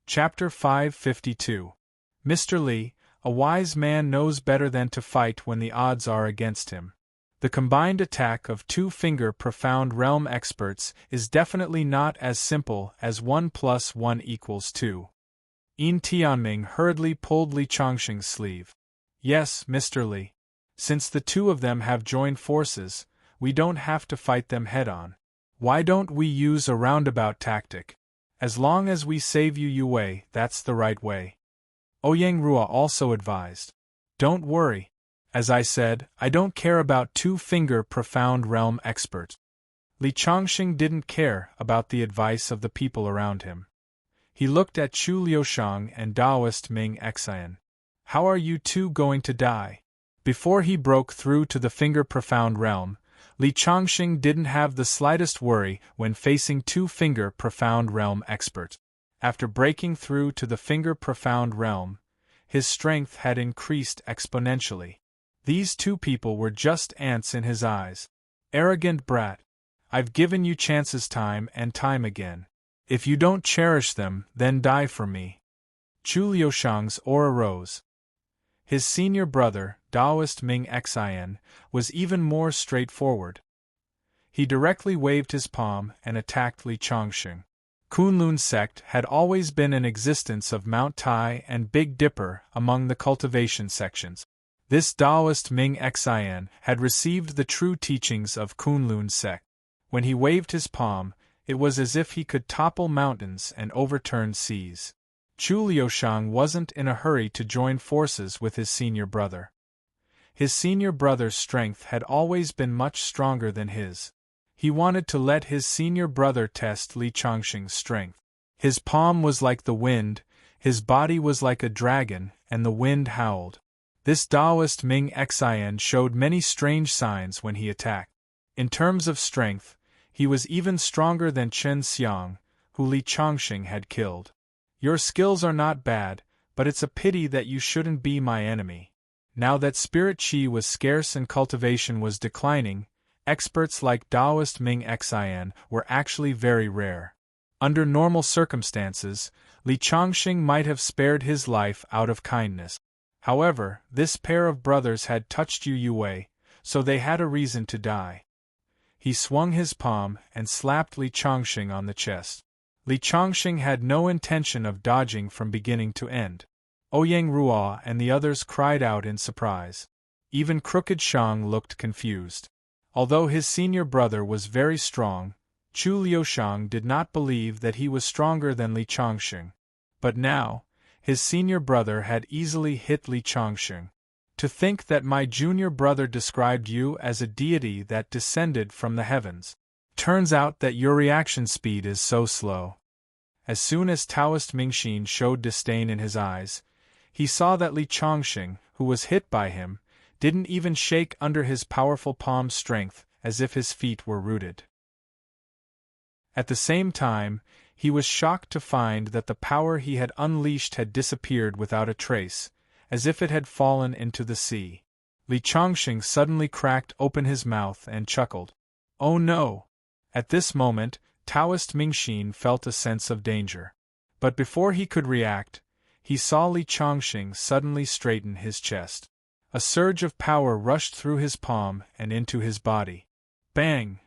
Chapter 552. Mr. Li, a wise man knows better than to fight when the odds are against him. The combined attack of two-finger profound realm experts is definitely not as simple as 1 + 1 = 2. Yin Tianming hurriedly pulled Li Chongqing's sleeve. Yes, Mr. Li. Since the two of them have joined forces, we don't have to fight them head-on. Why don't we use a roundabout tactic? As long as we save Yu Wei, that's the right way. Ouyang Rua also advised. Don't worry. As I said, I don't care about two-finger profound realm experts. Li Chongqing didn't care about the advice of the people around him. He looked at Chu Liushang and Daoist Ming Xian. How are you two going to die? Before he broke through to the finger profound realm, Li Chongqing didn't have the slightest worry when facing two-finger profound realm experts. After breaking through to the finger profound realm, his strength had increased exponentially. These two people were just ants in his eyes. Arrogant brat. I've given you chances time and time again. If you don't cherish them, then die for me. Chu Liushang's aura rose. His senior brother, Daoist Ming Xian, was even more straightforward. He directly waved his palm and attacked Li Chongqing. Kunlun sect had always been an existence of Mount Tai and Big Dipper among the cultivation sections. This Daoist Ming Xian had received the true teachings of Kunlun sect. When he waved his palm, it was as if he could topple mountains and overturn seas. Chu Liushang wasn't in a hurry to join forces with his senior brother. His senior brother's strength had always been much stronger than his. He wanted to let his senior brother test Li Chongqing's strength. His palm was like the wind, his body was like a dragon, and the wind howled. This Daoist Ming Xian showed many strange signs when he attacked. In terms of strength, he was even stronger than Chen Xiang, who Li Chongqing had killed. Your skills are not bad, but it's a pity that you shouldn't be my enemy. Now that spirit qi was scarce and cultivation was declining, experts like Daoist Ming Xian were actually very rare. Under normal circumstances, Li Chongqing might have spared his life out of kindness. However, this pair of brothers had touched Yu Wei, so they had a reason to die. He swung his palm and slapped Li Chongqing on the chest. Li Chongqing had no intention of dodging from beginning to end. Ouyang Rua and the others cried out in surprise. Even Crooked Shang looked confused. Although his senior brother was very strong, Chu Liushang did not believe that he was stronger than Li Chongqing. But now, his senior brother had easily hit Li Chongqing. To think that my junior brother described you as a deity that descended from the heavens. Turns out that your reaction speed is so slow. As soon as Taoist Mingxin showed disdain in his eyes, he saw that Li Chongqing, who was hit by him, didn't even shake under his powerful palm strength, as if his feet were rooted. At the same time, he was shocked to find that the power he had unleashed had disappeared without a trace, as if it had fallen into the sea. Li Chongqing suddenly cracked open his mouth and chuckled. Oh no! At this moment, Taoist Mingxin felt a sense of danger. But before he could react, he saw Li Chongqing suddenly straighten his chest. A surge of power rushed through his palm and into his body. Bang!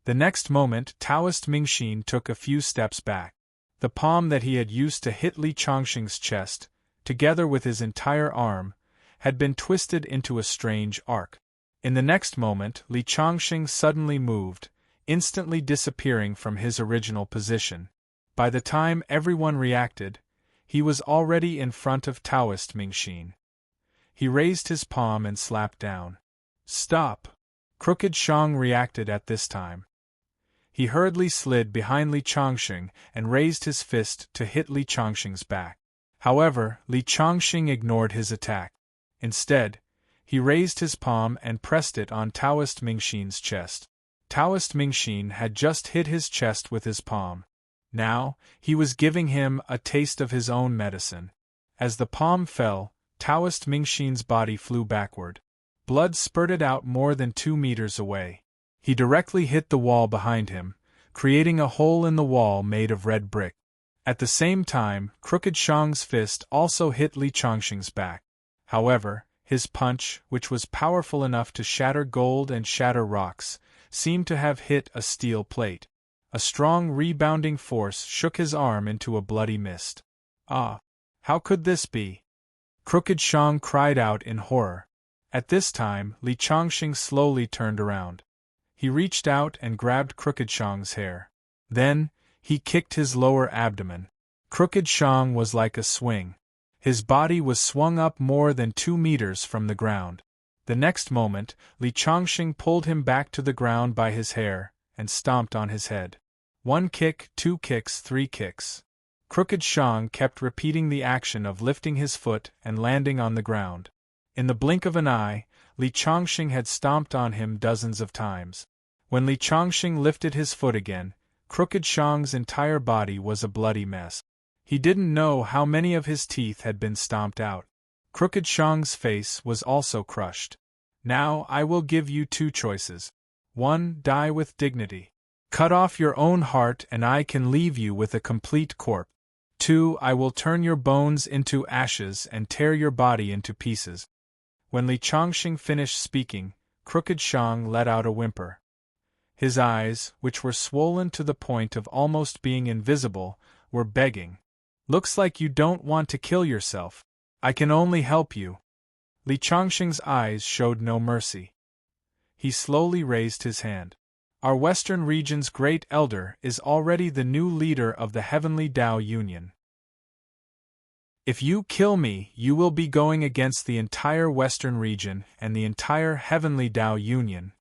The next moment Taoist Mingxin took a few steps back. The palm that he had used to hit Li Chongqing's chest, together with his entire arm, had been twisted into a strange arc. In the next moment Li Chongqing suddenly moved, instantly disappearing from his original position. By the time everyone reacted, he was already in front of Taoist Mingxin. He raised his palm and slapped down. Stop! Crooked Shang reacted at this time. He hurriedly slid behind Li Chongqing and raised his fist to hit Li Chongqing's back. However, Li Chongqing ignored his attack. Instead, he raised his palm and pressed it on Taoist Mingxin's chest. Taoist Mingxin had just hit his chest with his palm. Now, he was giving him a taste of his own medicine. As the palm fell, Taoist Mingxin's body flew backward. Blood spurted out more than 2 meters away. He directly hit the wall behind him, creating a hole in the wall made of red brick. At the same time, Crooked Shang's fist also hit Li Chongqing's back. However, his punch, which was powerful enough to shatter gold and shatter rocks, seemed to have hit a steel plate. A strong rebounding force shook his arm into a bloody mist. Ah! How could this be? Crooked Shang cried out in horror. At this time, Li Chongqing slowly turned around. He reached out and grabbed Crooked Shang's hair. Then, he kicked his lower abdomen. Crooked Shang was like a swing. His body was swung up more than 2 meters from the ground. The next moment, Li Chongqing pulled him back to the ground by his hair, and stomped on his head. 1 kick, 2 kicks, 3 kicks. Crooked Shang kept repeating the action of lifting his foot and landing on the ground. In the blink of an eye, Li Chongqing had stomped on him dozens of times. When Li Chongqing lifted his foot again, Crooked Shang's entire body was a bloody mess. He didn't know how many of his teeth had been stomped out. Crooked Shang's face was also crushed. Now I will give you 2 choices. 1. Die with dignity. Cut off your own heart and I can leave you with a complete corpse. 2. I will turn your bones into ashes and tear your body into pieces. When Li Chongqing finished speaking, Crooked Shang let out a whimper. His eyes, which were swollen to the point of almost being invisible, were begging. Looks like you don't want to kill yourself. I can only help you. Li Chongqing's eyes showed no mercy. He slowly raised his hand. Our Western region's great elder is already the new leader of the Heavenly Tao Union. If you kill me, you will be going against the entire Western region and the entire Heavenly Tao Union.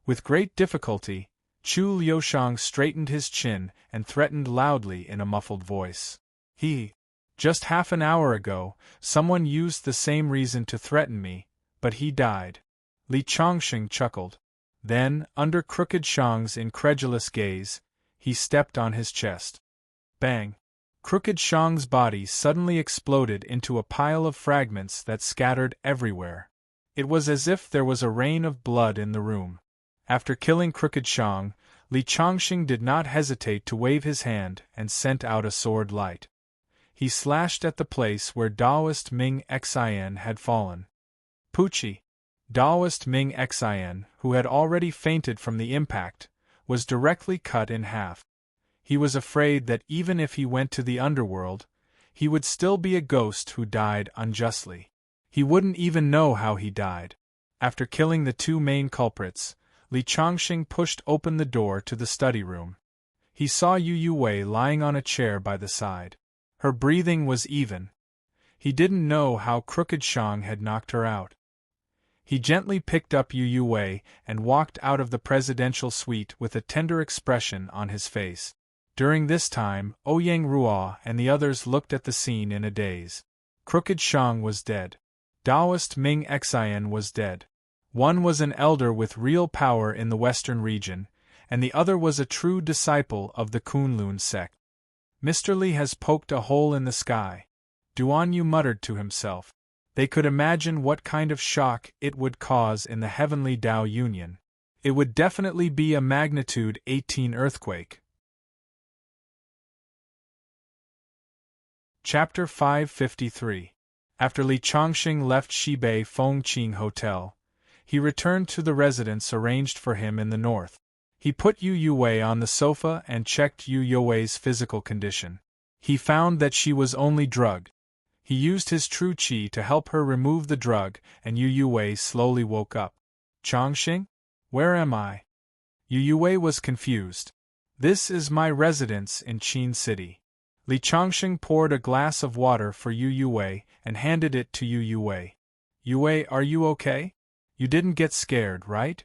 With great difficulty, Chu Liushang straightened his chin and threatened loudly in a muffled voice. Just half an hour ago, someone used the same reason to threaten me, but he died. Li Chongqing chuckled. Then, under Crooked Shang's incredulous gaze, he stepped on his chest. Bang! Crooked Shang's body suddenly exploded into a pile of fragments that scattered everywhere. It was as if there was a rain of blood in the room. After killing Crooked Shang, Li Chongqing did not hesitate to wave his hand and sent out a sword light. He slashed at the place where Taoist Ming Xian had fallen. Pucci! Taoist Ming Xian, who had already fainted from the impact, was directly cut in half. He was afraid that even if he went to the underworld, he would still be a ghost who died unjustly. He wouldn't even know how he died. After killing the 2 main culprits, Li Chongqing pushed open the door to the study room. He saw Yu Wei lying on a chair by the side. Her breathing was even. He didn't know how Crooked Shang had knocked her out. He gently picked up Yu Wei and walked out of the presidential suite with a tender expression on his face. During this time, Ouyang Ruo and the others looked at the scene in a daze. Crooked Shang was dead. Taoist Ming Xian was dead. One was an elder with real power in the Western region, and the other was a true disciple of the Kunlun sect. Mr. Li has poked a hole in the sky. Duan Yu muttered to himself. They could imagine what kind of shock it would cause in the Heavenly Tao Union. It would definitely be a magnitude 18 earthquake. Chapter 553. After Li Chongqing left Shibei Fengqing Hotel, he returned to the residence arranged for him in the north. He put Yu Wei on the sofa and checked Yu Wei's physical condition. He found that she was only drugged. He used his true qi to help her remove the drug, and Yu Wei slowly woke up. Chongqing? Where am I? Yu Wei was confused. This is my residence in Qin City. Li Chongqing poured a glass of water for Yu Wei and handed it to Yu Wei. Yu Wei, are you okay? You didn't get scared, right?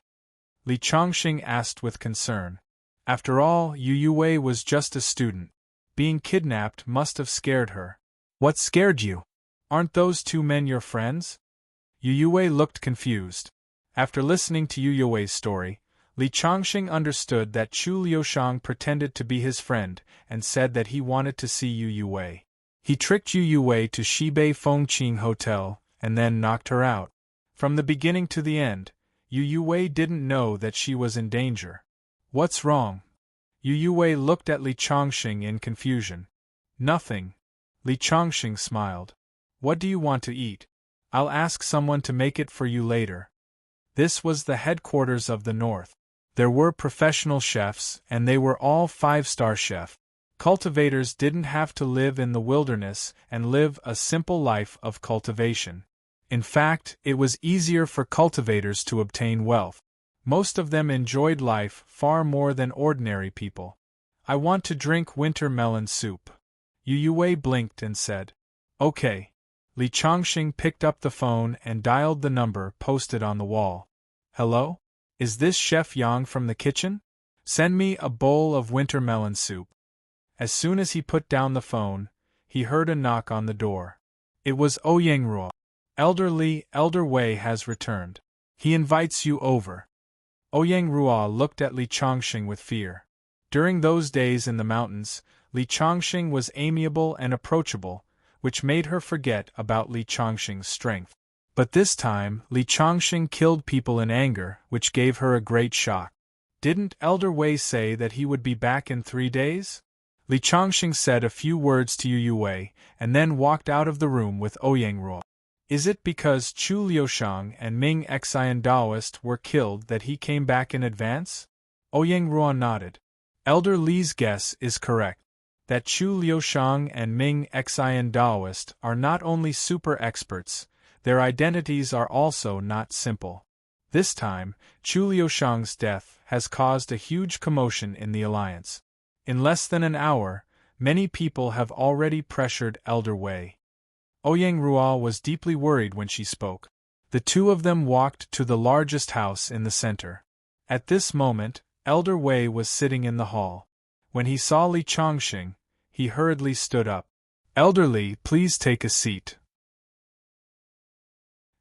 Li Chongqing asked with concern. After all, Yu Wei was just a student. Being kidnapped must have scared her. What scared you? Aren't those 2 men your friends? Yu Wei looked confused. After listening to Yu Wei's story, Li Chongqing understood that Chu Liushang pretended to be his friend and said that he wanted to see Yu Wei. He tricked Yu Wei to Shibei Fengqing Hotel and then knocked her out. From the beginning to the end, Yu Wei didn't know that she was in danger. What's wrong? Yu Wei looked at Li Chongqing in confusion. Nothing. Li Chongqing smiled. What do you want to eat? I'll ask someone to make it for you later. This was the headquarters of the North. There were professional chefs, and they were all 5-star chefs. Cultivators didn't have to live in the wilderness and live a simple life of cultivation. In fact, it was easier for cultivators to obtain wealth. Most of them enjoyed life far more than ordinary people. I want to drink winter melon soup. Yu Yue blinked and said, Okay. Li Chongqing picked up the phone and dialed the number posted on the wall. Hello? Is this Chef Yang from the kitchen? Send me a bowl of winter melon soup. As soon as he put down the phone, he heard a knock on the door. It was Ouyang Ruo. Elder Wei has returned. He invites you over. Ouyang Ruo looked at Li Chongqing with fear. During those days in the mountains, Li Chongqing was amiable and approachable, which made her forget about Li Chongqing's strength. But this time, Li Chongqing killed people in anger, which gave her a great shock. Didn't Elder Wei say that he would be back in 3 days? Li Chongqing said a few words to Yu Yue, and then walked out of the room with Ouyang Ruo. Is it because Chu Liushang and Ming Xian Daoist were killed that he came back in advance? Ouyang Ruo nodded. Elder Li's guess is correct. That Chu Liushang and Ming Xian Daoist are not only super experts, their identities are also not simple. This time, Chu Liushang's death has caused a huge commotion in the alliance. In less than an hour, many people have already pressured Elder Wei. Ouyang Ruo was deeply worried when she spoke. The two of them walked to the largest house in the center. At this moment, Elder Wei was sitting in the hall. When he saw Li Chongqing, he hurriedly stood up. Elder Li, please take a seat.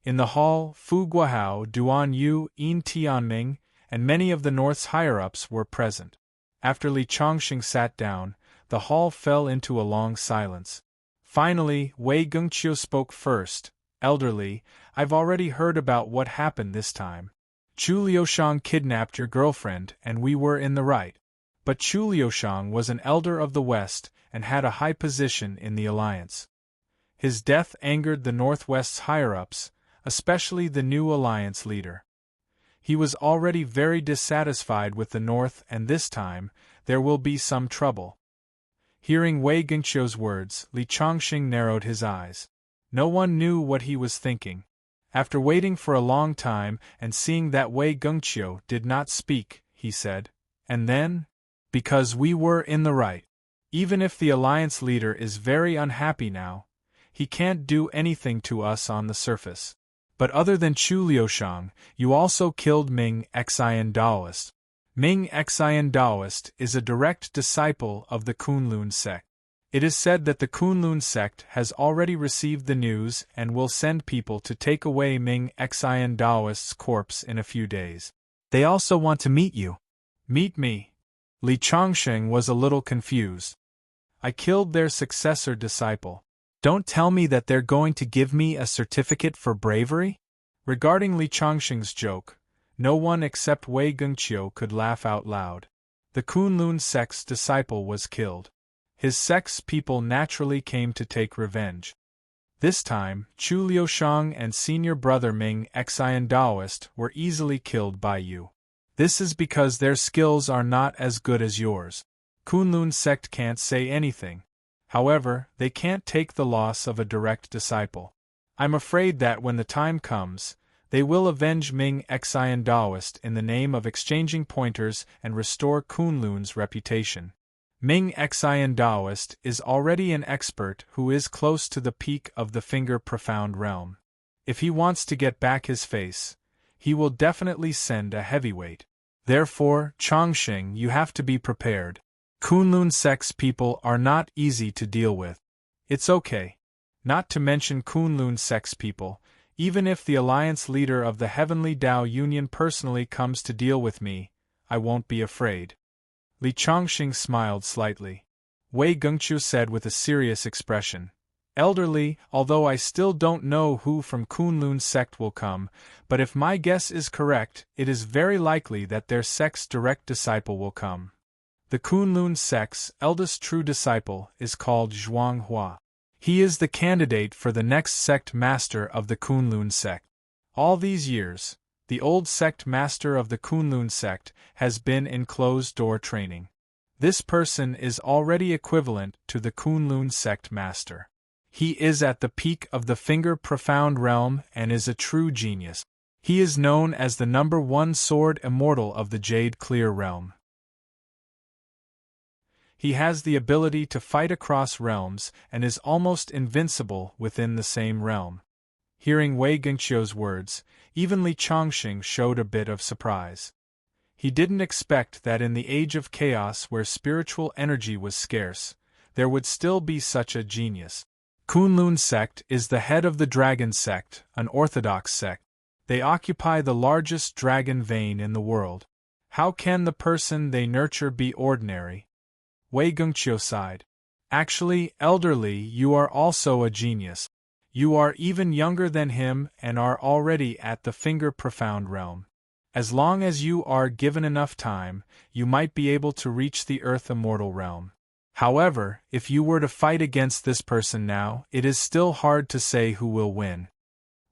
In the hall, Fu Guohao, Duan Yu, Yin Tianming, and many of the North's higher-ups were present. After Li Chongqing sat down, the hall fell into a long silence. Finally, Wei Gengqiu spoke first. Elder Li, I've already heard about what happened this time. Chu Liushang kidnapped your girlfriend, and we were in the right. But Chu Liushang was an elder of the West and had a high position in the alliance. His death angered the Northwest's higher-ups, especially the new alliance leader. He was already very dissatisfied with the North, and this time, there will be some trouble. Hearing Wei Gengqiu's words, Li Chongqing narrowed his eyes. No one knew what he was thinking. After waiting for a long time and seeing that Wei Gengqiu did not speak, he said, and then? Because we were in the right. Even if the alliance leader is very unhappy now, he can't do anything to us on the surface. But other than Chu Liushang, you also killed Ming Xian Daoist. Ming Xian Daoist is a direct disciple of the Kunlun sect. It is said that the Kunlun sect has already received the news and will send people to take away Ming Xian Daoist's corpse in a few days. They also want to meet you. Meet me? Li Chongqing was a little confused. I killed their successor disciple. Don't tell me that they're going to give me a certificate for bravery? Regarding Li Chongqing's joke, no one except Wei Gengqiu could laugh out loud. The Kunlun sect's disciple was killed. His sect's people naturally came to take revenge. This time, Chu Liushang and senior brother Ming Xian Daoist were easily killed by you. This is because their skills are not as good as yours. Kunlun sect can't say anything. However, they can't take the loss of a direct disciple. I'm afraid that when the time comes, they will avenge Ming Xian Daoist in the name of exchanging pointers and restore Kunlun's reputation. Ming Xian Daoist is already an expert who is close to the peak of the Finger Profound realm. If he wants to get back his face, he will definitely send a heavyweight. Therefore, Chongqing, you have to be prepared. Kunlun sect's people are not easy to deal with. It's okay. Not to mention Kunlun sect's people, even if the alliance leader of the Heavenly Dao Union personally comes to deal with me, I won't be afraid. Li Chongqing smiled slightly. Wei Gengqiu said with a serious expression, Elder Li, although I still don't know who from Kunlun sect will come, but if my guess is correct, it is very likely that their sect's direct disciple will come. The Kunlun sect's eldest true disciple is called Zhuanghua. He is the candidate for the next sect master of the Kunlun sect. All these years, the old sect master of the Kunlun sect has been in closed-door training. This person is already equivalent to the Kunlun sect master. He is at the peak of the finger profound realm and is a true genius. He is known as the #1 sword immortal of the Jade Clear realm. He has the ability to fight across realms and is almost invincible within the same realm. Hearing Wei Gengqiu's words, even Li Chongxing showed a bit of surprise. He didn't expect that in the age of chaos where spiritual energy was scarce, there would still be such a genius. Kunlun sect is the head of the Dragon sect, an orthodox sect. They occupy the largest dragon vein in the world. How can the person they nurture be ordinary? Wei Gengqiu sighed. Actually, elderly, you are also a genius. You are even younger than him and are already at the finger profound realm. As long as you are given enough time, you might be able to reach the earth immortal realm. However, if you were to fight against this person now, it is still hard to say who will win.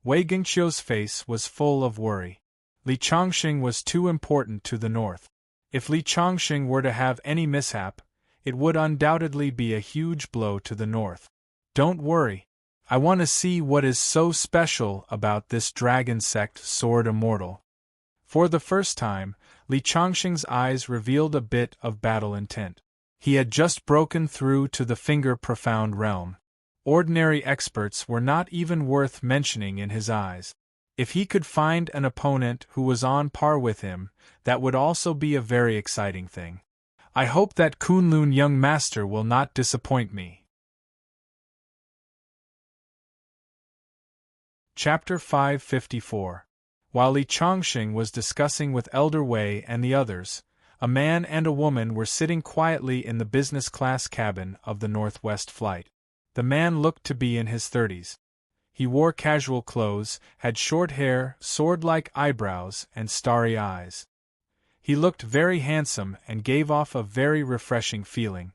Wei Gengqiu's face was full of worry. Li Chongxing was too important to the north. If Li Chongxing were to have any mishap, it would undoubtedly be a huge blow to the north. Don't worry. I want to see what is so special about this dragon sect sword immortal. For the first time, Li Chongxing's eyes revealed a bit of battle intent. He had just broken through to the finger profound realm. Ordinary experts were not even worth mentioning in his eyes. If he could find an opponent who was on par with him, that would also be a very exciting thing. I hope that Kunlun young master will not disappoint me. Chapter 554. While Li Chongxing was discussing with Elder Wei and the others, a man and a woman were sitting quietly in the business class cabin of the Northwest flight. The man looked to be in his 30s. He wore casual clothes, had short hair, sword-like eyebrows, and starry eyes. He looked very handsome and gave off a very refreshing feeling.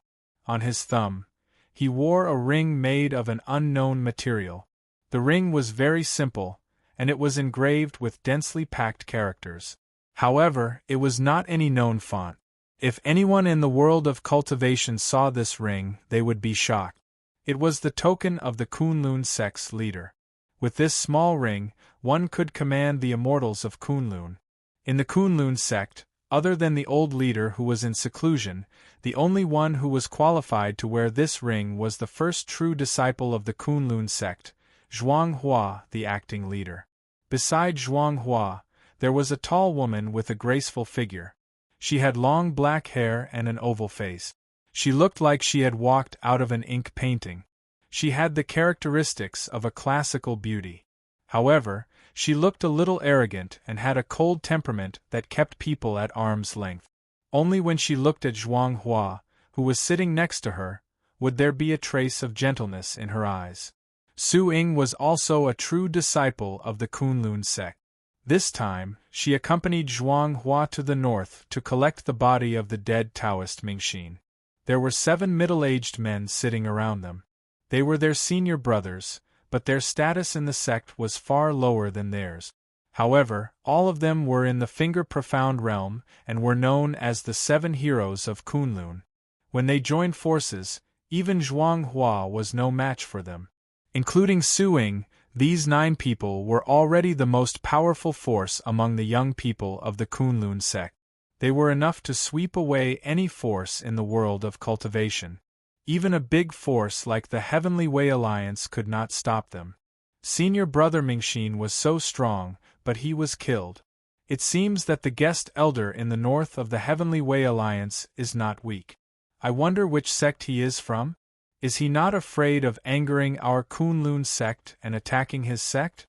On his thumb, he wore a ring made of an unknown material. The ring was very simple, and it was engraved with densely packed characters. However, it was not any known font. If anyone in the world of cultivation saw this ring, they would be shocked. It was the token of the Kunlun sect's leader. With this small ring, one could command the immortals of Kunlun. In the Kunlun sect, other than the old leader who was in seclusion, the only one who was qualified to wear this ring was the first true disciple of the Kunlun sect, Zhuanghua, the acting leader. Beside Zhuanghua, there was a tall woman with a graceful figure. She had long black hair and an oval face. She looked like she had walked out of an ink painting. She had the characteristics of a classical beauty. However, she looked a little arrogant and had a cold temperament that kept people at arm's length. Only when she looked at Zhuanghua, who was sitting next to her, would there be a trace of gentleness in her eyes. Su Ying was also a true disciple of the Kunlun sect. This time, she accompanied Zhuanghua to the north to collect the body of the dead Taoist Mingxin. There were 7 middle-aged men sitting around them. They were their senior brothers, but their status in the sect was far lower than theirs. However, all of them were in the finger profound realm and were known as the 7 heroes of Kunlun. When they joined forces, even Zhuanghua was no match for them. Including Su Ying, these 9 people were already the most powerful force among the young people of the Kunlun sect. They were enough to sweep away any force in the world of cultivation. Even a big force like the Heavenly Way Alliance could not stop them. Senior brother Mingxin was so strong, but he was killed. It seems that the guest elder in the north of the Heavenly Way Alliance is not weak. I wonder which sect he is from? Is he not afraid of angering our Kunlun sect and attacking his sect?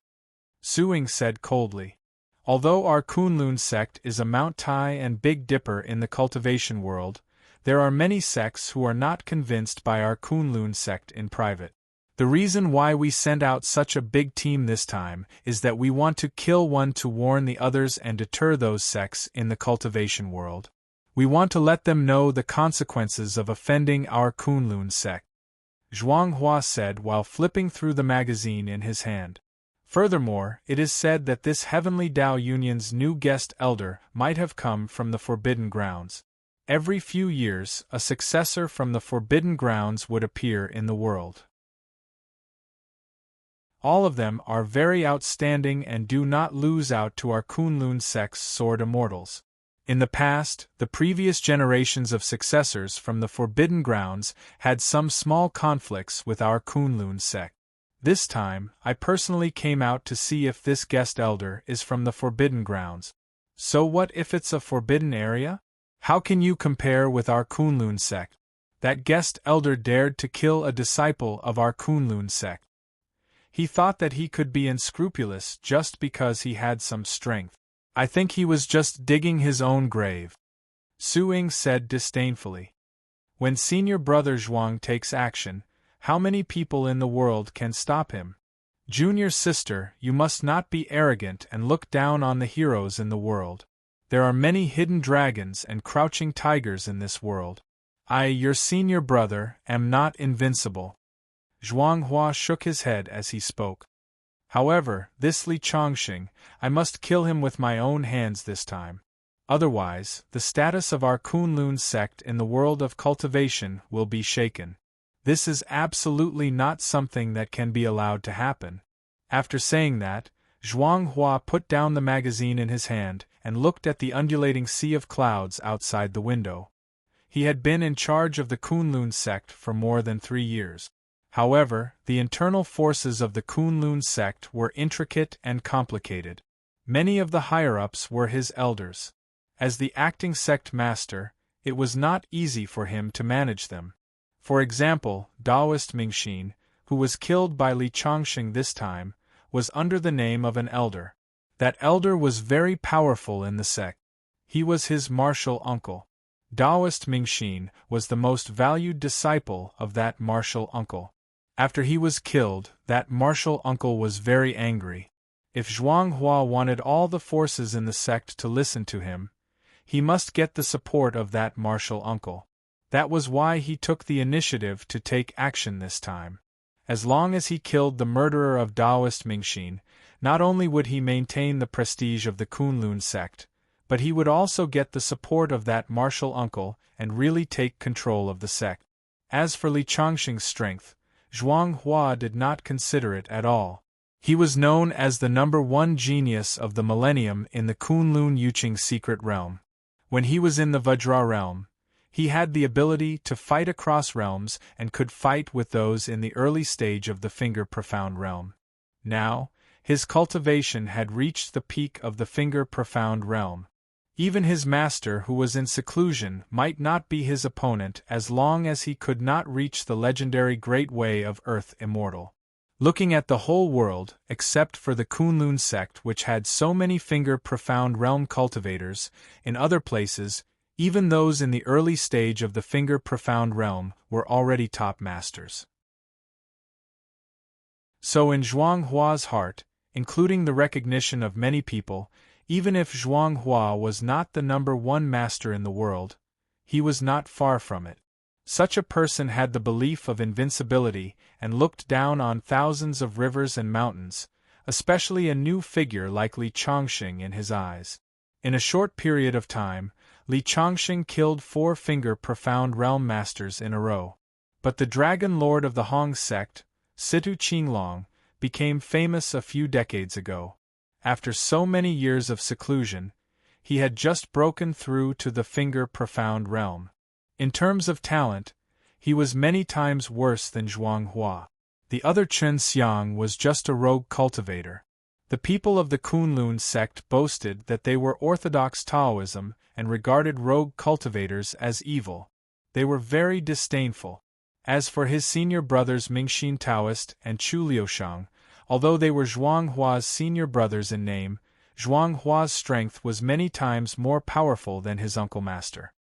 Su Ying said coldly. Although our Kunlun sect is a Mount Tai and Big Dipper in the cultivation world, there are many sects who are not convinced by our Kunlun sect in private. The reason why we send out such a big team this time is that we want to kill one to warn the others and deter those sects in the cultivation world. We want to let them know the consequences of offending our Kunlun sect," Zhuanghua said while flipping through the magazine in his hand. Furthermore, it is said that this Heavenly Tao Union's new guest elder might have come from the Forbidden Grounds. Every few years, a successor from the Forbidden Grounds would appear in the world. All of them are very outstanding and do not lose out to our Kunlun sect's sword immortals. In the past, the previous generations of successors from the Forbidden Grounds had some small conflicts with our Kunlun sect. This time, I personally came out to see if this guest elder is from the Forbidden Grounds. So what if it's a forbidden area? How can you compare with our Kunlun sect? That guest elder dared to kill a disciple of our Kunlun sect. He thought that he could be unscrupulous just because he had some strength. I think he was just digging his own grave, Su Ying said disdainfully. When senior brother Zhuang takes action, how many people in the world can stop him? Junior sister, you must not be arrogant and look down on the heroes in the world. There are many hidden dragons and crouching tigers in this world. I, your senior brother, am not invincible. Zhuanghua shook his head as he spoke. However, this Li Chongqing, I must kill him with my own hands this time. Otherwise, the status of our Kunlun sect in the world of cultivation will be shaken. This is absolutely not something that can be allowed to happen. After saying that, Zhuanghua put down the magazine in his hand and looked at the undulating sea of clouds outside the window. He had been in charge of the Kunlun sect for more than 3 years. However, the internal forces of the Kunlun sect were intricate and complicated. Many of the higher-ups were his elders. As the acting sect master, it was not easy for him to manage them. For example, Taoist Mingxin, who was killed by Li Chongqing this time, was under the name of an elder. That elder was very powerful in the sect. He was his martial uncle. Taoist Mingxin was the most valued disciple of that martial uncle. After he was killed, that martial uncle was very angry. If Zhuanghua wanted all the forces in the sect to listen to him, he must get the support of that martial uncle. That was why he took the initiative to take action this time. As long as he killed the murderer of Taoist Mingxin, not only would he maintain the prestige of the Kunlun sect, but he would also get the support of that martial uncle and really take control of the sect. As for Li Chongqing's strength, Zhuanghua did not consider it at all. He was known as the #1 genius of the millennium in the Kunlun Yuqing secret realm. When he was in the Vajra realm, he had the ability to fight across realms and could fight with those in the early stage of the Finger Profound realm. Now, his cultivation had reached the peak of the Finger Profound realm. Even his master who was in seclusion might not be his opponent as long as he could not reach the legendary Great Way of Earth Immortal. Looking at the whole world, except for the Kunlun sect which had so many Finger Profound realm cultivators, in other places, even those in the early stage of the Finger Profound realm were already top masters. So in Zhuanghua's heart, including the recognition of many people, even if Zhuanghua was not the #1 master in the world, he was not far from it. Such a person had the belief of invincibility and looked down on thousands of rivers and mountains, especially a new figure like Li Chongqing in his eyes. In a short period of time, Li Chongqing killed 4 Finger Profound realm masters in a row. But the Dragon Lord of the Hong sect, Situ Qinglong, became famous a few decades ago. After so many years of seclusion, he had just broken through to the Finger Profound realm. In terms of talent, he was many times worse than Zhuanghua. The other Chen Xiang was just a rogue cultivator. The people of the Kunlun sect boasted that they were orthodox Taoism and regarded rogue cultivators as evil. They were very disdainful. As for his senior brothers Mingxin Taoist and Chu Liushang, although they were Zhuanghua's senior brothers in name, Zhuanghua's strength was many times more powerful than his uncle master.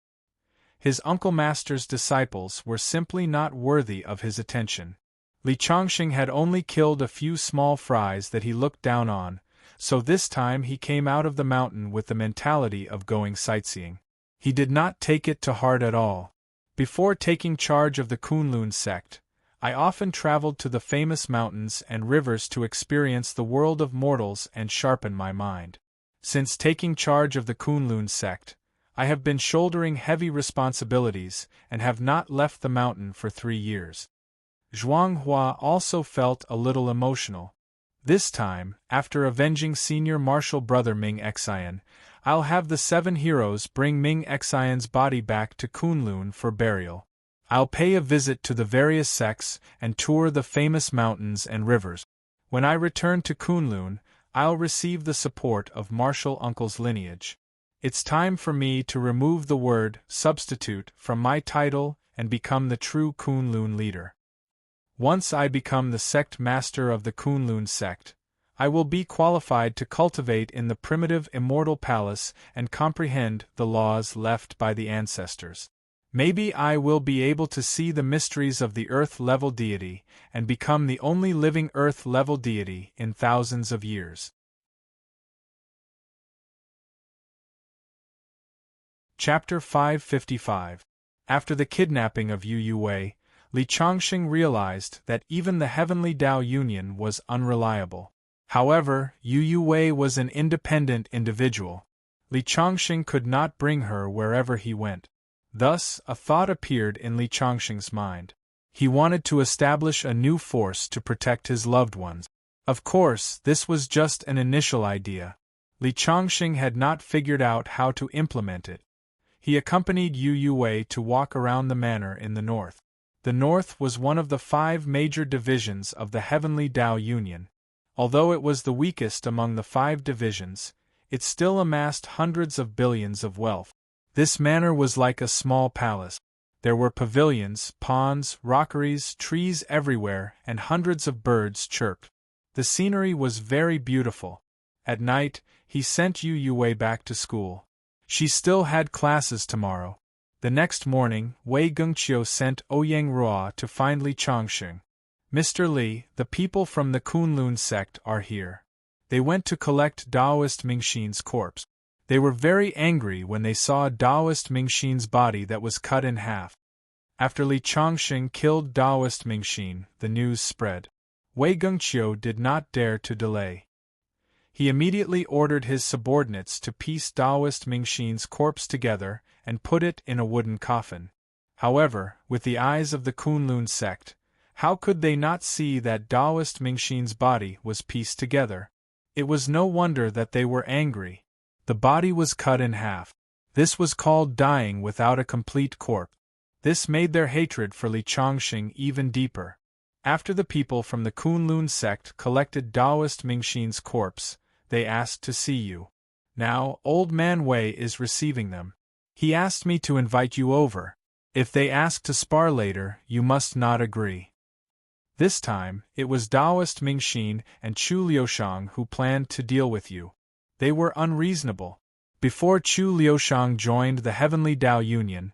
His uncle master's disciples were simply not worthy of his attention. Li Chongqing had only killed a few small fries that he looked down on, so this time he came out of the mountain with the mentality of going sightseeing. He did not take it to heart at all. Before taking charge of the Kunlun sect, I often traveled to the famous mountains and rivers to experience the world of mortals and sharpen my mind. Since taking charge of the Kunlun sect, I have been shouldering heavy responsibilities and have not left the mountain for 3 years. Zhuanghua also felt a little emotional. This time, after avenging senior martial brother Ming Xian, I'll have the 7 heroes bring Ming Xian's body back to Kunlun for burial. I'll pay a visit to the various sects and tour the famous mountains and rivers. When I return to Kunlun, I'll receive the support of martial uncle's lineage. It's time for me to remove the word substitute from my title and become the true Kunlun leader. Once I become the sect master of the Kunlun sect, I will be qualified to cultivate in the primitive immortal palace and comprehend the laws left by the ancestors. Maybe I will be able to see the mysteries of the Earth-level deity and become the only living Earth-level deity in thousands of years. Chapter 555. After the kidnapping of Yu Wei, Li Changxing realized that even the Heavenly Tao Union was unreliable. However, Yu Wei was an independent individual. Li Changxing could not bring her wherever he went. Thus, a thought appeared in Li Changxing's mind. He wanted to establish a new force to protect his loved ones. Of course, this was just an initial idea. Li Changxing had not figured out how to implement it. He accompanied Yu Wei to walk around the manor in the north. The north was one of the 5 major divisions of the Heavenly Tao Union. Although it was the weakest among the 5 divisions, it still amassed hundreds of billions of wealth. This manor was like a small palace. There were pavilions, ponds, rockeries, trees everywhere, and hundreds of birds chirped. The scenery was very beautiful. At night, he sent Yu Wei back to school. She still had classes tomorrow. The next morning, Wei Gengqiu sent Ouyang Rua to find Li Changxing. Mr. Li, the people from the Kunlun sect are here. They went to collect Taoist Mingxin's corpse. They were very angry when they saw Taoist Mingxin's body that was cut in half. After Li Changxing killed Taoist Mingxin, the news spread. Wei Gengqiu did not dare to delay. He immediately ordered his subordinates to piece Taoist Mingxin's corpse together and put it in a wooden coffin. However, with the eyes of the Kunlun sect, how could they not see that Taoist Mingxin's body was pieced together? It was no wonder that they were angry. The body was cut in half. This was called dying without a complete corpse. This made their hatred for Li Changxing even deeper. After the people from the Kunlun sect collected Taoist Mingxin's corpse, they asked to see you. Now, Old Man Wei is receiving them. He asked me to invite you over. If they ask to spar later, you must not agree. This time, it was Taoist Mingxin and Chu Liushang who planned to deal with you. They were unreasonable. Before Chu Liushang joined the Heavenly Tao Union,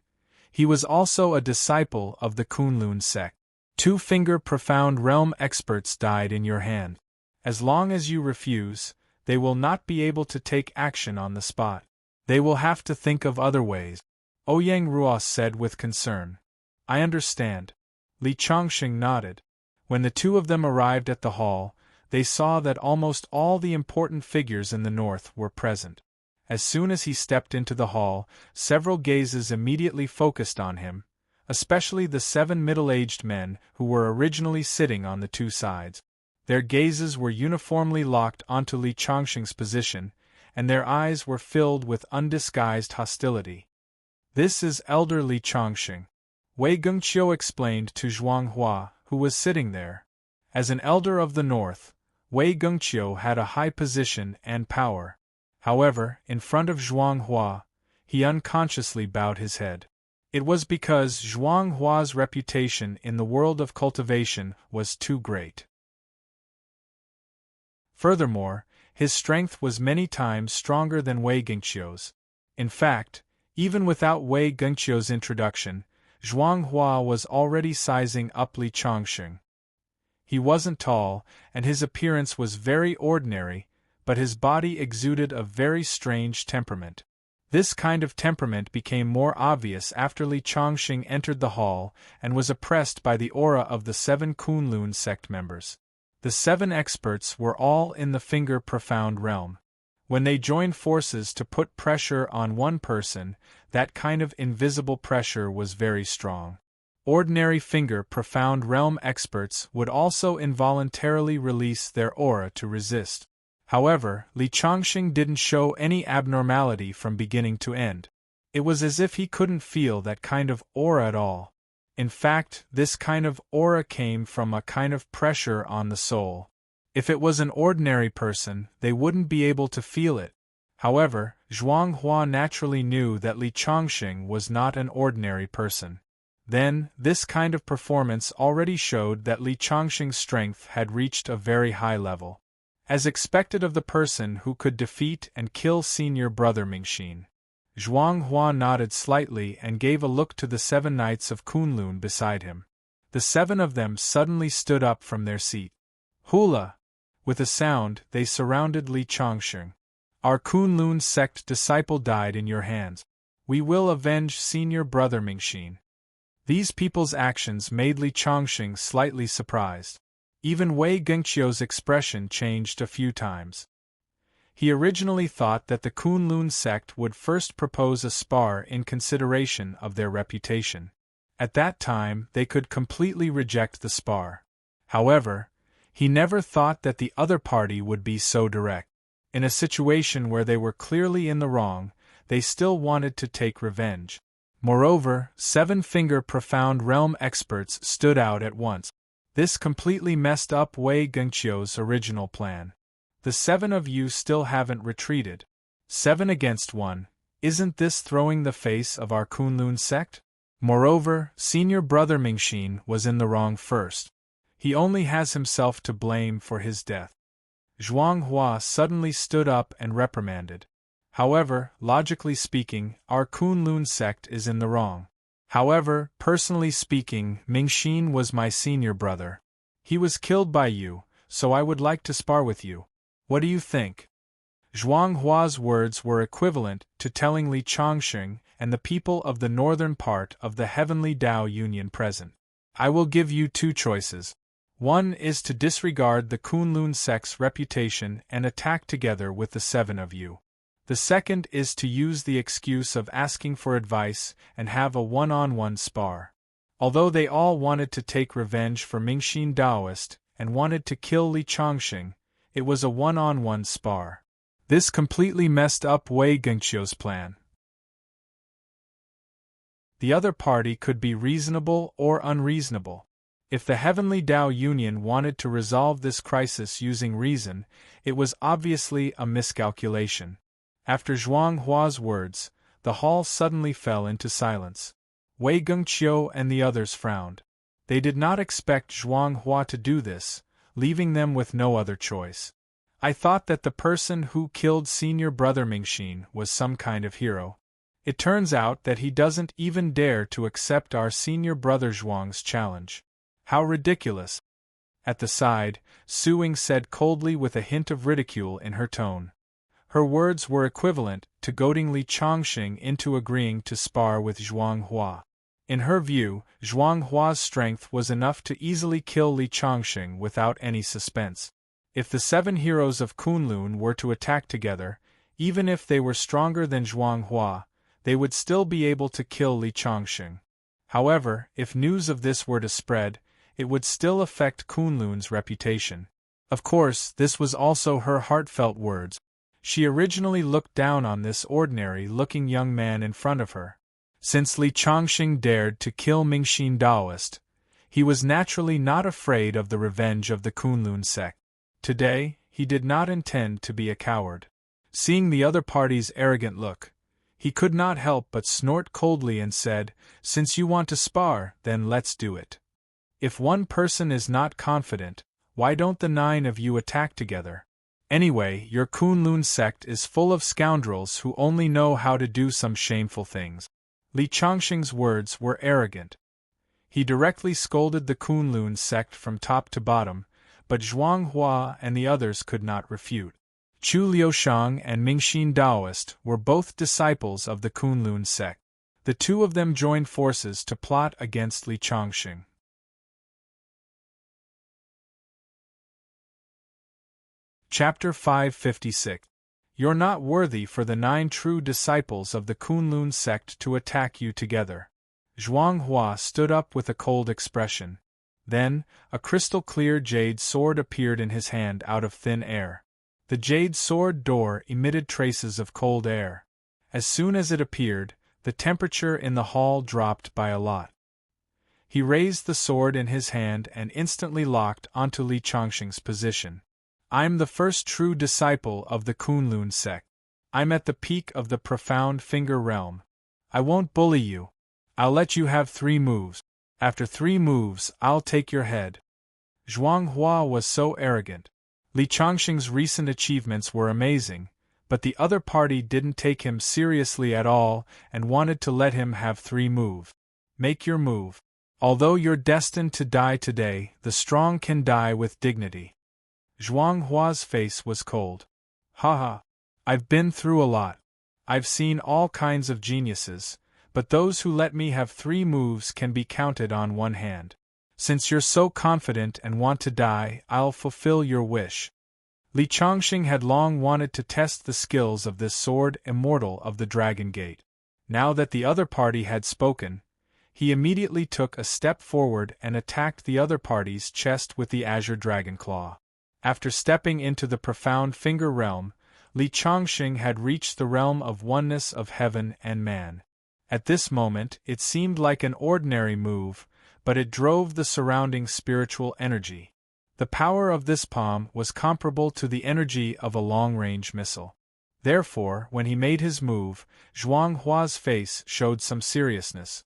he was also a disciple of the Kunlun sect. 2-finger profound realm experts died in your hand. As long as you refuse, they will not be able to take action on the spot. They will have to think of other ways. Ouyang Rua said with concern. I understand. Li Changxing nodded. When the 2 of them arrived at the hall, they saw that almost all the important figures in the north were present. As soon as he stepped into the hall, several gazes immediately focused on him, especially the 7 middle-aged men who were originally sitting on the 2 sides. Their gazes were uniformly locked onto Li Changxing's position, and their eyes were filled with undisguised hostility. This is Elder Li Changxing. Wei Gengqiu explained to Zhuanghua, who was sitting there. As an elder of the north, Wei Gengqiu had a high position and power. However, in front of Zhuanghua, he unconsciously bowed his head. It was because Zhuanghua's reputation in the world of cultivation was too great. Furthermore, his strength was many times stronger than Wei Gengqiu's. In fact, even without Wei Gengqiu's introduction, Zhuanghua was already sizing up Li Changxing. He wasn't tall, and his appearance was very ordinary, but his body exuded a very strange temperament. This kind of temperament became more obvious after Li Chongqing entered the hall and was oppressed by the aura of the 7 Kunlun sect members. The 7 experts were all in the finger profound realm. When they joined forces to put pressure on one person, that kind of invisible pressure was very strong. Ordinary finger profound realm experts would also involuntarily release their aura to resist. However, Li Chongqing didn't show any abnormality from beginning to end. It was as if he couldn't feel that kind of aura at all. In fact, this kind of aura came from a kind of pressure on the soul. If it was an ordinary person, they wouldn't be able to feel it. However, Zhuang Hua naturally knew that Li Chongqing was not an ordinary person. Then, this kind of performance already showed that Li Chongqing's strength had reached a very high level. As expected of the person who could defeat and kill senior brother Mingxin. Zhuang Hua nodded slightly and gave a look to the 7 knights of Kunlun beside him. The 7 of them suddenly stood up from their seat. Hula! With a sound, they surrounded Li Chongqing. Our Kunlun sect disciple died in your hands. We will avenge senior brother Mingxin. These people's actions made Li Chongqing slightly surprised. Even Wei Gengqiu's expression changed a few times. He originally thought that the Kunlun sect would first propose a spar in consideration of their reputation. At that time, they could completely reject the spar. However, he never thought that the other party would be so direct. In a situation where they were clearly in the wrong, they still wanted to take revenge. Moreover, 7-finger profound realm experts stood out at once. This completely messed up Wei Gengqiu's original plan. The 7 of you still haven't retreated. 7 against 1, isn't this throwing the face of our Kunlun sect? Moreover, senior brother Mingxin was in the wrong first. He only has himself to blame for his death. Zhuang Hua suddenly stood up and reprimanded. However, logically speaking, our Kunlun sect is in the wrong. However, personally speaking, Mingxin was my senior brother. He was killed by you, so I would like to spar with you. What do you think? Zhuang Hua's words were equivalent to telling Li Chongqing and the people of the northern part of the Heavenly Dao Union present. I will give you 2 choices. One is to disregard the Kunlun sect's reputation and attack together with the 7 of you. The second is to use the excuse of asking for advice and have a one-on-one spar. Although they all wanted to take revenge for Mingxin Daoist and wanted to kill Li Chongqing, it was a one-on-one spar. This completely messed up Wei Gengqiu's plan. The other party could be reasonable or unreasonable. If the Heavenly Dao Union wanted to resolve this crisis using reason, it was obviously a miscalculation. After Zhuang Hua's words, the hall suddenly fell into silence. Wei Gengqiu and the others frowned. They did not expect Zhuang Hua to do this, leaving them with no other choice. I thought that the person who killed senior brother Mingxin was some kind of hero. It turns out that he doesn't even dare to accept our senior brother Zhuang's challenge. How ridiculous! At the side, Su Ying said coldly with a hint of ridicule in her tone. Her words were equivalent to goading Li Chongqing into agreeing to spar with Zhuang Hua. In her view, Zhuang Hua's strength was enough to easily kill Li Chongqing without any suspense. If the 7 heroes of Kunlun were to attack together, even if they were stronger than Zhuang Hua, they would still be able to kill Li Chongqing. However, if news of this were to spread, it would still affect Kunlun's reputation. Of course, this was also her heartfelt words. She originally looked down on this ordinary-looking young man in front of her. Since Li Chongqing dared to kill Mingxin Daoist, he was naturally not afraid of the revenge of the Kunlun sect. Today, he did not intend to be a coward. Seeing the other party's arrogant look, he could not help but snort coldly and said, "Since you want to spar, then let's do it. If one person is not confident, why don't the 9 of you attack together? Anyway, your Kunlun sect is full of scoundrels who only know how to do some shameful things." Li Chongqing's words were arrogant. He directly scolded the Kunlun sect from top to bottom, but Zhuang Hua and the others could not refute. Chu Liushang and Mingxin Daoist were both disciples of the Kunlun sect. The two of them joined forces to plot against Li Changxing. Chapter 556. You're not worthy for the 9 true disciples of the Kunlun sect to attack you together. Zhuang Hua stood up with a cold expression. Then, a crystal-clear jade sword appeared in his hand out of thin air. The jade sword door emitted traces of cold air. As soon as it appeared, the temperature in the hall dropped by a lot. He raised the sword in his hand and instantly locked onto Li Changxing's position. I'm the first true disciple of the Kunlun sect. I'm at the peak of the profound finger realm. I won't bully you. I'll let you have 3 moves. After 3 moves, I'll take your head. Zhuang Hua was so arrogant. Li Changxing's recent achievements were amazing, but the other party didn't take him seriously at all and wanted to let him have 3 moves. Make your move. Although you're destined to die today, the strong can die with dignity. Zhuang Hua's face was cold. Haha. I've been through a lot. I've seen all kinds of geniuses, but those who let me have 3 moves can be counted on one hand. Since you're so confident and want to die, I'll fulfill your wish. Li Changxing had long wanted to test the skills of this sword immortal of the Dragon Gate. Now that the other party had spoken, he immediately took a step forward and attacked the other party's chest with the Azure Dragon Claw. After stepping into the profound finger realm, Li Changxing had reached the realm of oneness of heaven and man. At this moment, it seemed like an ordinary move, but it drove the surrounding spiritual energy. The power of this palm was comparable to the energy of a long-range missile. Therefore, when he made his move, Zhuang Hua's face showed some seriousness.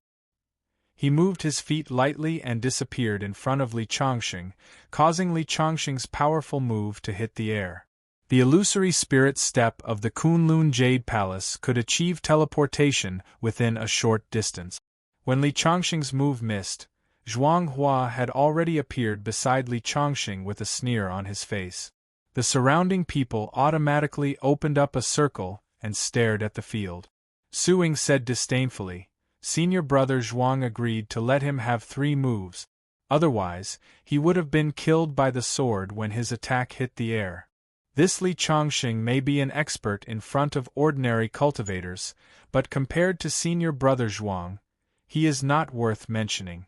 He moved his feet lightly and disappeared in front of Li Changxing, causing Li Changxing's powerful move to hit the air. The illusory spirit step of the Kunlun Jade Palace could achieve teleportation within a short distance. When Li Changxing's move missed, Zhuang Hua had already appeared beside Li Changxing with a sneer on his face. The surrounding people automatically opened up a circle and stared at the field. Suing said disdainfully, Senior brother Zhuang agreed to let him have 3 moves. Otherwise, he would have been killed by the sword when his attack hit the air. This Li Changxing may be an expert in front of ordinary cultivators, but compared to senior brother Zhuang, he is not worth mentioning.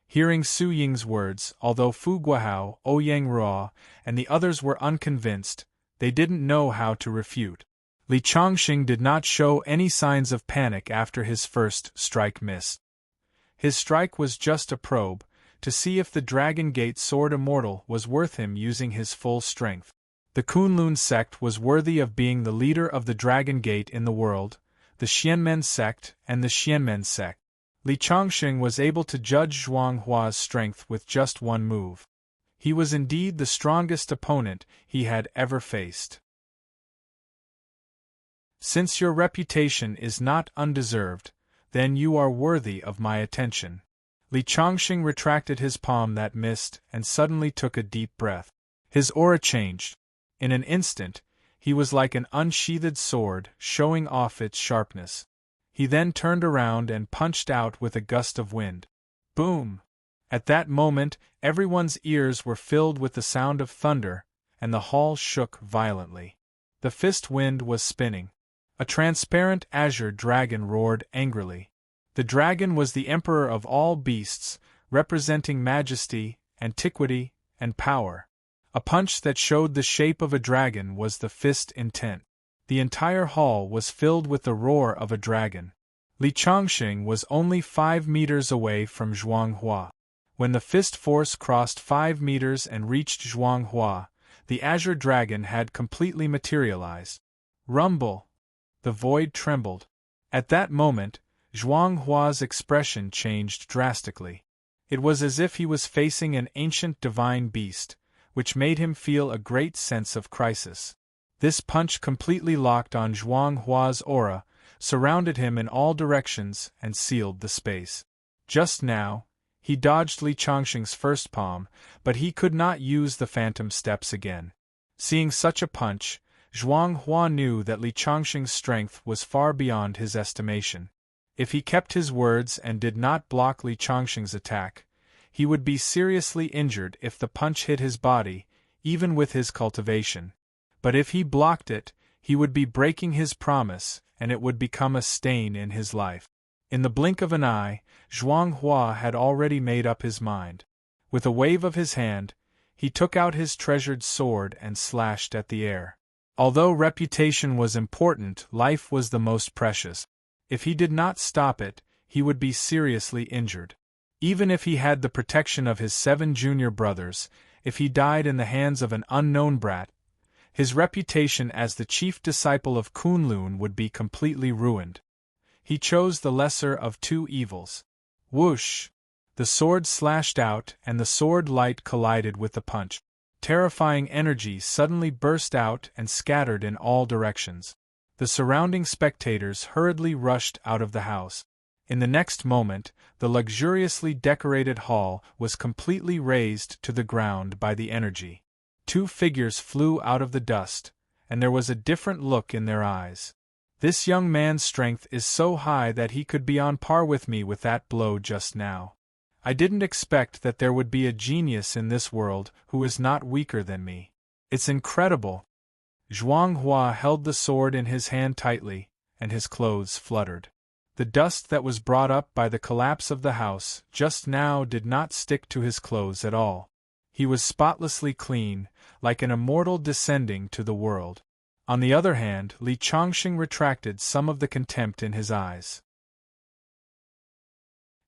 Hearing Su Ying's words, although Fu Guahao, Ouyang Ruo, and the others were unconvinced, they didn't know how to refute. Li Changxing did not show any signs of panic after his first strike missed. His strike was just a probe, to see if the Dragon Gate Sword Immortal was worth him using his full strength. The Kunlun sect was worthy of being the leader of the Dragon Gate in the world, the Xianmen sect and the Xianmen sect. Li Changxing was able to judge Zhuang Hua's strength with just 1 move. He was indeed the strongest opponent he had ever faced. Since your reputation is not undeserved, then you are worthy of my attention. Li Changxing retracted his palm that missed and suddenly took a deep breath. His aura changed. In an instant, he was like an unsheathed sword, showing off its sharpness. He then turned around and punched out with a gust of wind. Boom! At that moment, everyone's ears were filled with the sound of thunder, and the hall shook violently. The fist wind was spinning. A transparent azure dragon roared angrily. The dragon was the emperor of all beasts, representing majesty, antiquity, and power. A punch that showed the shape of a dragon was the fist intent. The entire hall was filled with the roar of a dragon. Li Changxing was only 5 meters away from Zhuang Hua. When the fist force crossed 5 meters and reached Zhuang Hua, the azure dragon had completely materialized. Rumble! The void trembled. At that moment, Zhuang Hua's expression changed drastically. It was as if he was facing an ancient divine beast, which made him feel a great sense of crisis. This punch completely locked on Zhuang Hua's aura, surrounded him in all directions, and sealed the space. Just now, he dodged Li Changxing's first palm, but he could not use the phantom steps again. Seeing such a punch, Zhuang Hua knew that Li Changxing's strength was far beyond his estimation. If he kept his words and did not block Li Changxing's attack, he would be seriously injured if the punch hit his body, even with his cultivation. But if he blocked it, he would be breaking his promise, and it would become a stain in his life. In the blink of an eye, Zhuang Hua had already made up his mind. With a wave of his hand, he took out his treasured sword and slashed at the air. Although reputation was important, life was the most precious. If he did not stop it, he would be seriously injured. Even if he had the protection of his 7 junior brothers, if he died in the hands of an unknown brat, his reputation as the chief disciple of Kunlun would be completely ruined. He chose the lesser of 2 evils. Whoosh! The sword slashed out and the sword light collided with the punch. Terrifying energy suddenly burst out and scattered in all directions. The surrounding spectators hurriedly rushed out of the house. In the next moment, the luxuriously decorated hall was completely razed to the ground by the energy. 2 figures flew out of the dust, and there was a different look in their eyes. This young man's strength is so high that he could be on par with me with that blow just now. I didn't expect that there would be a genius in this world who is not weaker than me. It's incredible. Zhuang Hua held the sword in his hand tightly, and his clothes fluttered. The dust that was brought up by the collapse of the house just now did not stick to his clothes at all. He was spotlessly clean, like an immortal descending to the world. On the other hand, Li Changxing retracted some of the contempt in his eyes.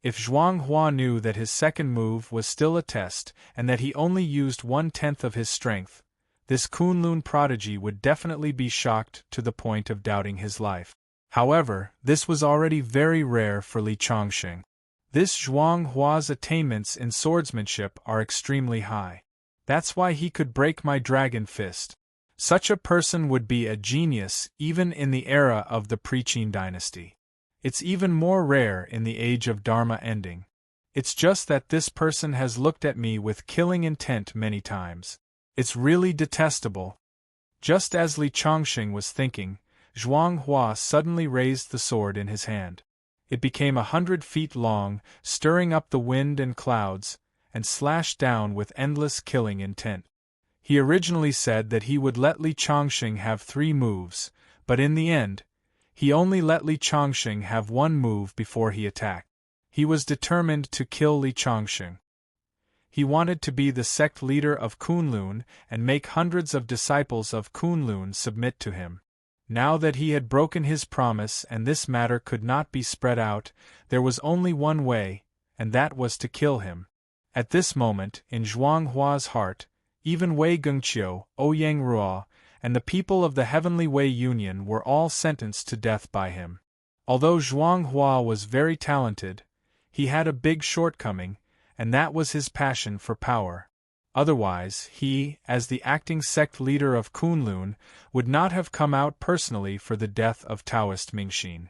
If Zhuang Hua knew that his second move was still a test and that he only used 1/10 of his strength, this Kunlun prodigy would definitely be shocked to the point of doubting his life. However, this was already very rare for Li Changxing. This Zhuang Hua's attainments in swordsmanship are extremely high. That's why he could break my dragon fist. Such a person would be a genius even in the era of the Pre-Qin dynasty. It's even more rare in the age of Dharma ending. It's just that this person has looked at me with killing intent many times. It's really detestable. Just as Li Changxing was thinking, Zhuang Hua suddenly raised the sword in his hand. It became 100 feet long, stirring up the wind and clouds, and slashed down with endless killing intent. He originally said that he would let Li Changxing have 3 moves, but in the end, he only let Li Changxing have 1 move before he attacked. He was determined to kill Li Changxing. He wanted to be the sect leader of Kunlun and make hundreds of disciples of Kunlun submit to him. Now that he had broken his promise and this matter could not be spread out, there was only one way, and that was to kill him. At this moment, in Zhuang Hua's heart, even Wei Gengqiu, Ouyang Ruo, and the people of the Heavenly Wei Union were all sentenced to death by him. Although Zhuang Hua was very talented, he had a big shortcoming, and that was his passion for power. Otherwise, he, as the acting sect leader of Kunlun, would not have come out personally for the death of Taoist Mingxin.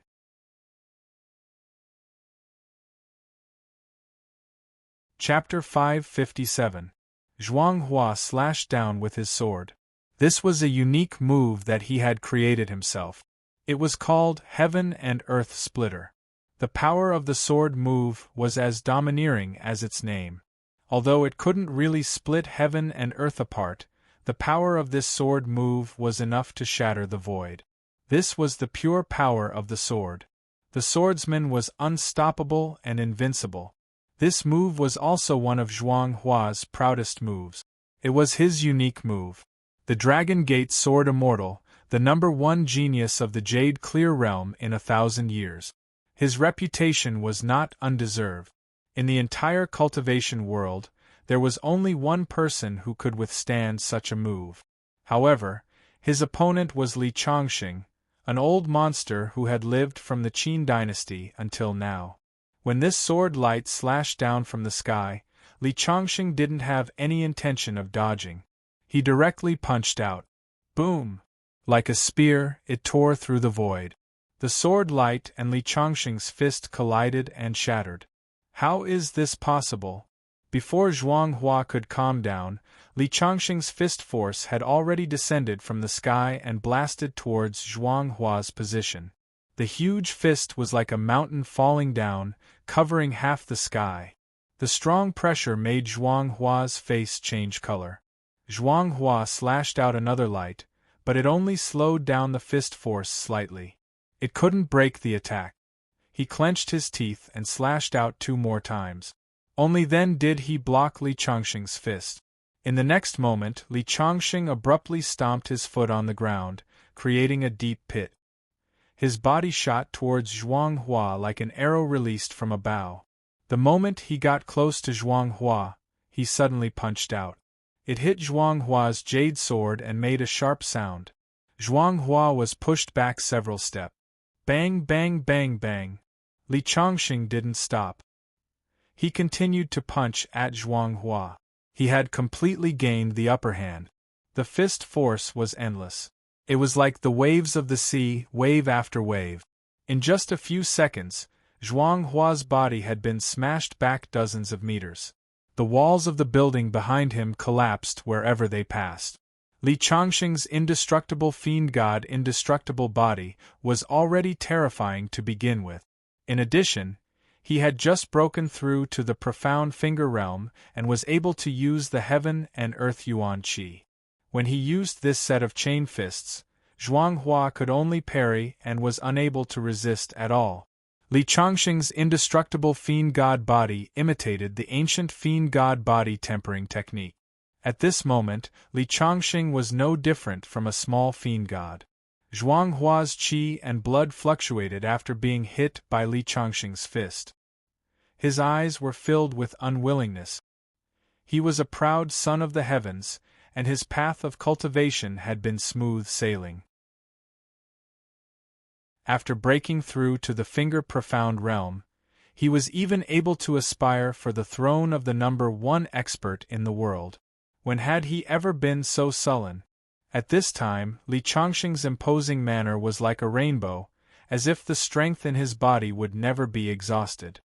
Chapter 557. Zhuang Hua slashed down with his sword. This was a unique move that he had created himself. It was called Heaven and Earth Splitter. The power of the sword move was as domineering as its name. Although it couldn't really split heaven and earth apart, the power of this sword move was enough to shatter the void. This was the pure power of the sword. The swordsman was unstoppable and invincible. This move was also one of Zhuang Hua's proudest moves. It was his unique move. The Dragon Gate Sword Immortal, the #1 genius of the Jade Clear Realm in 1,000 years. His reputation was not undeserved. In the entire cultivation world, there was only one person who could withstand such a move. However, his opponent was Li Changxing, an old monster who had lived from the Qin dynasty until now. When this sword light slashed down from the sky, Li Changxing didn't have any intention of dodging. He directly punched out. Boom! Like a spear, it tore through the void. The sword light and Li Changxing's fist collided and shattered. How is this possible? Before Zhuang Hua could calm down, Li Changxing's fist force had already descended from the sky and blasted towards Zhuang Hua's position. The huge fist was like a mountain falling down, covering half the sky. The strong pressure made Zhuang Hua's face change color. Zhuang Hua slashed out another light, but it only slowed down the fist force slightly. It couldn't break the attack. He clenched his teeth and slashed out 2 more times. Only then did he block Li Changxing's fist. In the next moment, Li Changxing abruptly stomped his foot on the ground, creating a deep pit. His body shot towards Zhuang Hua like an arrow released from a bow. The moment he got close to Zhuang Hua, he suddenly punched out. It hit Zhuang Hua's jade sword and made a sharp sound. Zhuang Hua was pushed back several steps. Bang, bang, bang, bang. Li Changxing didn't stop. He continued to punch at Zhuang Hua. He had completely gained the upper hand. The fist force was endless. It was like the waves of the sea, wave after wave. In just a few seconds, Zhuang Hua's body had been smashed back dozens of meters. The walls of the building behind him collapsed wherever they passed. Li Changxing's indestructible fiend god indestructible body was already terrifying to begin with. In addition, he had just broken through to the profound finger realm and was able to use the heaven and earth yuan qi. When he used this set of chain fists, Zhuang Hua could only parry and was unable to resist at all. Li Changxing's indestructible fiend god body imitated the ancient fiend god body tempering technique. At this moment, Li Changxing was no different from a small fiend god. Zhuang Hua's qi and blood fluctuated after being hit by Li Changxing's fist. His eyes were filled with unwillingness. He was a proud son of the heavens, and his path of cultivation had been smooth sailing. After breaking through to the finger-profound realm, he was even able to aspire for the throne of the number 1 expert in the world. When had he ever been so sullen? At this time, Li Changxing's imposing manner was like a rainbow, as if the strength in his body would never be exhausted.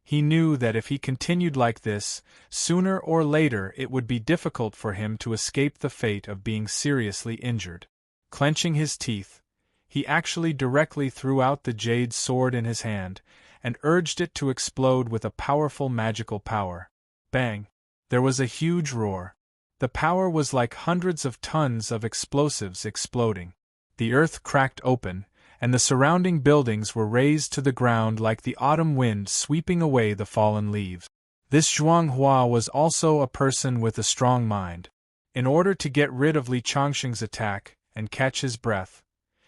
He knew that if he continued like this, sooner or later it would be difficult for him to escape the fate of being seriously injured. Clenching his teeth, he actually directly threw out the jade sword in his hand, and urged it to explode with a powerful magical power. Bang! There was a huge roar. The power was like hundreds of tons of explosives exploding. The earth cracked open, and the surrounding buildings were razed to the ground like the autumn wind sweeping away the fallen leaves. This Zhuang Hua was also a person with a strong mind. In order to get rid of Li Changxing's attack and catch his breath,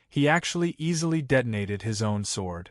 he actually easily detonated his own sword.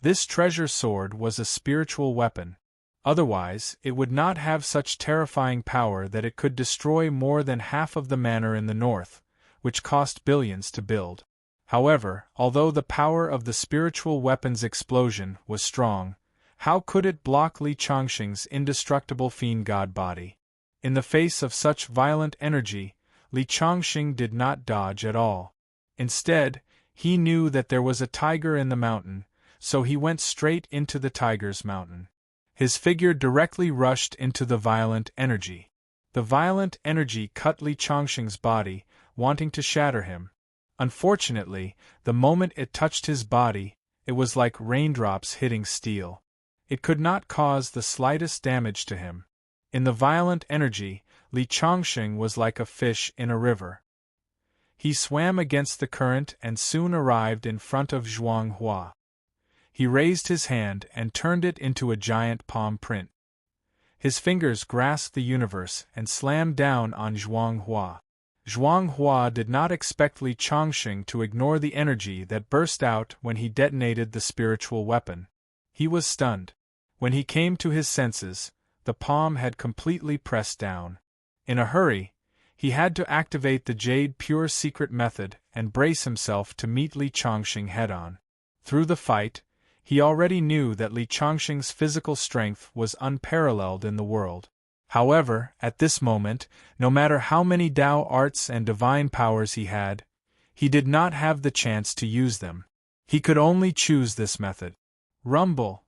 This treasure sword was a spiritual weapon. Otherwise, it would not have such terrifying power that it could destroy more than half of the manor in the north, which cost billions to build. However, although the power of the spiritual weapon's explosion was strong, how could it block Li Changxing's indestructible fiend god body? In the face of such violent energy, Li Changxing did not dodge at all. Instead, he knew that there was a tiger in the mountain, so he went straight into the tiger's mountain. His figure directly rushed into the violent energy. The violent energy cut Li Changxing's body, wanting to shatter him. Unfortunately, the moment it touched his body, it was like raindrops hitting steel. It could not cause the slightest damage to him. In the violent energy, Li Changxing was like a fish in a river. He swam against the current and soon arrived in front of Zhuang Hua. He raised his hand and turned it into a giant palm print. His fingers grasped the universe and slammed down on Zhuang Hua. Zhuang Hua did not expect Li Changxing to ignore the energy that burst out when he detonated the spiritual weapon. He was stunned. When he came to his senses, the palm had completely pressed down. In a hurry, he had to activate the Jade Pure Secret method and brace himself to meet Li Changxing head-on. Through the fight, he already knew that Li Changxing's physical strength was unparalleled in the world. However, at this moment, no matter how many Dao arts and divine powers he had, he did not have the chance to use them. He could only choose this method. Rumble!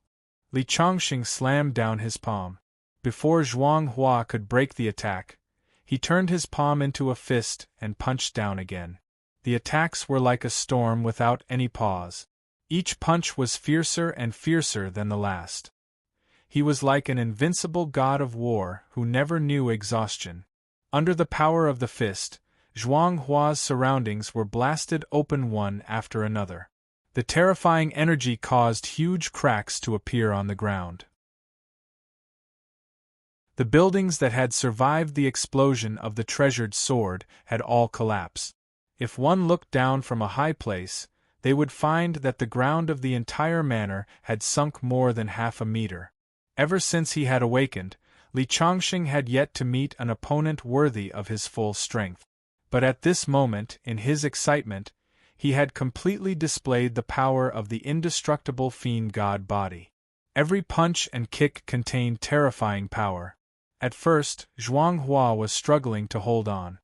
Li Changxing slammed down his palm. Before Zhuang Hua could break the attack, He turned his palm into a fist and punched down again. The attacks were like a storm without any pause. Each punch was fiercer and fiercer than the last. He was like an invincible god of war who never knew exhaustion. Under the power of the fist, Zhuang Hua's surroundings were blasted open one after another. The terrifying energy caused huge cracks to appear on the ground. The buildings that had survived the explosion of the treasured sword had all collapsed. If one looked down from a high place, they would find that the ground of the entire manor had sunk more than half a meter. Ever since he had awakened, Li Changxing had yet to meet an opponent worthy of his full strength. But at this moment, in his excitement, he had completely displayed the power of the indestructible fiend god body. Every punch and kick contained terrifying power. At first, Zhuang Hua was struggling to hold on.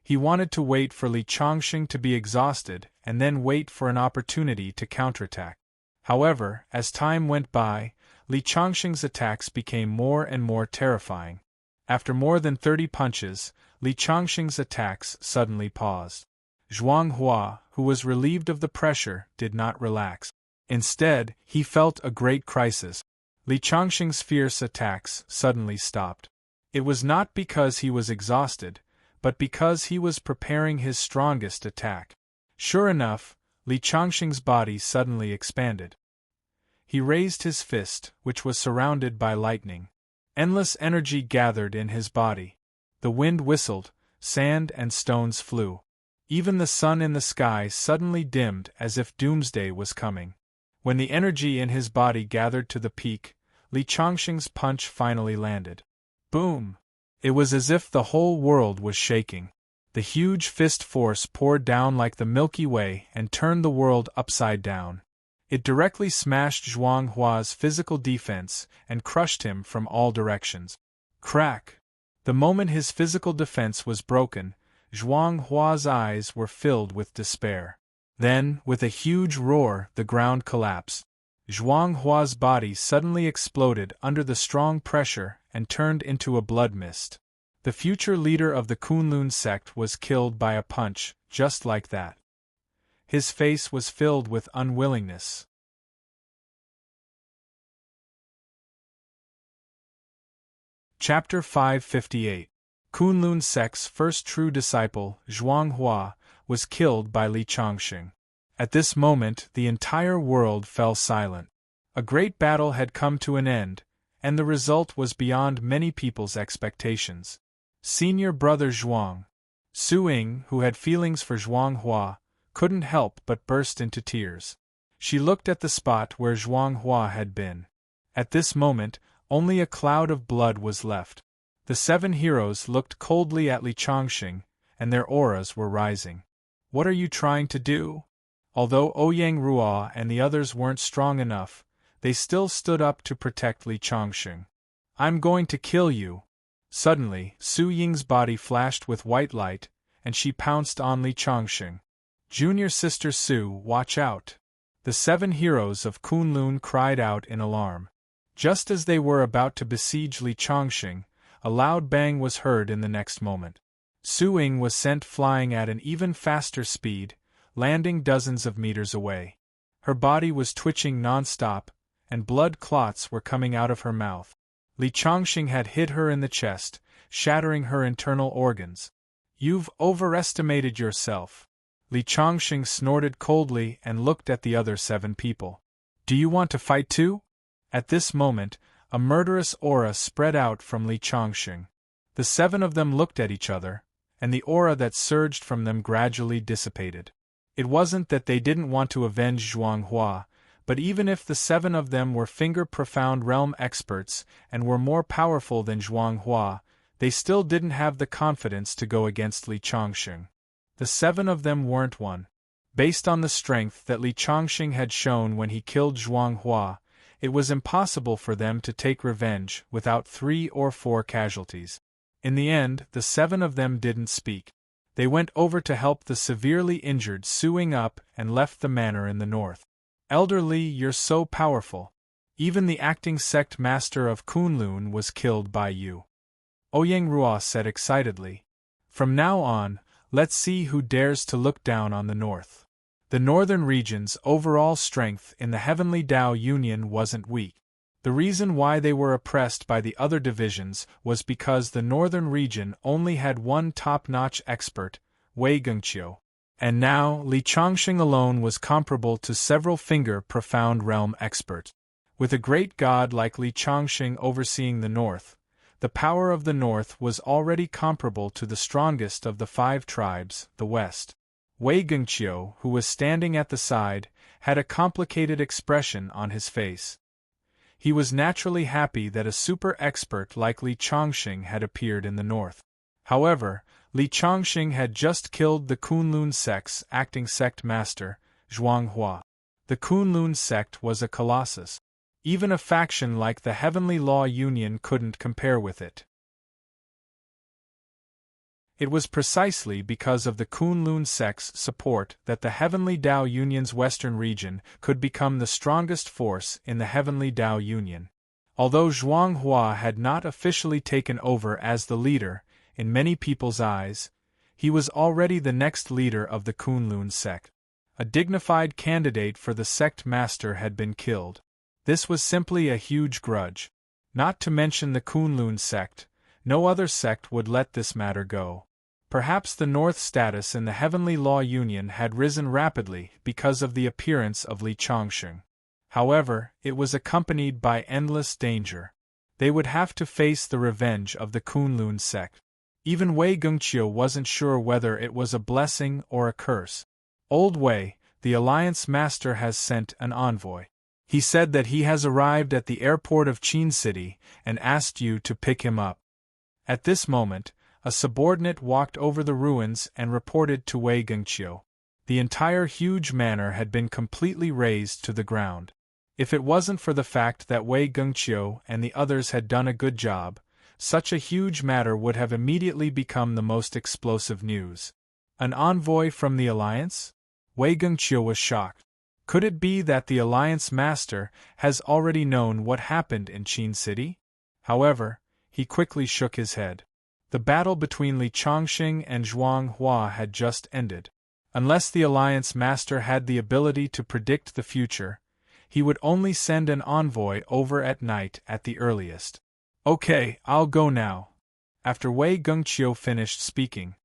He wanted to wait for Li Changxing to be exhausted and then wait for an opportunity to counterattack. However, as time went by, Li Changxing's attacks became more and more terrifying. After more than 30 punches, Li Changxing's attacks suddenly paused. Zhuang Hua, who was relieved of the pressure, did not relax. Instead, he felt a great crisis. Li Changxing's fierce attacks suddenly stopped. It was not because he was exhausted, but because he was preparing his strongest attack. Sure enough, Li Changxing's body suddenly expanded. He raised his fist, which was surrounded by lightning. Endless energy gathered in his body. The wind whistled, sand and stones flew. Even the sun in the sky suddenly dimmed as if doomsday was coming. When the energy in his body gathered to the peak, Li Changxing's punch finally landed. Boom! It was as if the whole world was shaking. The huge fist force poured down like the Milky Way and turned the world upside down. It directly smashed Zhuang Hua's physical defense and crushed him from all directions. Crack! The moment his physical defense was broken, Zhuang Hua's eyes were filled with despair. Then, with a huge roar, the ground collapsed. Zhuang Hua's body suddenly exploded under the strong pressure and turned into a blood mist. The future leader of the Kunlun sect was killed by a punch, just like that. His face was filled with unwillingness. Chapter 558. Kunlun sect's first true disciple, Zhuang Hua, was killed by Li Changxing. At this moment, the entire world fell silent. A great battle had come to an end, and the result was beyond many people's expectations. Senior brother Zhuang, Su Ying, who had feelings for Zhuang Hua, couldn't help but burst into tears. She looked at the spot where Zhuang Hua had been. At this moment, only a cloud of blood was left. The 7 heroes looked coldly at Li Changxing, and their auras were rising. What are you trying to do? Although Ouyang Ruo and the others weren't strong enough, they still stood up to protect Li Changxing. I'm going to kill you. Suddenly, Su Ying's body flashed with white light, and she pounced on Li Changxing. Junior sister Su, watch out! The 7 heroes of Kunlun cried out in alarm. Just as they were about to besiege Li Changxing, a loud bang was heard in the next moment. Su Ying was sent flying at an even faster speed, landing dozens of meters away. Her body was twitching non-stop, and blood clots were coming out of her mouth. Li Changxing had hit her in the chest, shattering her internal organs. You've overestimated yourself. Li Changxing snorted coldly and looked at the other 7 people. Do you want to fight too? At this moment, a murderous aura spread out from Li Changxing. The 7 of them looked at each other, and the aura that surged from them gradually dissipated. It wasn't that they didn't want to avenge Zhuang Hua, but even if the 7 of them were finger-profound realm experts and were more powerful than Zhuang Hua, they still didn't have the confidence to go against Li Changxing. The 7 of them weren't one. Based on the strength that Li Changxing had shown when he killed Zhuang Hua, it was impossible for them to take revenge without 3 or 4 casualties. In the end, the 7 of them didn't speak. They went over to help the severely injured Su Ying up and left the manor in the north. Elder Li, you're so powerful. Even the acting sect master of Kunlun was killed by you. Ouyang Rua said excitedly. From now on, let's see who dares to look down on the north. The northern region's overall strength in the Heavenly Tao Union wasn't weak. The reason why they were oppressed by the other divisions was because the northern region only had one top-notch expert, Wei Gengqiu. And now, Li Chongqing alone was comparable to several-finger profound realm expert. With a great god like Li Chongqing overseeing the north, the power of the north was already comparable to the strongest of the 5 tribes, the west. Wei Gengqiu, who was standing at the side, had a complicated expression on his face. He was naturally happy that a super expert like Li Chongqing had appeared in the north. However, Li Chongqing had just killed the Kunlun sect's acting sect master, Zhuanghua. The Kunlun sect was a colossus. Even a faction like the Heavenly Law Union couldn't compare with it. It was precisely because of the Kunlun sect's support that the Heavenly Tao Union's western region could become the strongest force in the Heavenly Tao Union. Although Zhuanghua had not officially taken over as the leader, in many people's eyes, he was already the next leader of the Kunlun sect. A dignified candidate for the sect master had been killed. This was simply a huge grudge. Not to mention the Kunlun sect, no other sect would let this matter go. Perhaps the North's status in the Heavenly Law Union had risen rapidly because of the appearance of Li Chongqing. However, it was accompanied by endless danger. They would have to face the revenge of the Kunlun sect. Even Wei Gengqiu wasn't sure whether it was a blessing or a curse. Old Wei, the Alliance Master, has sent an envoy. He said that he has arrived at the airport of Qin City and asked you to pick him up. At this moment, a subordinate walked over the ruins and reported to Wei Gengqiu. The entire huge manor had been completely razed to the ground. If it wasn't for the fact that Wei Gengqiu and the others had done a good job, such a huge matter would have immediately become the most explosive news. An envoy from the Alliance? Wei Gengqiu was shocked. Could it be that the Alliance Master has already known what happened in Qin City? However, he quickly shook his head. The battle between Li Chongqing and Zhuanghua had just ended. Unless the Alliance Master had the ability to predict the future, he would only send an envoy over at night at the earliest. Okay, I'll go now. After Wei Gengqiu finished speaking,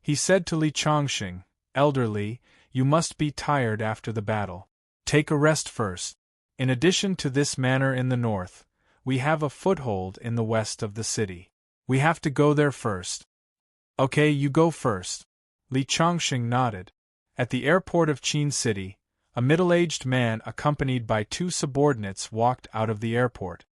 he said to Li Chongqing, Elder Li, you must be tired after the battle. Take a rest first. In addition to this manor in the north, we have a foothold in the west of the city. We have to go there first. Okay, you go first. Li Chongqing nodded. At the airport of Qin City, a middle-aged man accompanied by 2 subordinates walked out of the airport.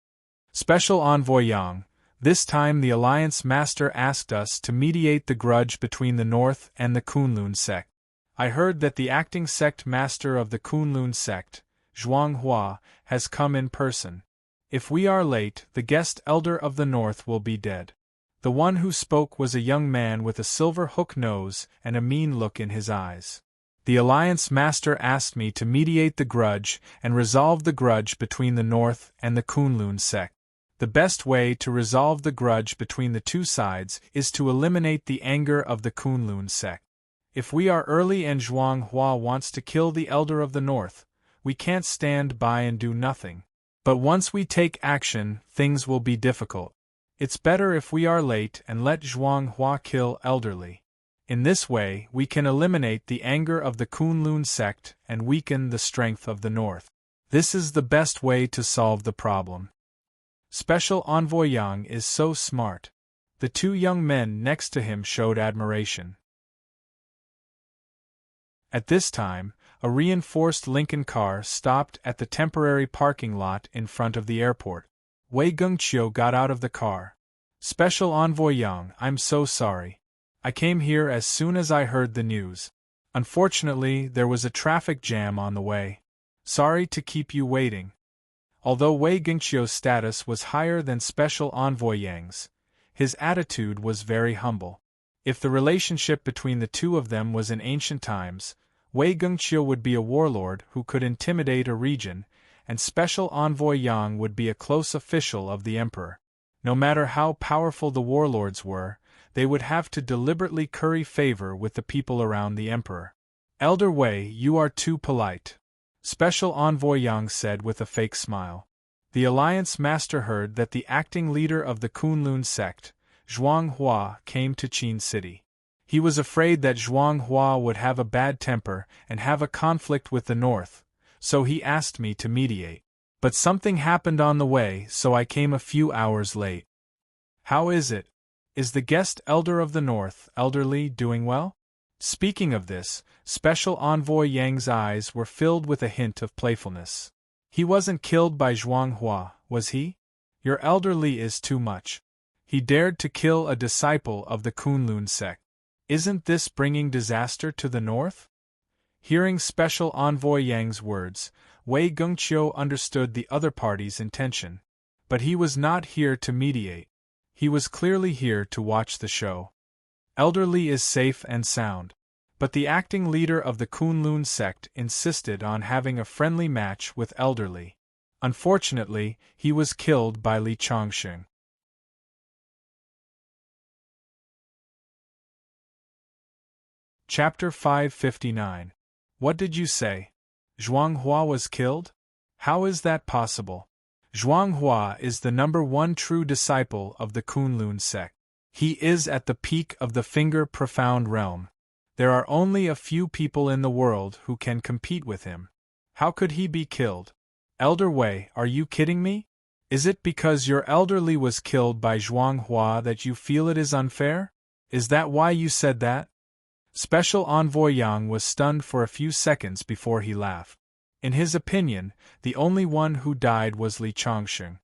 Special Envoy Yang, this time the Alliance Master asked us to mediate the grudge between the North and the Kunlun sect. I heard that the acting sect master of the Kunlun sect, Zhuanghua, has come in person. If we are late, the guest elder of the North will be dead. The one who spoke was a young man with a silver hook nose and a mean look in his eyes. The Alliance Master asked me to mediate the grudge and resolve the grudge between the North and the Kunlun sect. The best way to resolve the grudge between the two sides is to eliminate the anger of the Kunlun sect. If we are early and Zhuanghua wants to kill the Elder of the North, we can't stand by and do nothing. But once we take action, things will be difficult. It's better if we are late and let Zhuanghua kill Elderly. In this way, we can eliminate the anger of the Kunlun sect and weaken the strength of the North. This is the best way to solve the problem. Special Envoy Yang is so smart. The 2 young men next to him showed admiration. At this time, a reinforced Lincoln car stopped at the temporary parking lot in front of the airport. Wei Gengqiu got out of the car. Special Envoy Yang, I'm so sorry. I came here as soon as I heard the news. Unfortunately, there was a traffic jam on the way. Sorry to keep you waiting. Although Wei Gengqiu's status was higher than Special Envoy Yang's, his attitude was very humble. If the relationship between the 2 of them was in ancient times, Wei Gengqiu would be a warlord who could intimidate a region, and Special Envoy Yang would be a close official of the emperor. No matter how powerful the warlords were, they would have to deliberately curry favor with the people around the emperor. Elder Wei, you are too polite. Special Envoy Yang said with a fake smile. The Alliance Master heard that the acting leader of the Kunlun sect, Zhuang Hua, came to Qin City. He was afraid that Zhuang Hua would have a bad temper and have a conflict with the North, so he asked me to mediate. But something happened on the way, so I came a few hours late. How is it? Is the guest elder of the North, Elder Li, doing well? Speaking of this, Special Envoy Yang's eyes were filled with a hint of playfulness. He wasn't killed by Zhuang Hua, was he? Your Elder Li is too much. He dared to kill a disciple of the Kunlun sect. Isn't this bringing disaster to the North? Hearing Special Envoy Yang's words, Wei Gengqiu understood the other party's intention. But he was not here to mediate. He was clearly here to watch the show. Elder Li is safe and sound. But the acting leader of the Kunlun sect insisted on having a friendly match with Elder Li. Unfortunately, he was killed by Li Chongqing. Chapter 559. What did you say? Zhuang Hua was killed? How is that possible? Zhuang Hua is the #1 true disciple of the Kunlun sect. He is at the peak of the Finger Profound realm. There are only a few people in the world who can compete with him. How could he be killed? Elder Wei, are you kidding me? Is it because your Elder Li was killed by Zhuang Hua that you feel it is unfair? Is that why you said that? Special Envoy Yang was stunned for a few seconds before he laughed. In his opinion, the only one who died was Li Chongqing.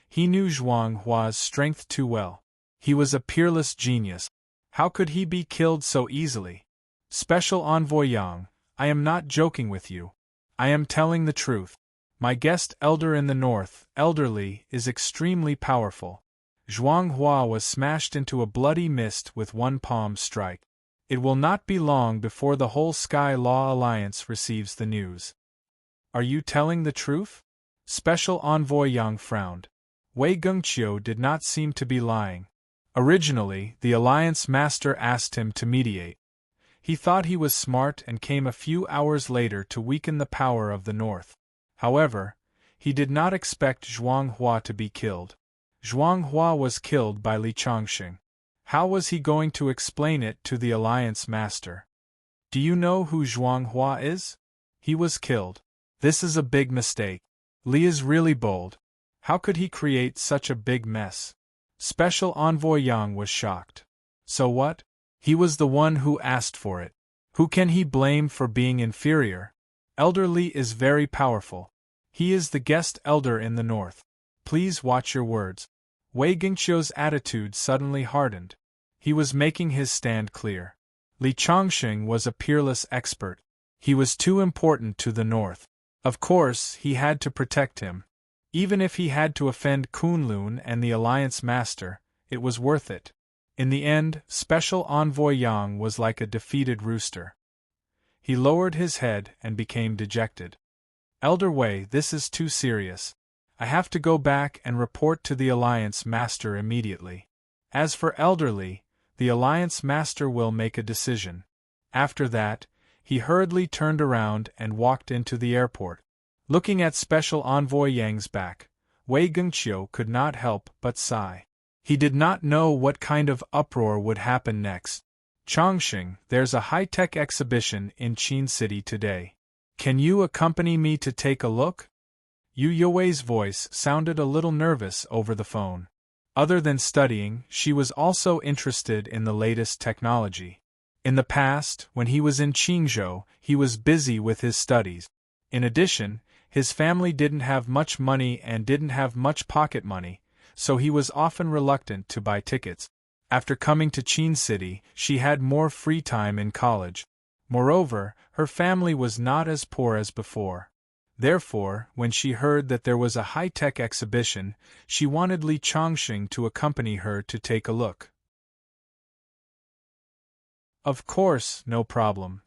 He knew Zhuang Hua's strength too well. He was a peerless genius. How could he be killed so easily? Special Envoy Yang, I am not joking with you. I am telling the truth. My guest elder in the North, Elder Li, is extremely powerful. Zhuang Hua was smashed into a bloody mist with one palm strike. It will not be long before the whole Sky Law Alliance receives the news. Are you telling the truth? Special Envoy Yang frowned. Wei Gengqiu did not seem to be lying. Originally, the Alliance Master asked him to mediate. He thought he was smart and came a few hours later to weaken the power of the North. However, he did not expect Zhuang Hua to be killed. Zhuang Hua was killed by Li Chongqing. How was he going to explain it to the Alliance Master? Do you know who Zhuang Hua is? He was killed. This is a big mistake. Li is really bold. How could he create such a big mess? Special Envoy Yang was shocked. So what? He was the one who asked for it. Who can he blame for being inferior? Elder Li is very powerful. He is the guest elder in the North. Please watch your words. Wei Gengqiu's attitude suddenly hardened. He was making his stand clear. Li Chongqing was a peerless expert. He was too important to the North. Of course, he had to protect him. Even if he had to offend Kunlun and the Alliance Master, it was worth it. In the end, Special Envoy Yang was like a defeated rooster. He lowered his head and became dejected. Elder Wei, this is too serious. I have to go back and report to the Alliance Master immediately. As for Elder Li, the Alliance Master will make a decision. After that, he hurriedly turned around and walked into the airport. Looking at Special Envoy Yang's back, Wei Gengqiu could not help but sigh. He did not know what kind of uproar would happen next. Chongqing, there's a high-tech exhibition in Qin City today. Can you accompany me to take a look? Yu Youwei's voice sounded a little nervous over the phone. Other than studying, she was also interested in the latest technology. In the past, when he was in Qingzhou, he was busy with his studies. In addition, his family didn't have much money and didn't have much pocket money, so he was often reluctant to buy tickets. After coming to Qin City, she had more free time in college. Moreover, her family was not as poor as before. Therefore, when she heard that there was a high-tech exhibition, she wanted Li Chongqing to accompany her to take a look. Of course, no problem,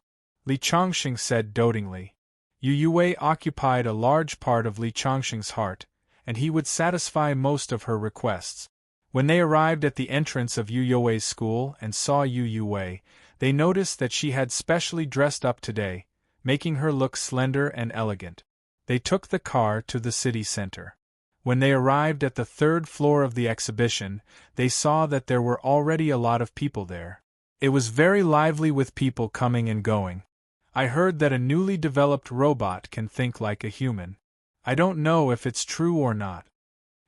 Li Chongqing said dotingly. Yu Youwei occupied a large part of Li Chongqing's heart, and he would satisfy most of her requests. When they arrived at the entrance of Yu Yue's school and saw Yu Yue, they noticed that she had specially dressed up today, making her look slender and elegant. They took the car to the city center. When they arrived at the third floor of the exhibition, they saw that there were already a lot of people there. It was very lively with people coming and going. I heard that a newly developed robot can think like a human. I don't know if it's true or not.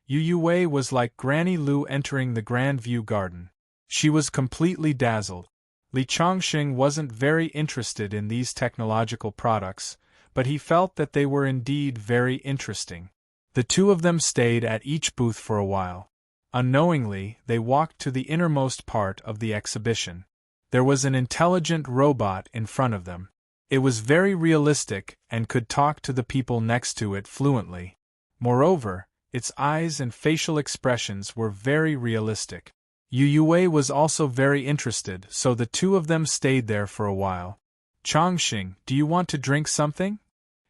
Yu Yue was like Granny Lu entering the Grand View Garden. She was completely dazzled. Li Chongqing wasn't very interested in these technological products, but he felt that they were indeed very interesting. The two of them stayed at each booth for a while. Unknowingly, they walked to the innermost part of the exhibition. There was an intelligent robot in front of them. It was very realistic and could talk to the people next to it fluently. Moreover, its eyes and facial expressions were very realistic. Yu Yue was also very interested, so the two of them stayed there for a while. Chongqing, do you want to drink something?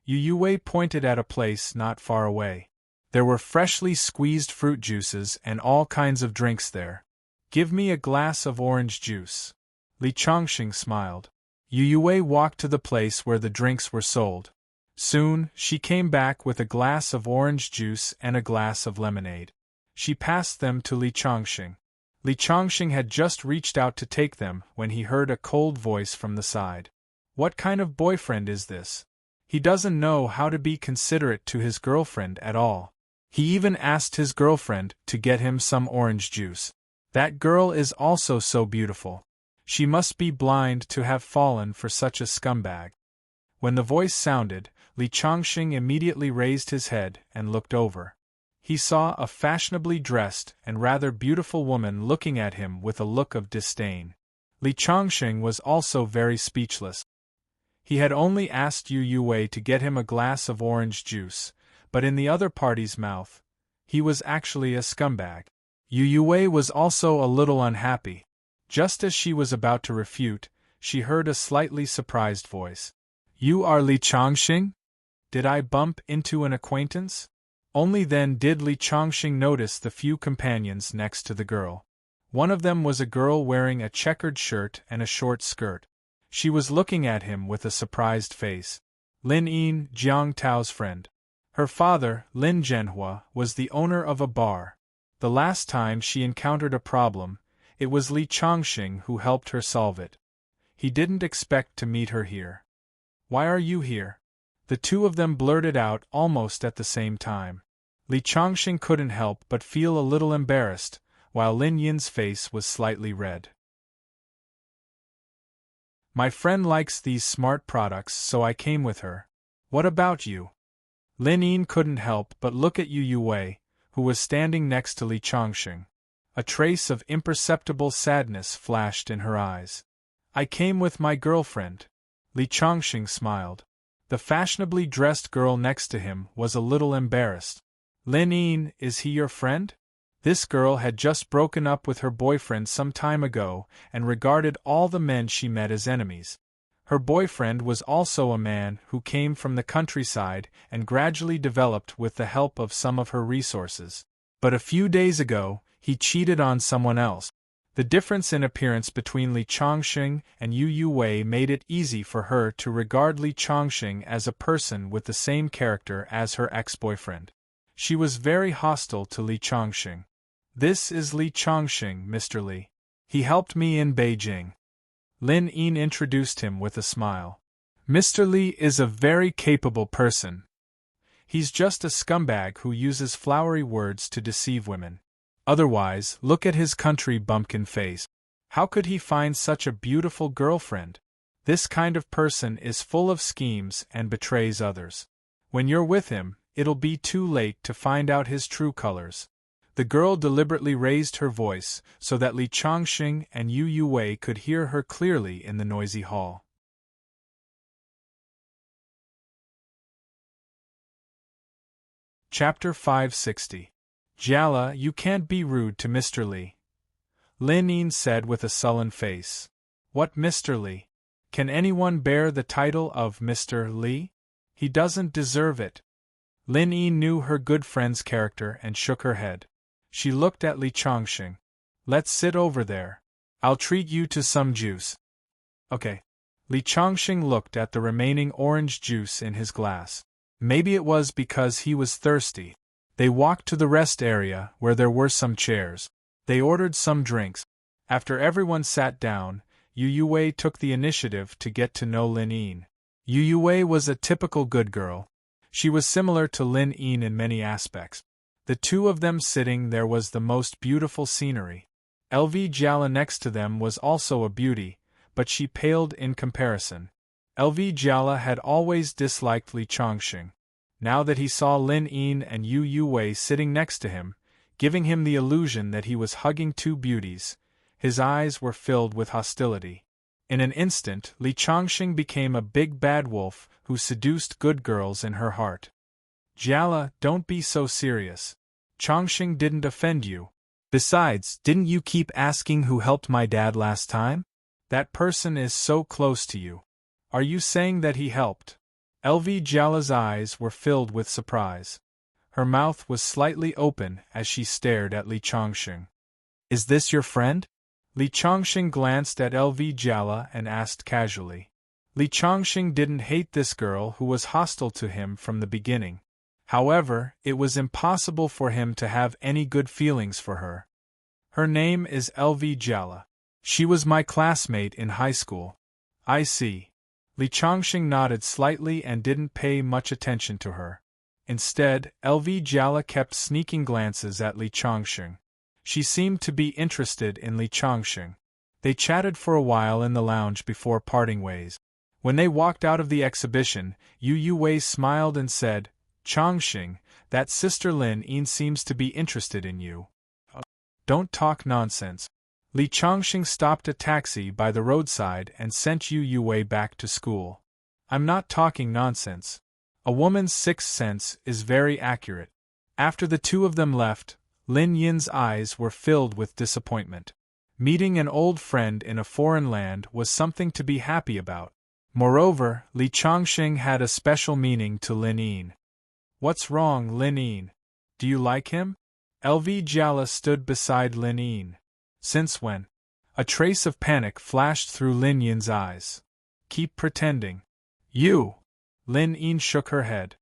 Yu Yue pointed at a place not far away. There were freshly squeezed fruit juices and all kinds of drinks there. Give me a glass of orange juice. Li Chongqing smiled. Yu Yue walked to the place where the drinks were sold. Soon, she came back with a glass of orange juice and a glass of lemonade. She passed them to Li Chongqing. Li Chongqing had just reached out to take them when he heard a cold voice from the side. What kind of boyfriend is this? He doesn't know how to be considerate to his girlfriend at all. He even asked his girlfriend to get him some orange juice. That girl is also so beautiful. She must be blind to have fallen for such a scumbag. When the voice sounded, Li Chongqing immediately raised his head and looked over. He saw a fashionably dressed and rather beautiful woman looking at him with a look of disdain. Li Chongqing was also very speechless. He had only asked Yu Yue to get him a glass of orange juice, but in the other party's mouth, he was actually a scumbag. Yu Yue was also a little unhappy. Just as she was about to refute, she heard a slightly surprised voice. You are Li Chongqing? Did I bump into an acquaintance? Only then did Li Chongqing notice the few companions next to the girl. One of them was a girl wearing a checkered shirt and a short skirt. She was looking at him with a surprised face. Lin Yin, Jiang Tao's friend. Her father, Lin Zhenhua, was the owner of a bar. The last time she encountered a problem, it was Li Chongqing who helped her solve it. He didn't expect to meet her here. Why are you here? The two of them blurted out almost at the same time. Li Chongqing couldn't help but feel a little embarrassed, while Lin Yin's face was slightly red. My friend likes these smart products, so I came with her. What about you? Lin Yin couldn't help but look at Yu Yue, who was standing next to Li Chongqing. A trace of imperceptible sadness flashed in her eyes. I came with my girlfriend. Li Chongqing smiled. The fashionably dressed girl next to him was a little embarrassed. Lin Yin, is he your friend? This girl had just broken up with her boyfriend some time ago and regarded all the men she met as enemies. Her boyfriend was also a man who came from the countryside and gradually developed with the help of some of her resources. But a few days ago, he cheated on someone else. The difference in appearance between Li Chongqing and Yu Yue made it easy for her to regard Li Chongqing as a person with the same character as her ex-boyfriend. She was very hostile to Li Chongqing. This is Li Chongqing, Mr. Li. He helped me in Beijing. Lin Yin introduced him with a smile. Mr. Li is a very capable person. He's just a scumbag who uses flowery words to deceive women. Otherwise, look at his country bumpkin face. How could he find such a beautiful girlfriend? This kind of person is full of schemes and betrays others. When you're with him, it'll be too late to find out his true colors. The girl deliberately raised her voice so that Li Chongqing and Yu Yue could hear her clearly in the noisy hall. Chapter 560. Jiala, you can't be rude to Mr. Li. Lin Yin said with a sullen face. What Mr. Li? Can anyone bear the title of Mr. Li? He doesn't deserve it. Lin Yin knew her good friend's character and shook her head. She looked at Li Chongqing. Let's sit over there. I'll treat you to some juice. Okay. Li Chongqing looked at the remaining orange juice in his glass. Maybe it was because he was thirsty. They walked to the rest area where there were some chairs. They ordered some drinks. After everyone sat down, Yu Yue took the initiative to get to know Lin Yin. Yu Yue was a typical good girl. She was similar to Lin Yin in many aspects. The two of them sitting there was the most beautiful scenery. LV Jiala next to them was also a beauty, but she paled in comparison. LV Jiala had always disliked Li Chongqing. Now that he saw Lin Yin and Yu Yue sitting next to him, giving him the illusion that he was hugging two beauties, his eyes were filled with hostility. In an instant, Li Chongqing became a big bad wolf who seduced good girls in her heart. Jiala, don't be so serious. Chongqing didn't offend you. Besides, didn't you keep asking who helped my dad last time? That person is so close to you. Are you saying that he helped? LV Jiala's eyes were filled with surprise. Her mouth was slightly open as she stared at Li Chongqing. Is this your friend? Li Chongqing glanced at LV Jiala and asked casually. Li Chongqing didn't hate this girl who was hostile to him from the beginning. However, it was impossible for him to have any good feelings for her. Her name is LV Jiala. She was my classmate in high school. I see. Li Chongqing nodded slightly and didn't pay much attention to her. Instead, LV Jiala kept sneaking glances at Li Chongqing. She seemed to be interested in Li Chongqing. They chatted for a while in the lounge before parting ways. When they walked out of the exhibition, Yu Yue smiled and said, Chongqing, that sister Lin Yin seems to be interested in you. Don't talk nonsense. Li Chongqing stopped a taxi by the roadside and sent Yu Yue back to school. I'm not talking nonsense. A woman's sixth sense is very accurate. After the two of them left, Lin Yin's eyes were filled with disappointment. Meeting an old friend in a foreign land was something to be happy about. Moreover, Li Chongqing had a special meaning to Lin Yin. What's wrong, Lin Yin? Do you like him? LV Jiala stood beside Lin Yin. Since when? A trace of panic flashed through Lin Yin's eyes. Keep pretending. You! Lin Yin shook her head.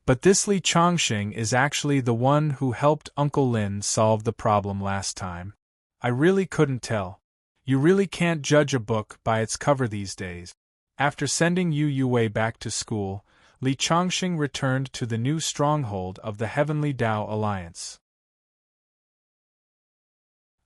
But this Li Chongqing is actually the one who helped Uncle Lin solve the problem last time. I really couldn't tell. You really can't judge a book by its cover these days. After sending Yu Yue back to school, Li Chongqing returned to the new stronghold of the Heavenly Dao Alliance.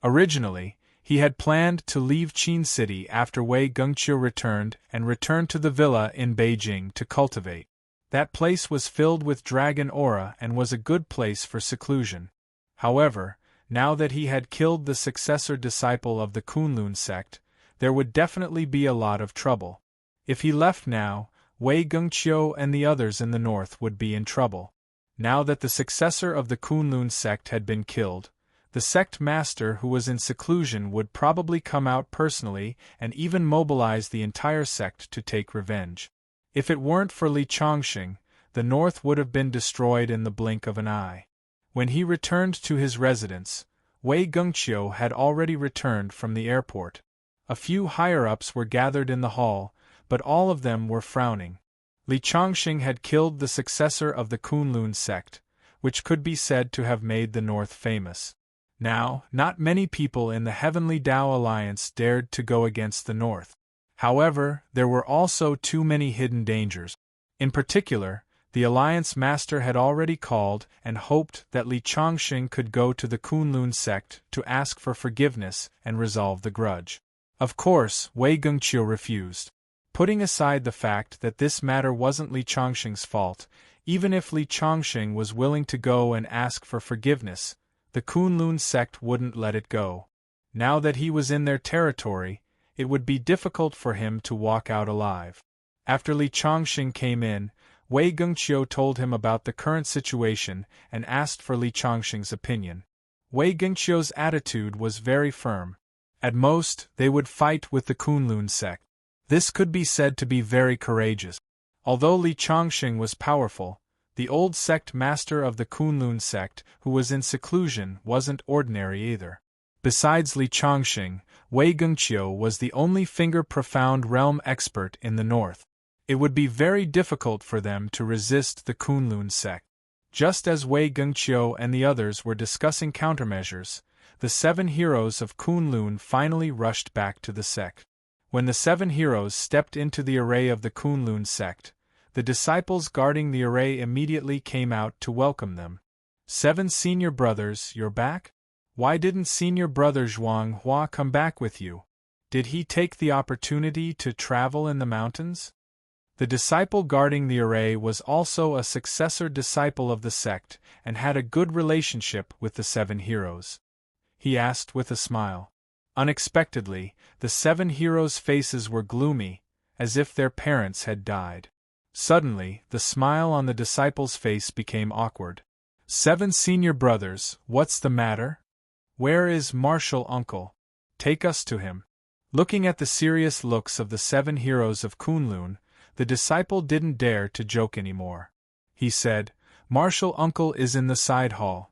Originally, he had planned to leave Qin City after Wei Gengqiu returned to the villa in Beijing to cultivate. That place was filled with dragon aura and was a good place for seclusion. However, now that he had killed the successor disciple of the Kunlun sect, there would definitely be a lot of trouble. If he left now, Wei Gengqiu and the others in the north would be in trouble. Now that the successor of the Kunlun sect had been killed, the sect master who was in seclusion would probably come out personally and even mobilize the entire sect to take revenge. If it weren't for Li Chongqing, the north would have been destroyed in the blink of an eye. When he returned to his residence, Wei Gengqiu had already returned from the airport. A few higher-ups were gathered in the hall, but all of them were frowning. Li Chongqing had killed the successor of the Kunlun sect, which could be said to have made the north famous. Now, not many people in the Heavenly Dao Alliance dared to go against the north. However, there were also too many hidden dangers. In particular, the Alliance Master had already called and hoped that Li Chongqing could go to the Kunlun sect to ask for forgiveness and resolve the grudge. Of course, Wei Gengqiu refused. Putting aside the fact that this matter wasn't Li Chongqing's fault, even if Li Chongqing was willing to go and ask for forgiveness, the Kunlun sect wouldn't let it go. Now that he was in their territory, it would be difficult for him to walk out alive. After Li Chongqing came in, Wei Gengqiu told him about the current situation and asked for Li Chongqing's opinion. Wei Gengqiu's attitude was very firm. At most, they would fight with the Kunlun sect. This could be said to be very courageous. Although Li Chongqing was powerful, The old sect master of the Kunlun sect, who was in seclusion, wasn't ordinary either. Besides Li Chongqing, Wei Gengqiu was the only finger-profound realm expert in the north. It would be very difficult for them to resist the Kunlun sect. Just as Wei Gengqiu and the others were discussing countermeasures, the 7 heroes of Kunlun finally rushed back to the sect. When the 7 heroes stepped into the array of the Kunlun sect, the disciples guarding the array immediately came out to welcome them. 7 senior brothers, you're back? Why didn't senior brother Zhuang Hua come back with you? Did he take the opportunity to travel in the mountains? The disciple guarding the array was also a successor disciple of the sect and had a good relationship with the 7 heroes. He asked with a smile. Unexpectedly, the 7 heroes' faces were gloomy, as if their parents had died. Suddenly, the smile on the disciple's face became awkward. 7 senior brothers, what's the matter? Where is martial uncle? Take us to him. Looking at the serious looks of the 7 heroes of Kunlun, the disciple didn't dare to joke anymore. He said, Martial uncle is in the side hall.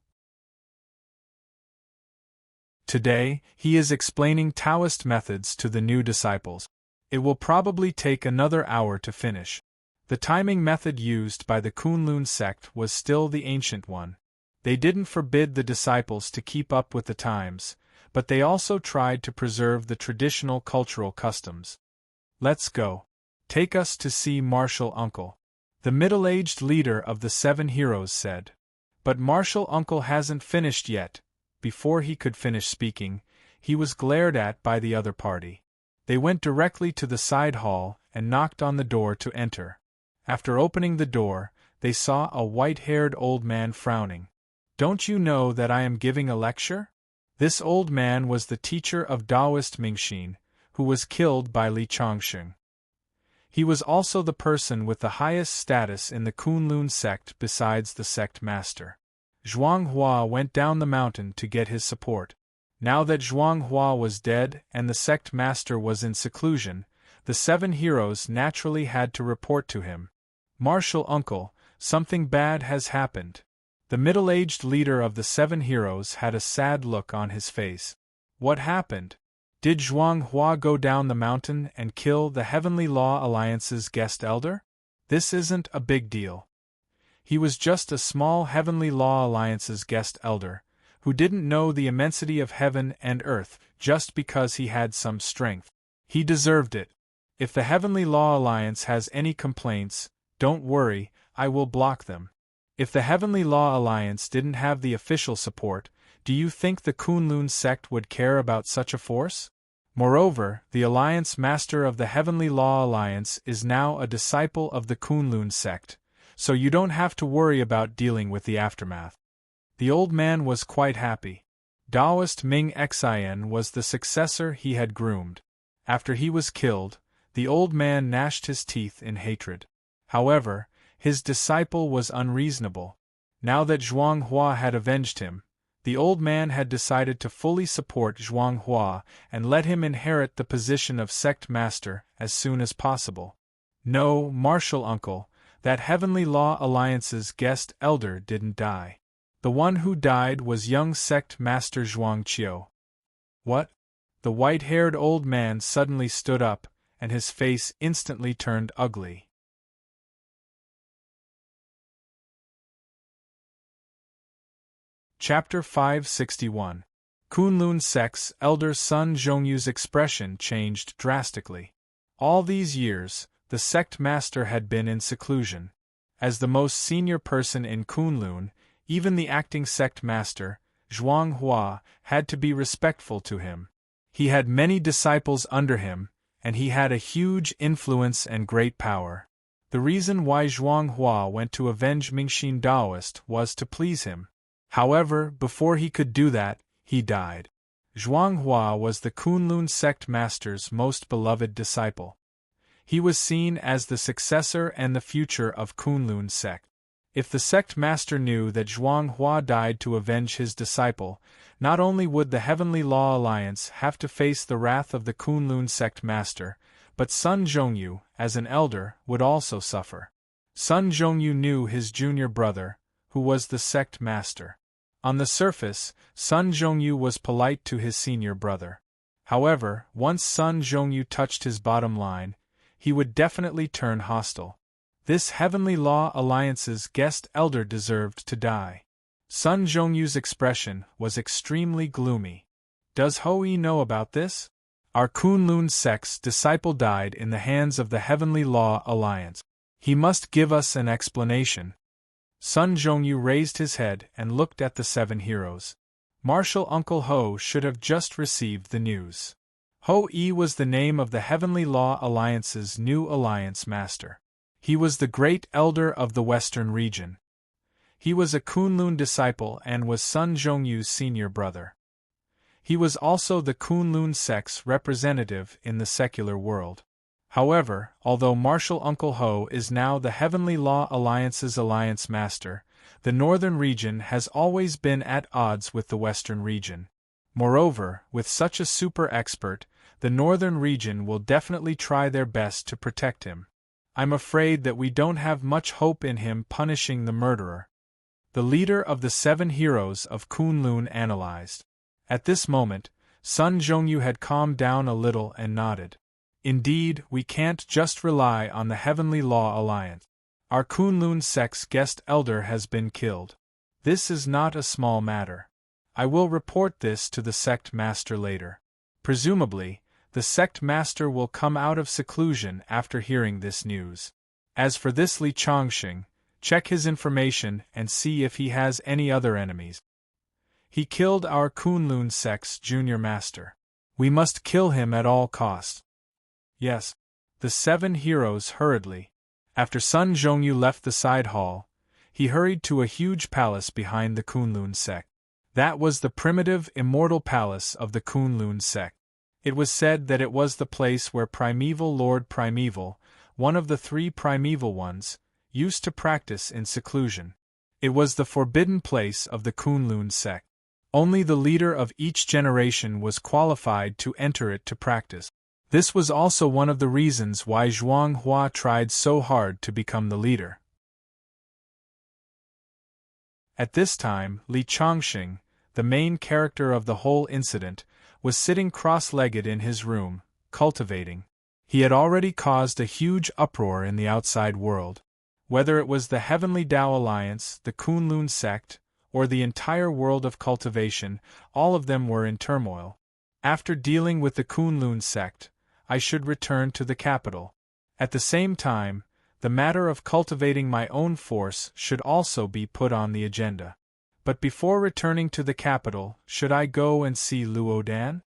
Today, he is explaining Taoist methods to the new disciples. It will probably take another hour to finish. The timing method used by the Kunlun sect was still the ancient one. They didn't forbid the disciples to keep up with the times, but they also tried to preserve the traditional cultural customs. Let's go. Take us to see martial uncle. The middle-aged leader of the 7 heroes said. But martial uncle hasn't finished yet. Before he could finish speaking, he was glared at by the other party. They went directly to the side hall and knocked on the door to enter. After opening the door, they saw a white-haired old man frowning. Don't you know that I am giving a lecture? This old man was the teacher of Taoist Mingxin, who was killed by Li Chongqing. He was also the person with the highest status in the Kunlun sect besides the sect master. Zhuang Hua went down the mountain to get his support. Now that Zhuang Hua was dead and the sect master was in seclusion, the 7 heroes naturally had to report to him. Martial uncle, something bad has happened. The middle-aged leader of the 7 heroes had a sad look on his face. What happened? Did Zhuang Hua go down the mountain and kill the Heavenly Law Alliance's guest elder? This isn't a big deal. He was just a small Heavenly Law Alliance's guest elder, who didn't know the immensity of heaven and earth just because he had some strength. He deserved it. If the Heavenly Law Alliance has any complaints, don't worry, I will block them. If the Heavenly Law Alliance didn't have the official support, do you think the Kunlun sect would care about such a force? Moreover, the Alliance Master of the Heavenly Law Alliance is now a disciple of the Kunlun sect, so you don't have to worry about dealing with the aftermath. The old man was quite happy. Taoist Ming Xin was the successor he had groomed. After he was killed, the old man gnashed his teeth in hatred. However, his disciple was unreasonable. Now that Zhuang Hua had avenged him, the old man had decided to fully support Zhuang Hua and let him inherit the position of sect master as soon as possible. No, martial uncle, that Heavenly Law Alliance's guest elder didn't die. The one who died was young sect master Zhuang Qiu. What? The white-haired old man suddenly stood up, and his face instantly turned ugly. Chapter 561. Kunlun sect's elder Sun Zhongyu's expression changed drastically. All these years, the sect master had been in seclusion. As the most senior person in Kunlun, even the acting sect master, Zhuang Hua, had to be respectful to him. He had many disciples under him, and he had a huge influence and great power. The reason why Zhuang Hua went to avenge Mingxin Taoist was to please him. However, before he could do that, he died. Zhuang Hua was the Kunlun sect master's most beloved disciple. He was seen as the successor and the future of Kunlun sect. If the sect master knew that Zhuang Hua died to avenge his disciple, not only would the Heavenly Law Alliance have to face the wrath of the Kunlun sect master, but Sun Zhongyu, as an elder, would also suffer. Sun Zhongyu knew his junior brother, who was the sect master. On the surface, Sun Zhongyu was polite to his senior brother. However, once Sun Zhongyu touched his bottom line, he would definitely turn hostile. This Heavenly Law Alliance's guest elder deserved to die. Sun Zhongyu's expression was extremely gloomy. Does Hou-Yi know about this? Our Kunlun sect's disciple died in the hands of the Heavenly Law Alliance. He must give us an explanation. Sun Zhongyu raised his head and looked at the 7 heroes. Martial Uncle Ho should have just received the news. Hou-Yi was the name of the Heavenly Law Alliance's new alliance master. He was the great elder of the Western region. He was a Kunlun disciple and was Sun Zhongyu's senior brother. He was also the Kunlun sect's representative in the secular world. However, although Martial Uncle Ho is now the Heavenly Law Alliance's alliance master, the northern region has always been at odds with the western region. Moreover, with such a super expert, the northern region will definitely try their best to protect him. I'm afraid that we don't have much hope in him punishing the murderer. The leader of the 7 heroes of Kunlun analyzed. At this moment, Sun Zhongyu had calmed down a little and nodded. Indeed, we can't just rely on the Heavenly Law Alliance. Our Kunlun sect's guest elder has been killed. This is not a small matter. I will report this to the sect master later. Presumably, the sect master will come out of seclusion after hearing this news. As for this Li Chongqing, check his information and see if he has any other enemies. He killed our Kunlun sect's junior master. We must kill him at all costs. Yes. The 7 heroes hurriedly. After Sun Zhongyu left the side hall, he hurried to a huge palace behind the Kunlun sect. That was the primitive, immortal palace of the Kunlun sect. It was said that it was the place where Primeval Lord Primeval, one of the 3 primeval ones, used to practice in seclusion. It was the forbidden place of the Kunlun sect. Only the leader of each generation was qualified to enter it to practice. This was also one of the reasons why Zhuang Hua tried so hard to become the leader. At this time, Li Chongqing, the main character of the whole incident, was sitting cross-legged in his room, cultivating. He had already caused a huge uproar in the outside world. Whether it was the Heavenly Tao Alliance, the Kunlun sect, or the entire world of cultivation, all of them were in turmoil. After dealing with the Kunlun sect, I should return to the capital. At the same time, the matter of cultivating my own force should also be put on the agenda. But before returning to the capital, should I go and see Luo Dan?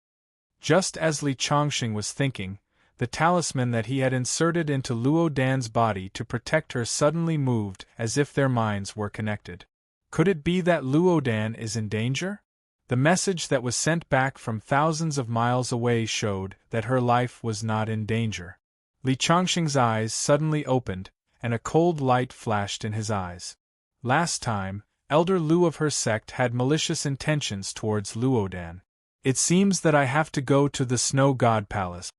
Just as Li Chongqing was thinking, the talisman that he had inserted into Luo Dan's body to protect her suddenly moved as if their minds were connected. Could it be that Luo Dan is in danger? The message that was sent back from thousands of miles away showed that her life was not in danger. Li Chongqing's eyes suddenly opened, and a cold light flashed in his eyes. Last time, Elder Lu of her sect had malicious intentions towards Luodan. It seems that I have to go to the Snow God Palace.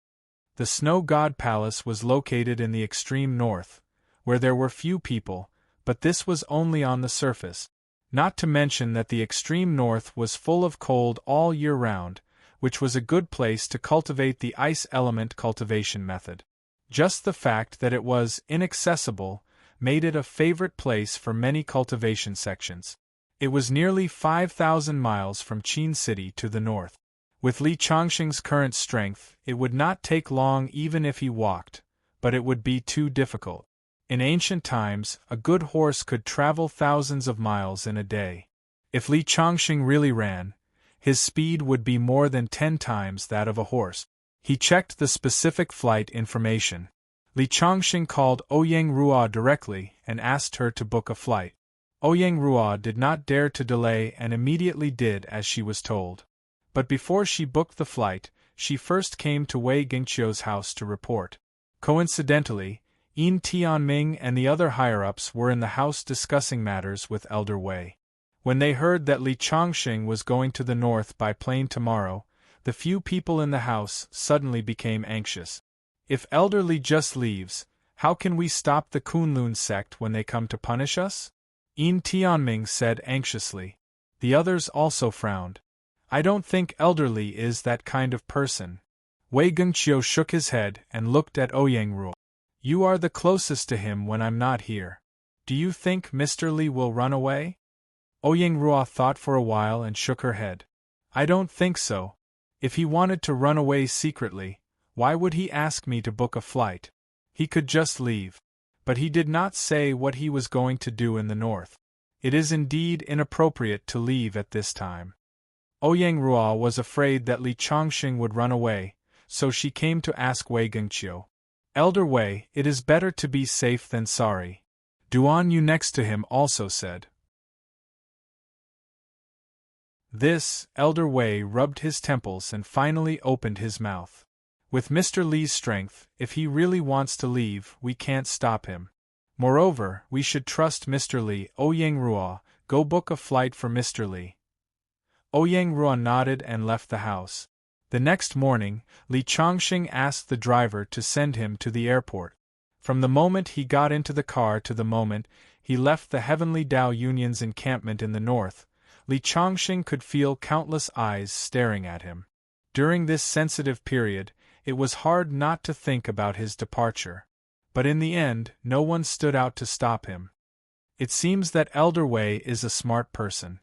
The Snow God Palace was located in the extreme north, where there were few people, but this was only on the surface. Not to mention that the extreme north was full of cold all year round, which was a good place to cultivate the ice element cultivation method. Just the fact that it was inaccessible made it a favorite place for many cultivation sections. It was nearly 5,000 miles from Qin City to the north. With Li Chongqing's current strength, it would not take long even if he walked, but it would be too difficult. In ancient times, a good horse could travel thousands of miles in a day. If Li Chongqing really ran, his speed would be more than 10 times that of a horse. He checked the specific flight information. Li Chongqing called Ouyang Ruo directly and asked her to book a flight. Ouyang Ruo did not dare to delay and immediately did as she was told. But before she booked the flight, she first came to Wei Gingqiu's house to report. Coincidentally, Yin Tianming and the other higher-ups were in the house discussing matters with Elder Wei. When they heard that Li Chongqing was going to the north by plane tomorrow, the few people in the house suddenly became anxious. If Elder Li just leaves, How can we stop the Kunlun sect when they come to punish us? Yin Tianming said anxiously. The others also frowned. I don't think Elder Li is that kind of person. Wei Gengqiu shook his head and looked at Ouyang Ruo. You are the closest to him when I'm not here. Do you think Mr. Li will run away? Ouyang Ruo thought for a while and shook her head. I don't think so. If he wanted to run away secretly, why would he ask me to book a flight? He could just leave. But he did not say what he was going to do in the north. It is indeed inappropriate to leave at this time. Ouyang Ruo was afraid that Li Chongqing would run away, so she came to ask Wei Gengqiu. Elder Wei, it is better to be safe than sorry. Duan Yu next to him also said. This, Elder Wei rubbed his temples and finally opened his mouth. With Mr. Li's strength, if he really wants to leave, we can't stop him. Moreover, we should trust Mr. Li. Ouyang Ruo, go book a flight for Mr. Li. Ouyang Ruo nodded and left the house. The next morning, Li Chongqing asked the driver to send him to the airport. From the moment he got into the car to the moment he left the Heavenly Dao Union's encampment in the north, Li Chongqing could feel countless eyes staring at him. During this sensitive period, it was hard not to think about his departure. But in the end, no one stood out to stop him. It seems that Elder Wei is a smart person.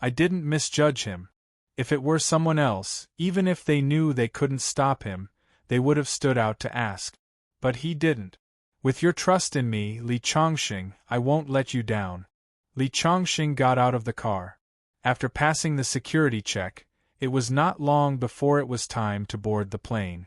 I didn't misjudge him. If it were someone else, even if they knew they couldn't stop him, they would have stood out to ask. But he didn't. With your trust in me, Li Chongqing, I won't let you down. Li Chongqing got out of the car. After passing the security check, it was not long before it was time to board the plane.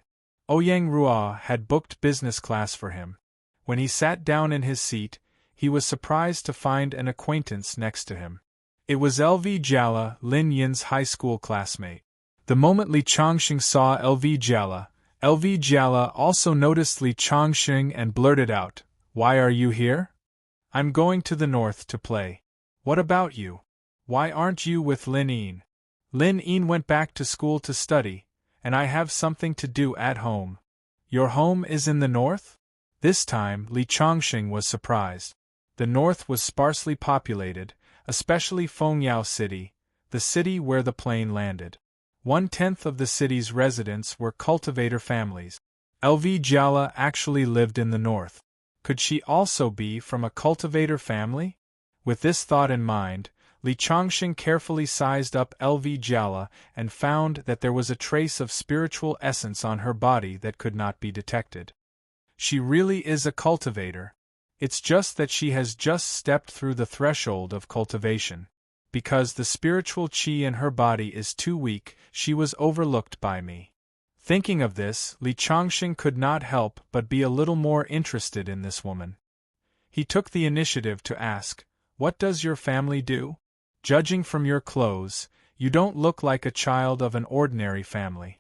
Ouyang Ruo had booked business class for him. When he sat down in his seat, he was surprised to find an acquaintance next to him. It was L.V. Jala, Lin Yin's high school classmate. The moment Li Chongqing saw L.V. Jala also noticed Li Chongqing and blurted out, "Why are you here?" "I'm going to the north to play." "What about you? Why aren't you with Lin Yin?" "Lin Yin went back to school to study, and I have something to do at home." "Your home is in the north?" This time, Li Chongqing was surprised. The north was sparsely populated, especially Fengyao City, the city where the plane landed. 1/10 of the city's residents were cultivator families. L.V. Jala actually lived in the north. Could she also be from a cultivator family? With this thought in mind, Li Chongqing carefully sized up L.V. Jala and found that there was a trace of spiritual essence on her body that could not be detected. She really is a cultivator. It's just that she has just stepped through the threshold of cultivation. Because the spiritual qi in her body is too weak, she was overlooked by me. Thinking of this, Li Chongqing could not help but be a little more interested in this woman. He took the initiative to ask, "What does your family do? Judging from your clothes, you don't look like a child of an ordinary family."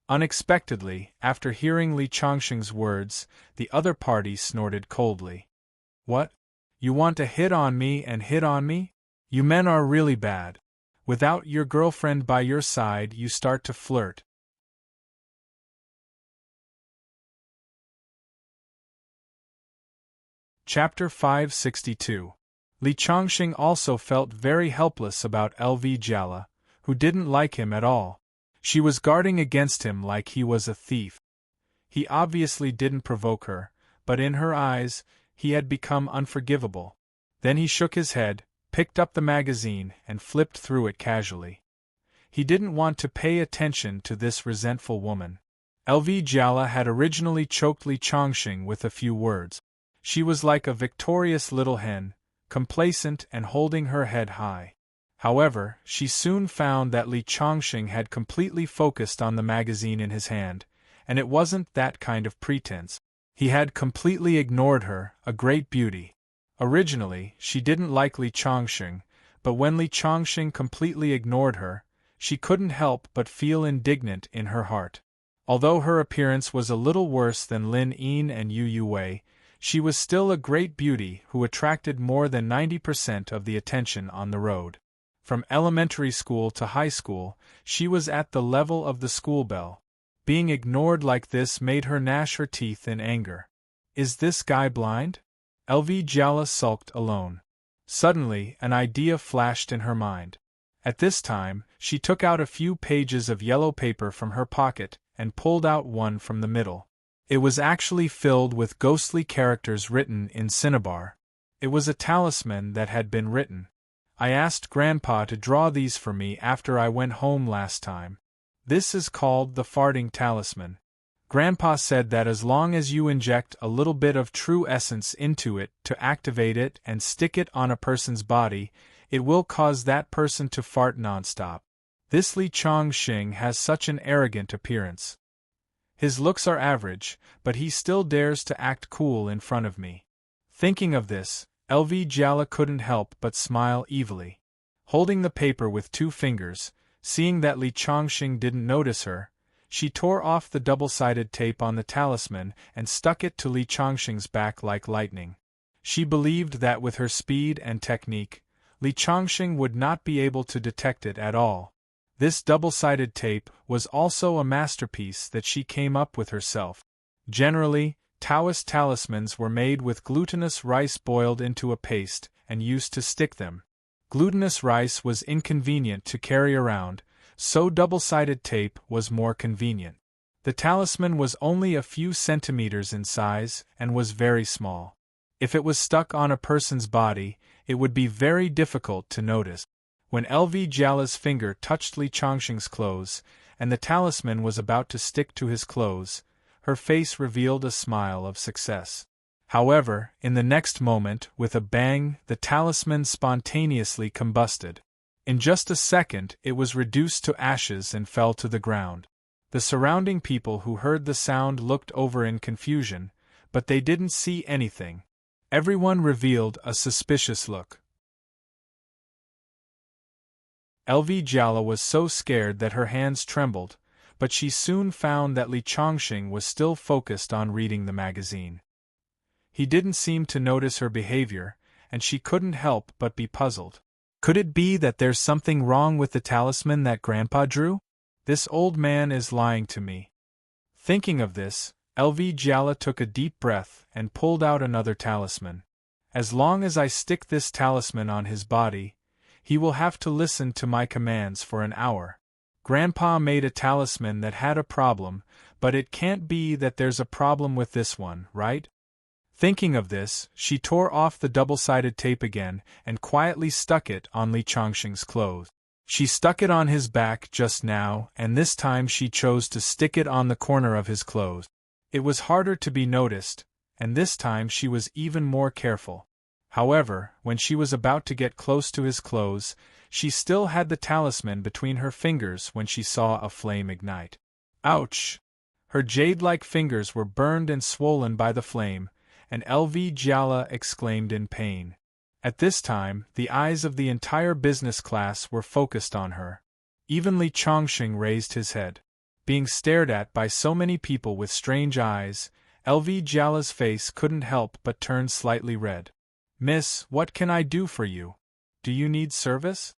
Unexpectedly, after hearing Li Chongqing's words, the other party snorted coldly. "What? You want to hit on me and hit on me? You men are really bad. Without your girlfriend by your side, you start to flirt." Chapter 562. Li Chongqing also felt very helpless about L.V. Jala, who didn't like him at all. She was guarding against him like he was a thief. He obviously didn't provoke her, but in her eyes, he had become unforgivable. Then he shook his head, picked up the magazine, and flipped through it casually. He didn't want to pay attention to this resentful woman. L.V. Jala had originally choked Li Chongqing with a few words. She was like a victorious little hen, complacent and holding her head high. However, she soon found that Li Chongqing had completely focused on the magazine in his hand, and it wasn't that kind of pretense. He had completely ignored her, a great beauty. Originally, she didn't like Li Chongqing, but when Li Chongqing completely ignored her, she couldn't help but feel indignant in her heart. Although her appearance was a little worse than Lin Yin and Yu Wei, she was still a great beauty who attracted more than 90% of the attention on the road. From elementary school to high school, she was at the level of the school bell. Being ignored like this made her gnash her teeth in anger. Is this guy blind? LV Jala sulked alone. Suddenly, an idea flashed in her mind. At this time, she took out a few pages of yellow paper from her pocket and pulled out one from the middle. It was actually filled with ghostly characters written in cinnabar. It was a talisman that had been written. I asked Grandpa to draw these for me after I went home last time. This is called the farting talisman. Grandpa said that as long as you inject a little bit of true essence into it to activate it and stick it on a person's body, it will cause that person to fart nonstop. This Li Chongxing has such an arrogant appearance. His looks are average, but he still dares to act cool in front of me. Thinking of this, LV Jala couldn't help but smile evilly. Holding the paper with 2 fingers, seeing that Li Chongxing didn't notice her, she tore off the double-sided tape on the talisman and stuck it to Li Chongxing's back like lightning. She believed that with her speed and technique, Li Chongxing would not be able to detect it at all. This double-sided tape was also a masterpiece that she came up with herself. Generally, Taoist talismans were made with glutinous rice boiled into a paste and used to stick them. Glutinous rice was inconvenient to carry around, so double-sided tape was more convenient. The talisman was only a few centimeters in size and was very small. If it was stuck on a person's body, it would be very difficult to notice. When LV Jala's finger touched Li Chongxing's clothes, and the talisman was about to stick to his clothes, her face revealed a smile of success. However, in the next moment, with a bang, the talisman spontaneously combusted. In just a second, it was reduced to ashes and fell to the ground. The surrounding people who heard the sound looked over in confusion, but they didn't see anything. Everyone revealed a suspicious look. LV Jala was so scared that her hands trembled, but she soon found that Li Chongxing was still focused on reading the magazine. He didn't seem to notice her behavior, and she couldn't help but be puzzled. Could it be that there's something wrong with the talisman that Grandpa drew? This old man is lying to me. Thinking of this, LV Jala took a deep breath and pulled out another talisman. As long as I stick this talisman on his body, he will have to listen to my commands for an hour. Grandpa made a talisman that had a problem, but it can't be that there's a problem with this one, right? Thinking of this, she tore off the double-sided tape again and quietly stuck it on Li Chongxing's clothes. She stuck it on his back just now, and this time she chose to stick it on the corner of his clothes. It was harder to be noticed, and this time she was even more careful. However, when she was about to get close to his clothes, she still had the talisman between her fingers when she saw a flame ignite. Ouch! Her jade-like fingers were burned and swollen by the flame, and LV Jala exclaimed in pain. At this time, the eyes of the entire business class were focused on her. Even Li Chongxing raised his head. Being stared at by so many people with strange eyes, LV Jala's face couldn't help but turn slightly red. "Miss, what can I do for you? Do you need service?"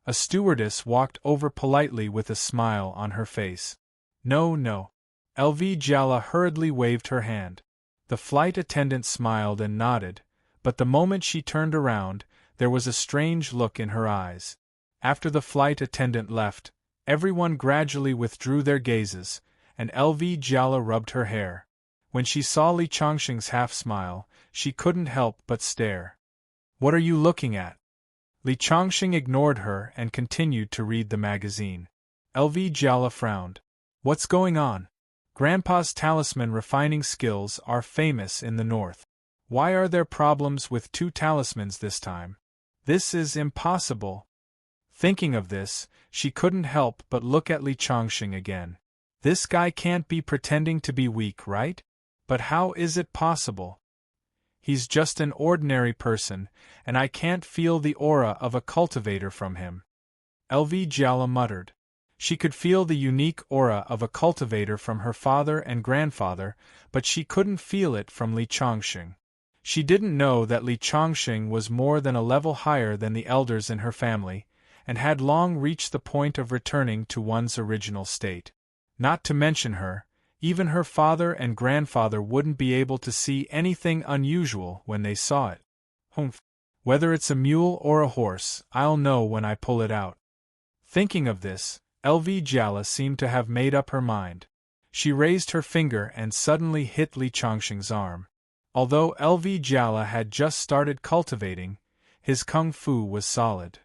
A stewardess walked over politely with a smile on her face. "No, no." LV Jala hurriedly waved her hand. The flight attendant smiled and nodded, but the moment she turned around, there was a strange look in her eyes. After the flight attendant left, everyone gradually withdrew their gazes, and LV Jala rubbed her hair. When she saw Li Chongxing's half-smile, she couldn't help but stare. "What are you looking at?" Li Chongxing ignored her and continued to read the magazine. LV Jala frowned. "What's going on?" "Grandpa's talisman refining skills are famous in the north. Why are there problems with 2 talismans this time? This is impossible." Thinking of this, she couldn't help but look at Li Chongxing again. This guy can't be pretending to be weak, right? But how is it possible? He's just an ordinary person, and I can't feel the aura of a cultivator from him. LV Jala muttered. She could feel the unique aura of a cultivator from her father and grandfather, but she couldn't feel it from Li Chongxing. She didn't know that Li Chongxing was more than a level higher than the elders in her family, and had long reached the point of returning to one's original state. Not to mention her, Even her father and grandfather wouldn't be able to see anything unusual when they saw it. Humph. Whether it's a mule or a horse, I'll know when I pull it out. Thinking of this, LV Jala seemed to have made up her mind. She raised her finger and suddenly hit Li Chongqing's arm. Although LV Jala had just started cultivating, his kung fu was solid.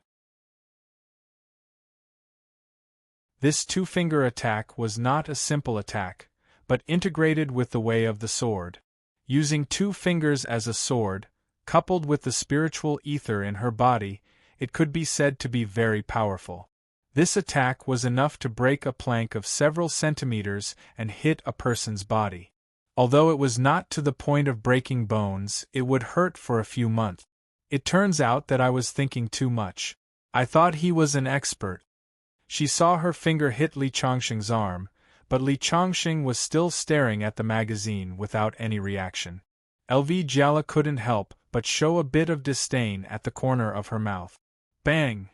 This two-finger attack was not a simple attack, but integrated with the way of the sword. Using 2 fingers as a sword, coupled with the spiritual ether in her body, it could be said to be very powerful. This attack was enough to break a plank of several centimeters and hit a person's body. Although it was not to the point of breaking bones, it would hurt for a few months. It turns out that I was thinking too much. I thought he was an expert. She saw her finger hit Li Chongqing's arm, but Li Chongqing was still staring at the magazine without any reaction. LV Jala couldn't help but show a bit of disdain at the corner of her mouth. Bang!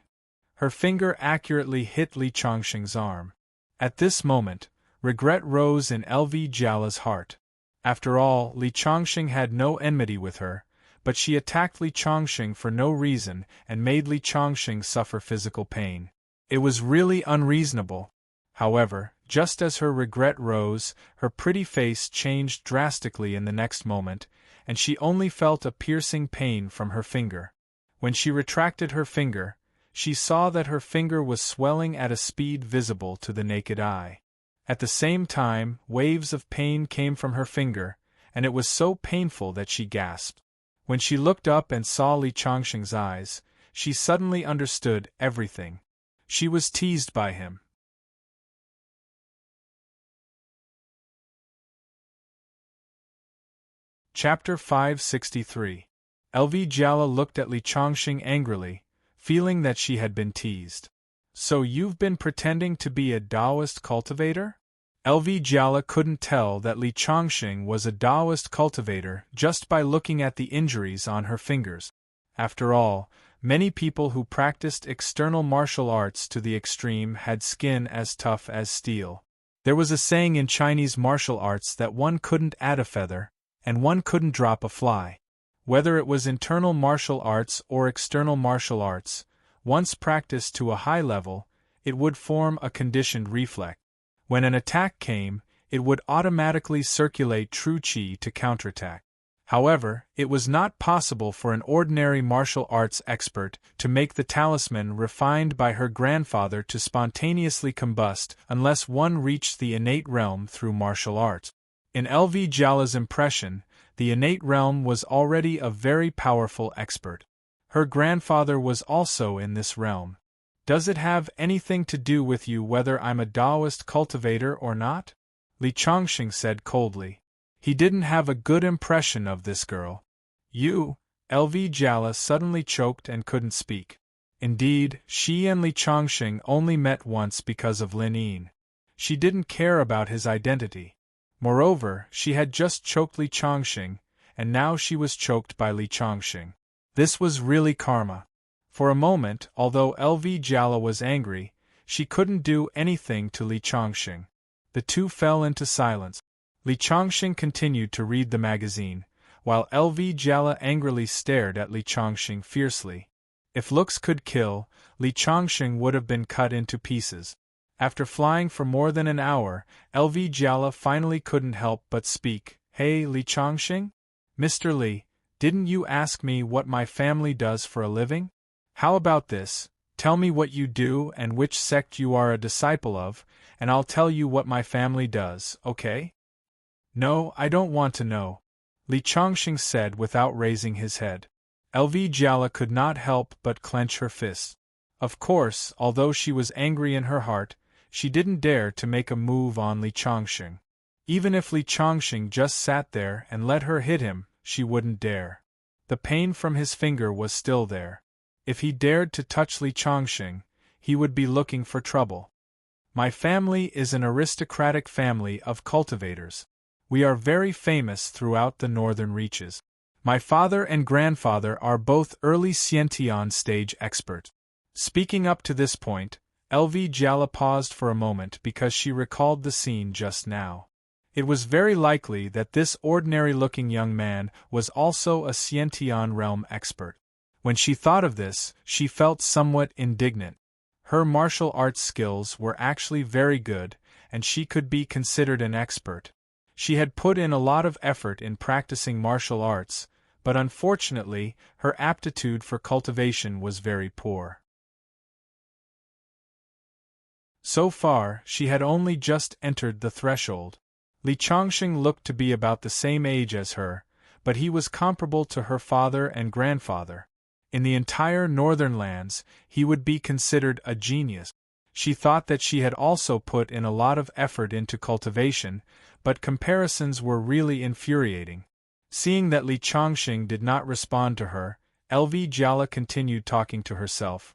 Her finger accurately hit Li Chongqing's arm. At this moment, regret rose in LV Jala's heart. After all, Li Chongqing had no enmity with her, but she attacked Li Chongqing for no reason and made Li Chongqing suffer physical pain. It was really unreasonable. However, just as her regret rose, her pretty face changed drastically in the next moment, and she only felt a piercing pain from her finger. When she retracted her finger, she saw that her finger was swelling at a speed visible to the naked eye. At the same time, waves of pain came from her finger, and it was so painful that she gasped. When she looked up and saw Li Chongqing's eyes, she suddenly understood everything. She was teased by him. Chapter 563. LV Jala looked at Li Chongqing angrily, feeling that she had been teased. So you've been pretending to be a Taoist cultivator? LV Jala couldn't tell that Li Chongqing was a Taoist cultivator just by looking at the injuries on her fingers. After all, many people who practiced external martial arts to the extreme had skin as tough as steel. There was a saying in Chinese martial arts that one couldn't add a feather, and one couldn't drop a fly. Whether it was internal martial arts or external martial arts, once practiced to a high level, it would form a conditioned reflex. When an attack came, it would automatically circulate true qi to counterattack. However, it was not possible for an ordinary martial arts expert to make the talisman refined by her grandfather to spontaneously combust unless one reached the innate realm through martial arts. In LV Jala's impression, the innate realm was already a very powerful expert. Her grandfather was also in this realm. Does it have anything to do with you whether I'm a Taoist cultivator or not? Li Chongqing said coldly. He didn't have a good impression of this girl. You? LV Jala suddenly choked and couldn't speak. Indeed, she and Li Chongqing only met once because of Lin Yin. She didn't care about his identity. Moreover, she had just choked Li Chongqing, and now she was choked by Li Chongqing. This was really karma. For a moment, although LV Jala was angry, she couldn't do anything to Li Chongqing. The two fell into silence. Li Chongqing continued to read the magazine, while LV Jala angrily stared at Li Chongqing fiercely. If looks could kill, Li Chongqing would have been cut into pieces. After flying for more than an hour, LV Jala finally couldn't help but speak. Hey, Li Chongqing? Mr. Li, didn't you ask me what my family does for a living? How about this? Tell me what you do and which sect you are a disciple of, and I'll tell you what my family does, okay? No, I don't want to know, Li Chongqing said without raising his head. LV Jala could not help but clench her fists. Of course, although she was angry in her heart, she didn't dare to make a move on Li Chongqing. Even if Li Chongqing just sat there and let her hit him, she wouldn't dare. The pain from his finger was still there. If he dared to touch Li Chongqing, he would be looking for trouble. My family is an aristocratic family of cultivators. We are very famous throughout the northern reaches. My father and grandfather are both early Xiantian stage experts. Speaking up to this point, LV Jala paused for a moment because she recalled the scene just now. It was very likely that this ordinary-looking young man was also a Sciention realm expert. When she thought of this, she felt somewhat indignant. Her martial arts skills were actually very good, and she could be considered an expert. She had put in a lot of effort in practicing martial arts, but unfortunately, her aptitude for cultivation was very poor. So far, she had only just entered the threshold. Li Chongqing looked to be about the same age as her, but he was comparable to her father and grandfather. In the entire northern lands, he would be considered a genius. She thought that she had also put in a lot of effort into cultivation, but comparisons were really infuriating. Seeing that Li Chongqing did not respond to her, LV Jiala continued talking to herself.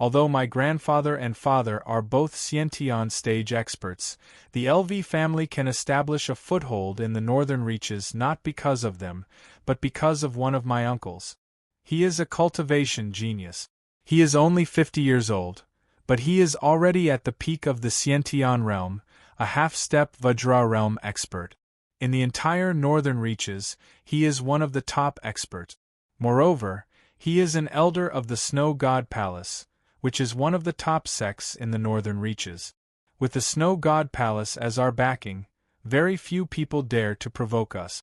Although my grandfather and father are both Sciention stage experts, the LV family can establish a foothold in the northern reaches not because of them, but because of one of my uncles. He is a cultivation genius. He is only 50 years old, but he is already at the peak of the Sciention realm, a half-step Vajra realm expert. In the entire northern reaches, he is one of the top experts. Moreover, he is an elder of the Snow God Palace, which is one of the top sects in the northern reaches. With the Snow God Palace as our backing, very few people dare to provoke us.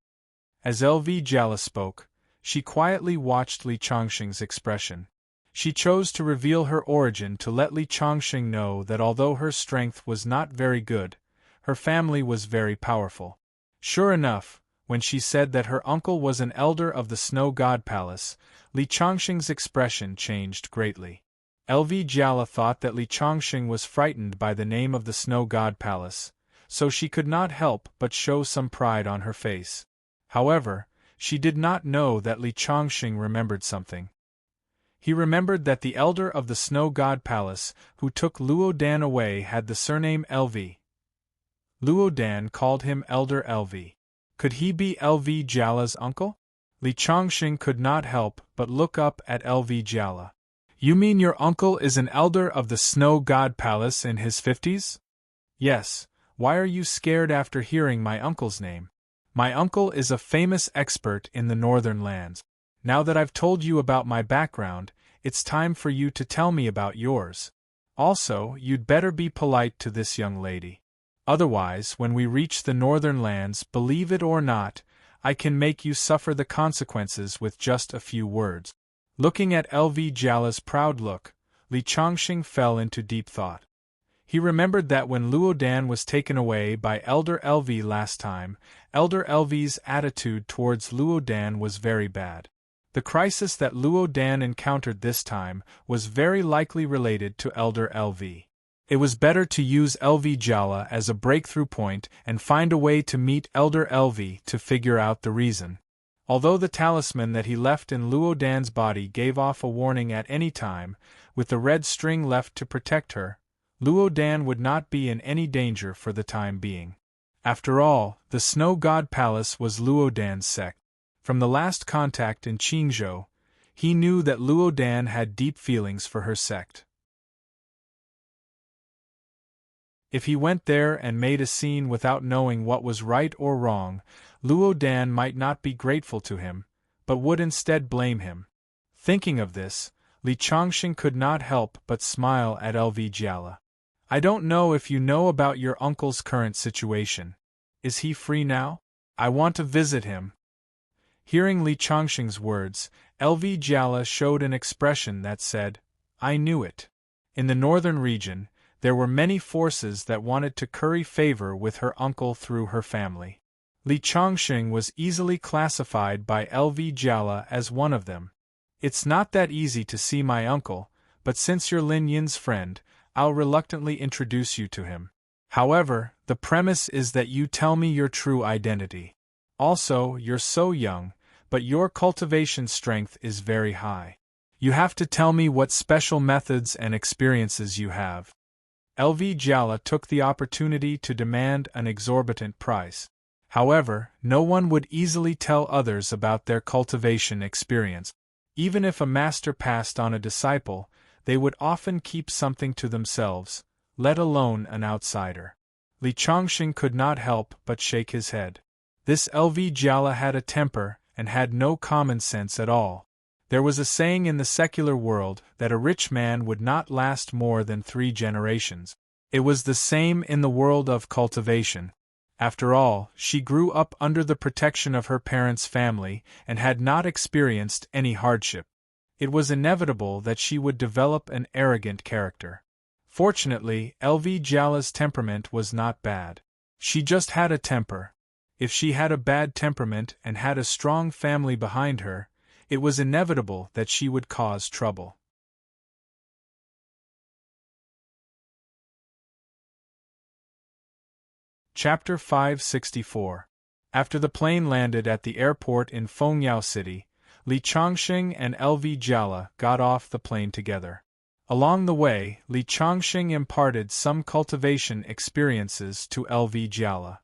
As LV Jiala spoke, she quietly watched Li Chongqing's expression. She chose to reveal her origin to let Li Chongqing know that although her strength was not very good, her family was very powerful. Sure enough, when she said that her uncle was an elder of the Snow God Palace, Li Chongqing's expression changed greatly. LV Jiala thought that Li Chongqing was frightened by the name of the Snow God Palace, so she could not help but show some pride on her face. However, she did not know that Li Chongqing remembered something. He remembered that the elder of the Snow God Palace who took Luo Dan away had the surname LV. Luo Dan called him Elder LV. Could he be LV Jiala's uncle? Li Chongqing could not help but look up at LV Jiala. You mean your uncle is an elder of the Snow God Palace in his 50s? Yes, why are you scared after hearing my uncle's name? My uncle is a famous expert in the northern lands. Now that I've told you about my background, it's time for you to tell me about yours. Also, you'd better be polite to this young lady. Otherwise, when we reach the northern lands, believe it or not, I can make you suffer the consequences with just a few words. Looking at LV Jiala's proud look, Li Chongqing fell into deep thought. He remembered that when Luo Dan was taken away by Elder LV last time, Elder LV's attitude towards Luo Dan was very bad. The crisis that Luo Dan encountered this time was very likely related to Elder LV. It was better to use LV Jiala as a breakthrough point and find a way to meet Elder LV to figure out the reason. Although the talisman that he left in Luo Dan's body gave off a warning at any time, with the red string left to protect her, Luo Dan would not be in any danger for the time being. After all, the Snow God Palace was Luo Dan's sect. From the last contact in Qingzhou, he knew that Luo Dan had deep feelings for her sect. If he went there and made a scene without knowing what was right or wrong, Luo Dan might not be grateful to him, but would instead blame him. Thinking of this, Li Chongqing could not help but smile at LV Jiala. I don't know if you know about your uncle's current situation. Is he free now? I want to visit him. Hearing Li Chongqing's words, LV Jiala showed an expression that said, I knew it. In the northern region, there were many forces that wanted to curry favor with her uncle through her family. Li Chongqing was easily classified by LV Jiala as one of them. It's not that easy to see my uncle, but since you're Lin Yin's friend, I'll reluctantly introduce you to him. However, the premise is that you tell me your true identity. Also, you're so young, but your cultivation strength is very high. You have to tell me what special methods and experiences you have. LV Jiala took the opportunity to demand an exorbitant price. However, no one would easily tell others about their cultivation experience. Even if a master passed on a disciple, they would often keep something to themselves, let alone an outsider. Li Chongqing could not help but shake his head. This LV Jala had a temper, and had no common sense at all. There was a saying in the secular world that a rich man would not last more than 3 generations. It was the same in the world of cultivation. After all, she grew up under the protection of her parents' family and had not experienced any hardship. It was inevitable that she would develop an arrogant character. Fortunately, LV Jala's temperament was not bad. She just had a temper. If she had a bad temperament and had a strong family behind her, it was inevitable that she would cause trouble. Chapter 564. After the plane landed at the airport in Fengyao City, Li Chongqing and LV Jala got off the plane together. Along the way, Li Chongqing imparted some cultivation experiences to LV Jala.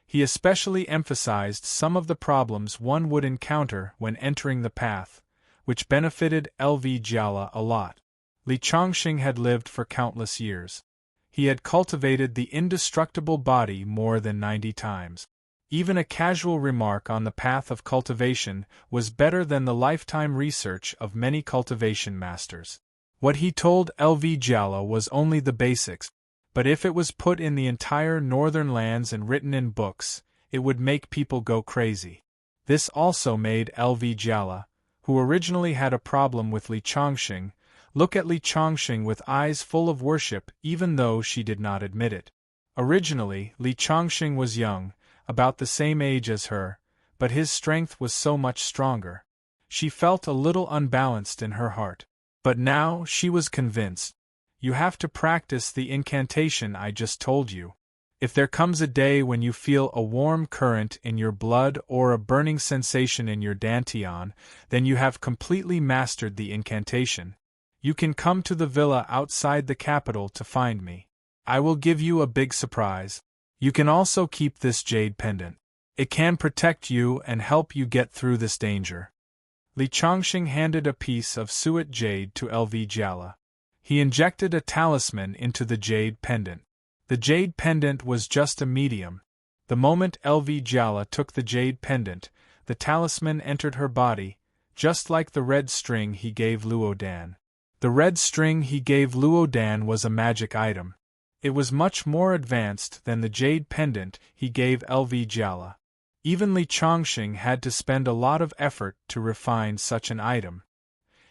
He especially emphasized some of the problems one would encounter when entering the path, which benefited LV Jala a lot. Li Chongqing had lived for countless years. He had cultivated the indestructible body more than 90 times. Even a casual remark on the path of cultivation was better than the lifetime research of many cultivation masters. What he told LV Jala was only the basics, but if it was put in the entire northern lands and written in books, it would make people go crazy. This also made LV Jala, who originally had a problem with Li Chongqing, look at Li Chongqing with eyes full of worship even though she did not admit it. Originally, Li Chongqing was young, about the same age as her, but his strength was so much stronger. She felt a little unbalanced in her heart. But now she was convinced. You have to practice the incantation I just told you. If there comes a day when you feel a warm current in your blood or a burning sensation in your dantian, then you have completely mastered the incantation. You can come to the villa outside the capital to find me. I will give you a big surprise. You can also keep this jade pendant. It can protect you and help you get through this danger. Li Chongqing handed a piece of suet jade to LV Jala. He injected a talisman into the jade pendant. The jade pendant was just a medium. The moment LV Jala took the jade pendant, the talisman entered her body, just like the red string he gave Luodan. The red string he gave Luodan was a magic item. It was much more advanced than the jade pendant he gave LV Jala. Even Li Chongqing had to spend a lot of effort to refine such an item.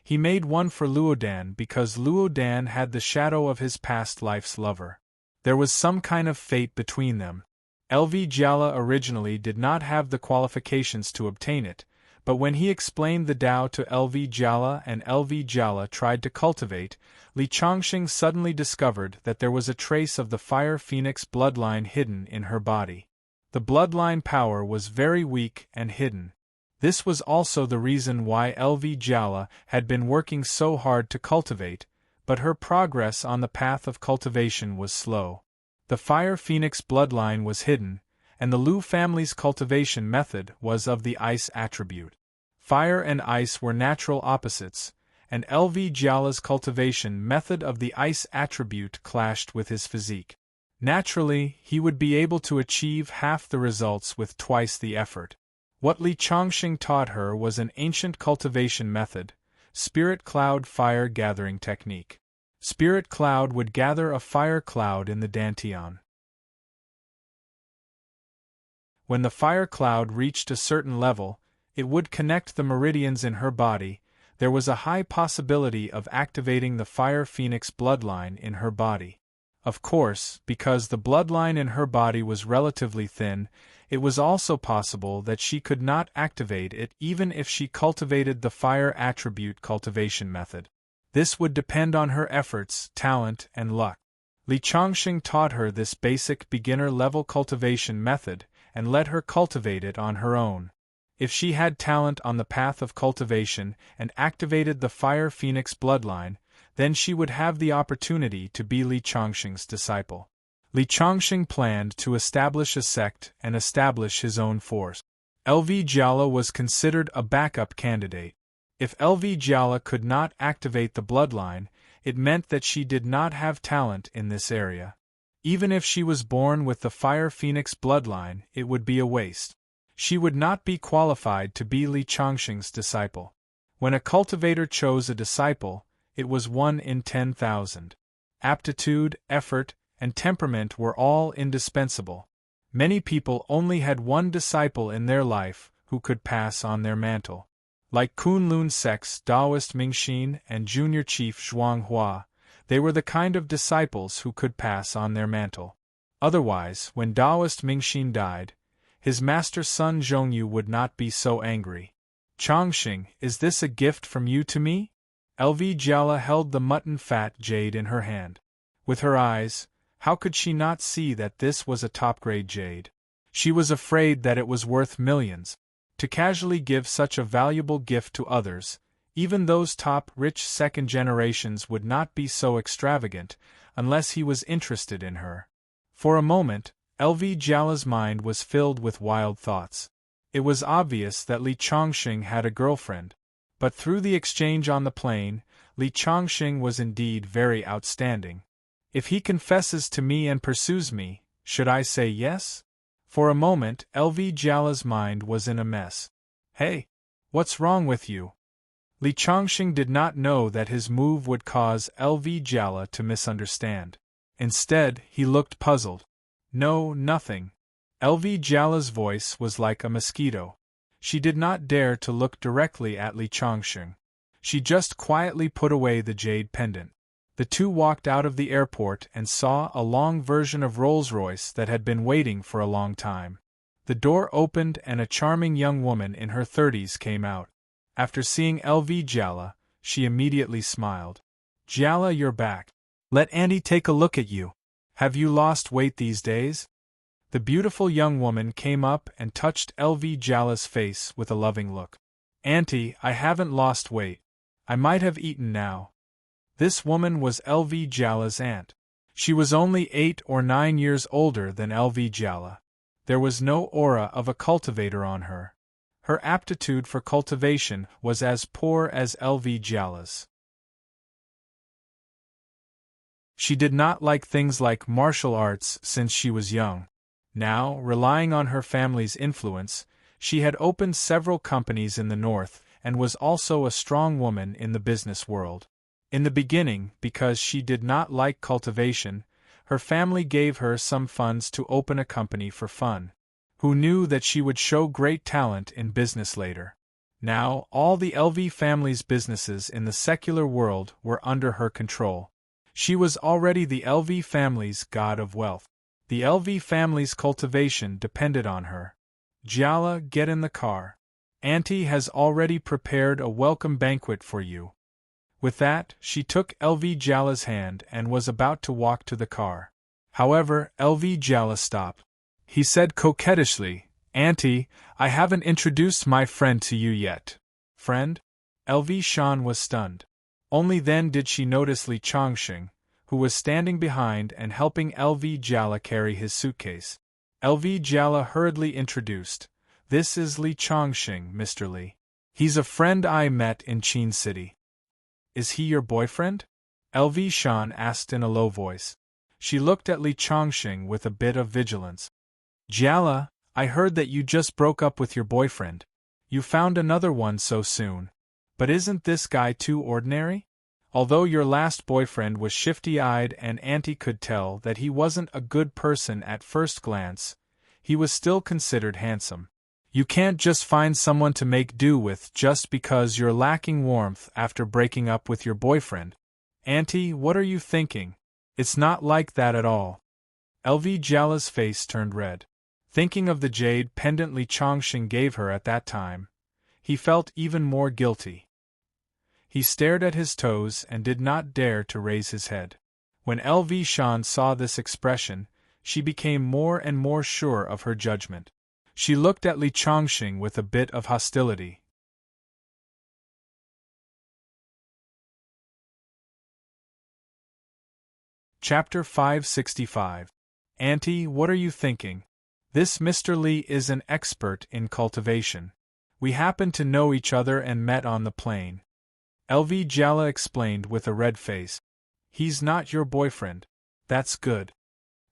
He made one for Luodan because Luodan had the shadow of his past life's lover. There was some kind of fate between them. LV Jala originally did not have the qualifications to obtain it, but when he explained the Tao to LV Jala and LV Jala tried to cultivate, Li Chongqing suddenly discovered that there was a trace of the fire phoenix bloodline hidden in her body. The bloodline power was very weak and hidden. This was also the reason why LV Jala had been working so hard to cultivate, but her progress on the path of cultivation was slow. The fire phoenix bloodline was hidden, and the Lu family's cultivation method was of the ice attribute. Fire and ice were natural opposites, and LV Jala's cultivation method of the ice attribute clashed with his physique. Naturally, he would be able to achieve half the results with twice the effort. What Li Chongqing taught her was an ancient cultivation method, Spirit Cloud Fire Gathering Technique. Spirit Cloud would gather a fire cloud in the dantian. When the fire cloud reached a certain level, it would connect the meridians in her body. There was a high possibility of activating the fire phoenix bloodline in her body. Of course, because the bloodline in her body was relatively thin, it was also possible that she could not activate it even if she cultivated the fire attribute cultivation method. This would depend on her efforts, talent, and luck. Li Chongqing taught her this basic beginner-level cultivation method and let her cultivate it on her own. If she had talent on the path of cultivation and activated the fire phoenix bloodline, then she would have the opportunity to be Li Chongqing's disciple. Li Chongqing planned to establish a sect and establish his own force. LV Jala was considered a backup candidate. If LV Jala could not activate the bloodline, it meant that she did not have talent in this area. Even if she was born with the Fire Phoenix bloodline, it would be a waste. She would not be qualified to be Li Changxing's disciple. When a cultivator chose a disciple, it was 1 in 10,000. Aptitude, effort, and temperament were all indispensable. Many people only had one disciple in their life who could pass on their mantle. Like Kunlun sect's Taoist Mingxin and junior chief Zhuanghua, they were the kind of disciples who could pass on their mantle. Otherwise, when Taoist Mingxin died, his master's son Zhongyu would not be so angry. Changxing, is this a gift from you to me? LV Jiala held the mutton-fat jade in her hand. With her eyes, how could she not see that this was a top-grade jade? She was afraid that it was worth millions. To casually give such a valuable gift to others, even those top-rich second generations would not be so extravagant unless he was interested in her. For a moment, LV Jiala's mind was filled with wild thoughts. It was obvious that Li Changxing had a girlfriend, but through the exchange on the plane, Li Changxing was indeed very outstanding. If he confesses to me and pursues me, should I say yes? For a moment, LV Jiala's mind was in a mess. Hey, what's wrong with you? Li Changxing did not know that his move would cause LV Jiala to misunderstand. Instead, he looked puzzled. No, nothing. LV Jiala's voice was like a mosquito. She did not dare to look directly at Li Changxing. She just quietly put away the jade pendant. The two walked out of the airport and saw a long version of Rolls-Royce that had been waiting for a long time. The door opened and a charming young woman in her 30s came out. After seeing LV Jiala, she immediately smiled. Jiala, you're back. Let Auntie take a look at you. Have you lost weight these days? The beautiful young woman came up and touched LV Jiala's face with a loving look. Auntie, I haven't lost weight. I might have eaten now. This woman was LV Jiala's aunt. She was only 8 or 9 years older than LV Jiala. There was no aura of a cultivator on her. Her aptitude for cultivation was as poor as LV Jiala's. She did not like things like martial arts since she was young. Now, relying on her family's influence, she had opened several companies in the north and was also a strong woman in the business world. In the beginning, because she did not like cultivation, her family gave her some funds to open a company for fun. Who knew that she would show great talent in business later? Now, all the LV family's businesses in the secular world were under her control. She was already the LV family's god of wealth. The LV family's cultivation depended on her. Jiala, get in the car. Auntie has already prepared a welcome banquet for you. With that, she took LV Jiala's hand and was about to walk to the car. However, LV Jiala stopped. He said coquettishly, Auntie, I haven't introduced my friend to you yet. Friend? LV Shan was stunned. Only then did she notice Li Changxing, who was standing behind and helping LV Jiala carry his suitcase. LV Jiala hurriedly introduced, This is Li Changxing, Mr. Li. He's a friend I met in Qin City. Is he your boyfriend? LV Shan asked in a low voice. She looked at Li Changxing with a bit of vigilance. Jiala, I heard that you just broke up with your boyfriend. You found another one so soon. But isn't this guy too ordinary? Although your last boyfriend was shifty-eyed and Auntie could tell that he wasn't a good person at first glance, he was still considered handsome. You can't just find someone to make do with just because you're lacking warmth after breaking up with your boyfriend. Auntie, what are you thinking? It's not like that at all. LV Jiala's face turned red. Thinking of the jade pendant Li Changxing gave her at that time, he felt even more guilty. He stared at his toes and did not dare to raise his head. When LV Shan saw this expression, she became more and more sure of her judgment. She looked at Li Changxing with a bit of hostility. Chapter 565. Auntie, what are you thinking? This Mr. Li is an expert in cultivation. We happened to know each other and met on the plane. LV Jiala explained with a red face. He's not your boyfriend. That's good.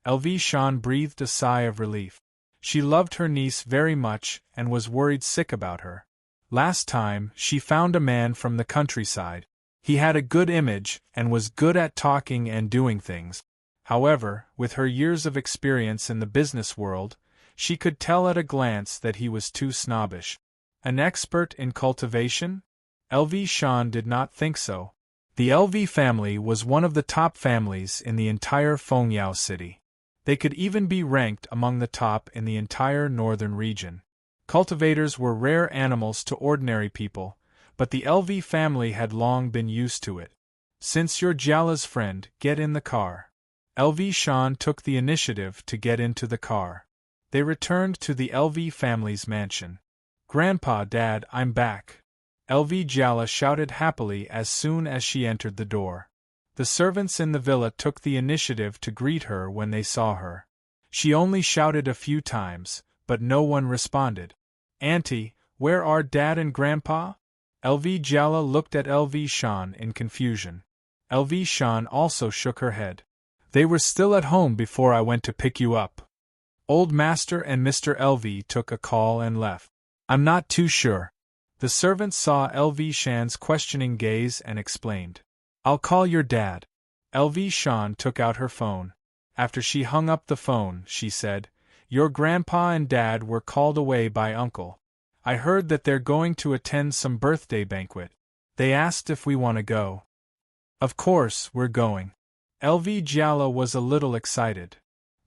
LV Shan breathed a sigh of relief. She loved her niece very much and was worried sick about her. Last time, she found a man from the countryside. He had a good image and was good at talking and doing things. However, with her years of experience in the business world, she could tell at a glance that he was too snobbish. An expert in cultivation? LV Shan did not think so. The LV family was one of the top families in the entire Fengyao city. They could even be ranked among the top in the entire northern region. Cultivators were rare animals to ordinary people, but the LV family had long been used to it. Since you're Jiala's friend, get in the car. LV Shan took the initiative to get into the car. They returned to the LV family's mansion. Grandpa, Dad, I'm back. LV Jiala shouted happily as soon as she entered the door. The servants in the villa took the initiative to greet her when they saw her. She only shouted a few times, but no one responded. Auntie, where are Dad and Grandpa? LV Jiala looked at LV Shan in confusion. LV Shan also shook her head. They were still at home before I went to pick you up. Old Master and Mr. LV took a call and left. I'm not too sure. The servant saw LV Shan's questioning gaze and explained. I'll call your dad. LV Shan took out her phone. After she hung up the phone, she said, Your grandpa and dad were called away by Uncle. I heard that they're going to attend some birthday banquet. They asked if we want to go. Of course, we're going. LV Jiala was a little excited.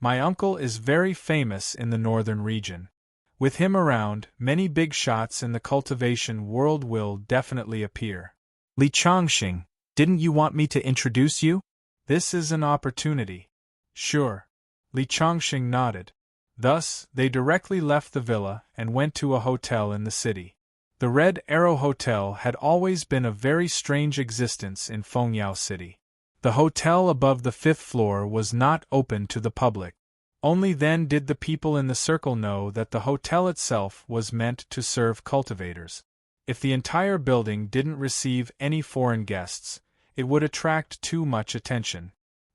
My uncle is very famous in the northern region. With him around, many big shots in the cultivation world will definitely appear. Li Chongqing, didn't you want me to introduce you? This is an opportunity. Sure. Li Chongqing nodded. Thus, they directly left the villa and went to a hotel in the city. The Red Arrow Hotel had always been a very strange existence in Fengyao City. The hotel above the 5th floor was not open to the public. Only then did the people in the circle know that the hotel itself was meant to serve cultivators. If the entire building didn't receive any foreign guests, it would attract too much attention.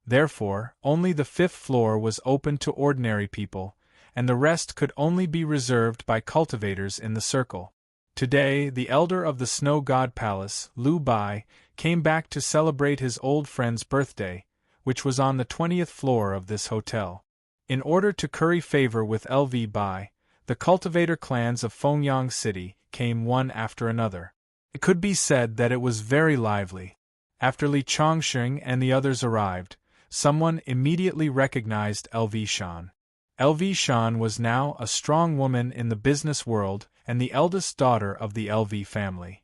Therefore, only the 5th floor was open to ordinary people, and the rest could only be reserved by cultivators in the circle. Today, the elder of the Snow God Palace, Liu Bai, came back to celebrate his old friend's birthday, which was on the 20th floor of this hotel. In order to curry favor with LV Bai, the cultivator clans of Fengyang City came one after another. It could be said that it was very lively. After Li Chongqing and the others arrived, someone immediately recognized LV Shan. LV Shan was now a strong woman in the business world and the eldest daughter of the LV family.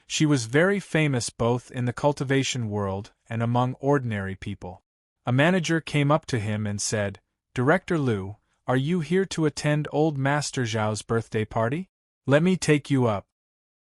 She was very famous both in the cultivation world and among ordinary people. A manager came up to him and said, Director Liu, are you here to attend old Master Zhao's birthday party? Let me take you up.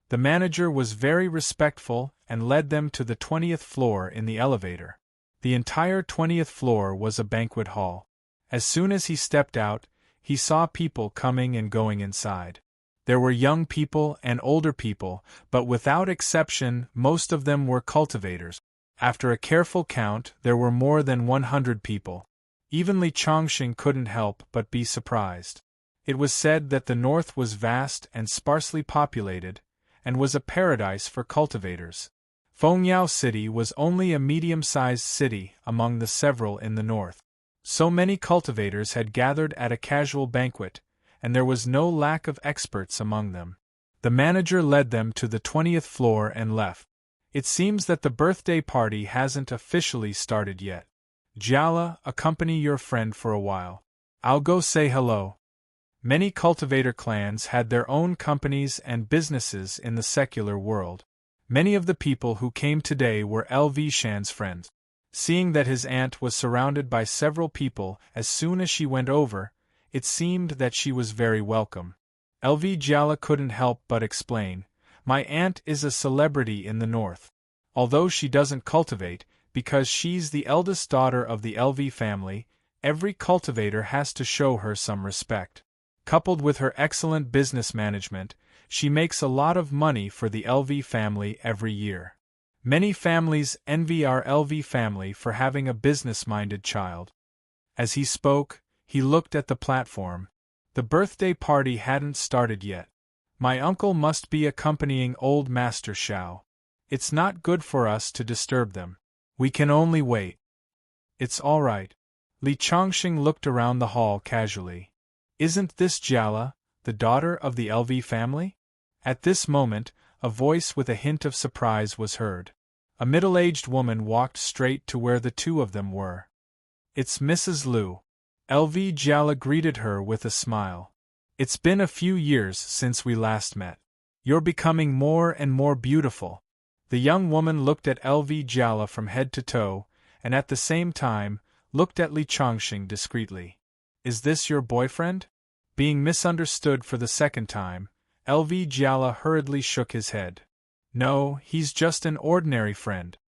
The manager was very respectful and led them to the 20th floor in the elevator. The entire 20th floor was a banquet hall. As soon as he stepped out, he saw people coming and going inside. There were young people and older people, but without exception, most of them were cultivators. After a careful count, there were more than 100 people. Even Li Chongqing couldn't help but be surprised. It was said that the north was vast and sparsely populated, and was a paradise for cultivators. Fengyao City was only a medium-sized city among the several in the north. So many cultivators had gathered at a casual banquet, and there was no lack of experts among them. The manager led them to the 20th floor and left. It seems that the birthday party hasn't officially started yet. Jiala, accompany your friend for a while. I'll go say hello. Many cultivator clans had their own companies and businesses in the secular world. Many of the people who came today were LV Shan's friends. Seeing that his aunt was surrounded by several people as soon as she went over, it seemed that she was very welcome. LV Jiala couldn't help but explain, My aunt is a celebrity in the north. Although she doesn't cultivate, because she's the eldest daughter of the LV family, every cultivator has to show her some respect. Coupled with her excellent business management, she makes a lot of money for the LV family every year. Many families envy our LV family for having a business-minded child. As he spoke, he looked at the platform. The birthday party hadn't started yet. My uncle must be accompanying old Master Xiao. It's not good for us to disturb them. We can only wait. It's all right. Li Chongqing looked around the hall casually. Isn't this Jiala, the daughter of the LV family? At this moment, a voice with a hint of surprise was heard. A middle-aged woman walked straight to where the two of them were. It's Mrs. Liu. LV Jiala greeted her with a smile. It's been a few years since we last met. You're becoming more and more beautiful. The young woman looked at LV Jiala from head to toe, and at the same time, looked at Li Chongqing discreetly. Is this your boyfriend? Being misunderstood for the second time, LV Jiala hurriedly shook his head. No, he's just an ordinary friend.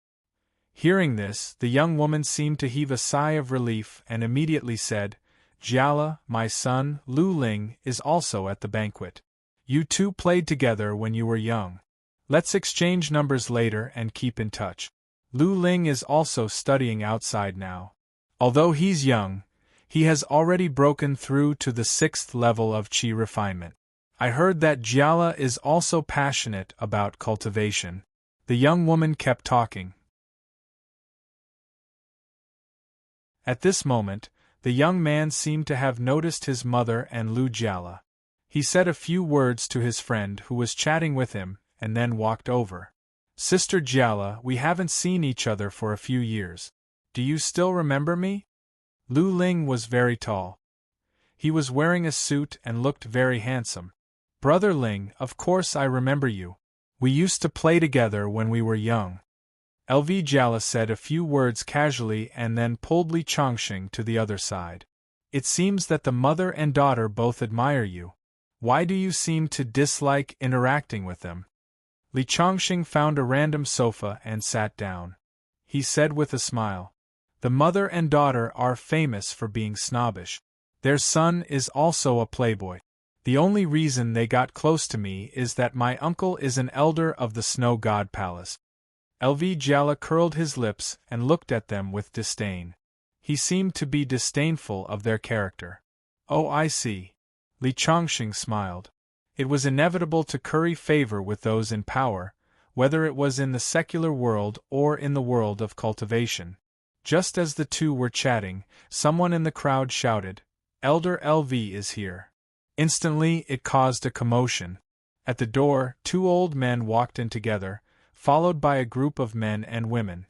Hearing this, the young woman seemed to heave a sigh of relief and immediately said, Jiala, my son, Lu Ling, is also at the banquet. You two played together when you were young. Let's exchange numbers later and keep in touch. Lu Ling is also studying outside now. Although he's young, he has already broken through to the 6th level of qi refinement. I heard that Jiala is also passionate about cultivation. The young woman kept talking. At this moment, the young man seemed to have noticed his mother and Lu Jiala. He said a few words to his friend who was chatting with him, and then walked over. Sister Jiala, we haven't seen each other for a few years. Do you still remember me? Lu Ling was very tall. He was wearing a suit and looked very handsome. Brother Ling, of course I remember you. We used to play together when we were young. LV Jiala said a few words casually and then pulled Li Chongqing to the other side. It seems that the mother and daughter both admire you. Why do you seem to dislike interacting with them? Li Chongqing found a random sofa and sat down. He said with a smile, the mother and daughter are famous for being snobbish. Their son is also a playboy. The only reason they got close to me is that my uncle is an elder of the Snow God Palace. LV Jiala curled his lips and looked at them with disdain. He seemed to be disdainful of their character. Oh, I see. Li Chongqing smiled. It was inevitable to curry favor with those in power, whether it was in the secular world or in the world of cultivation. Just as the two were chatting, someone in the crowd shouted, Elder LV is here. Instantly it caused a commotion. At the door, two old men walked in together, followed by a group of men and women.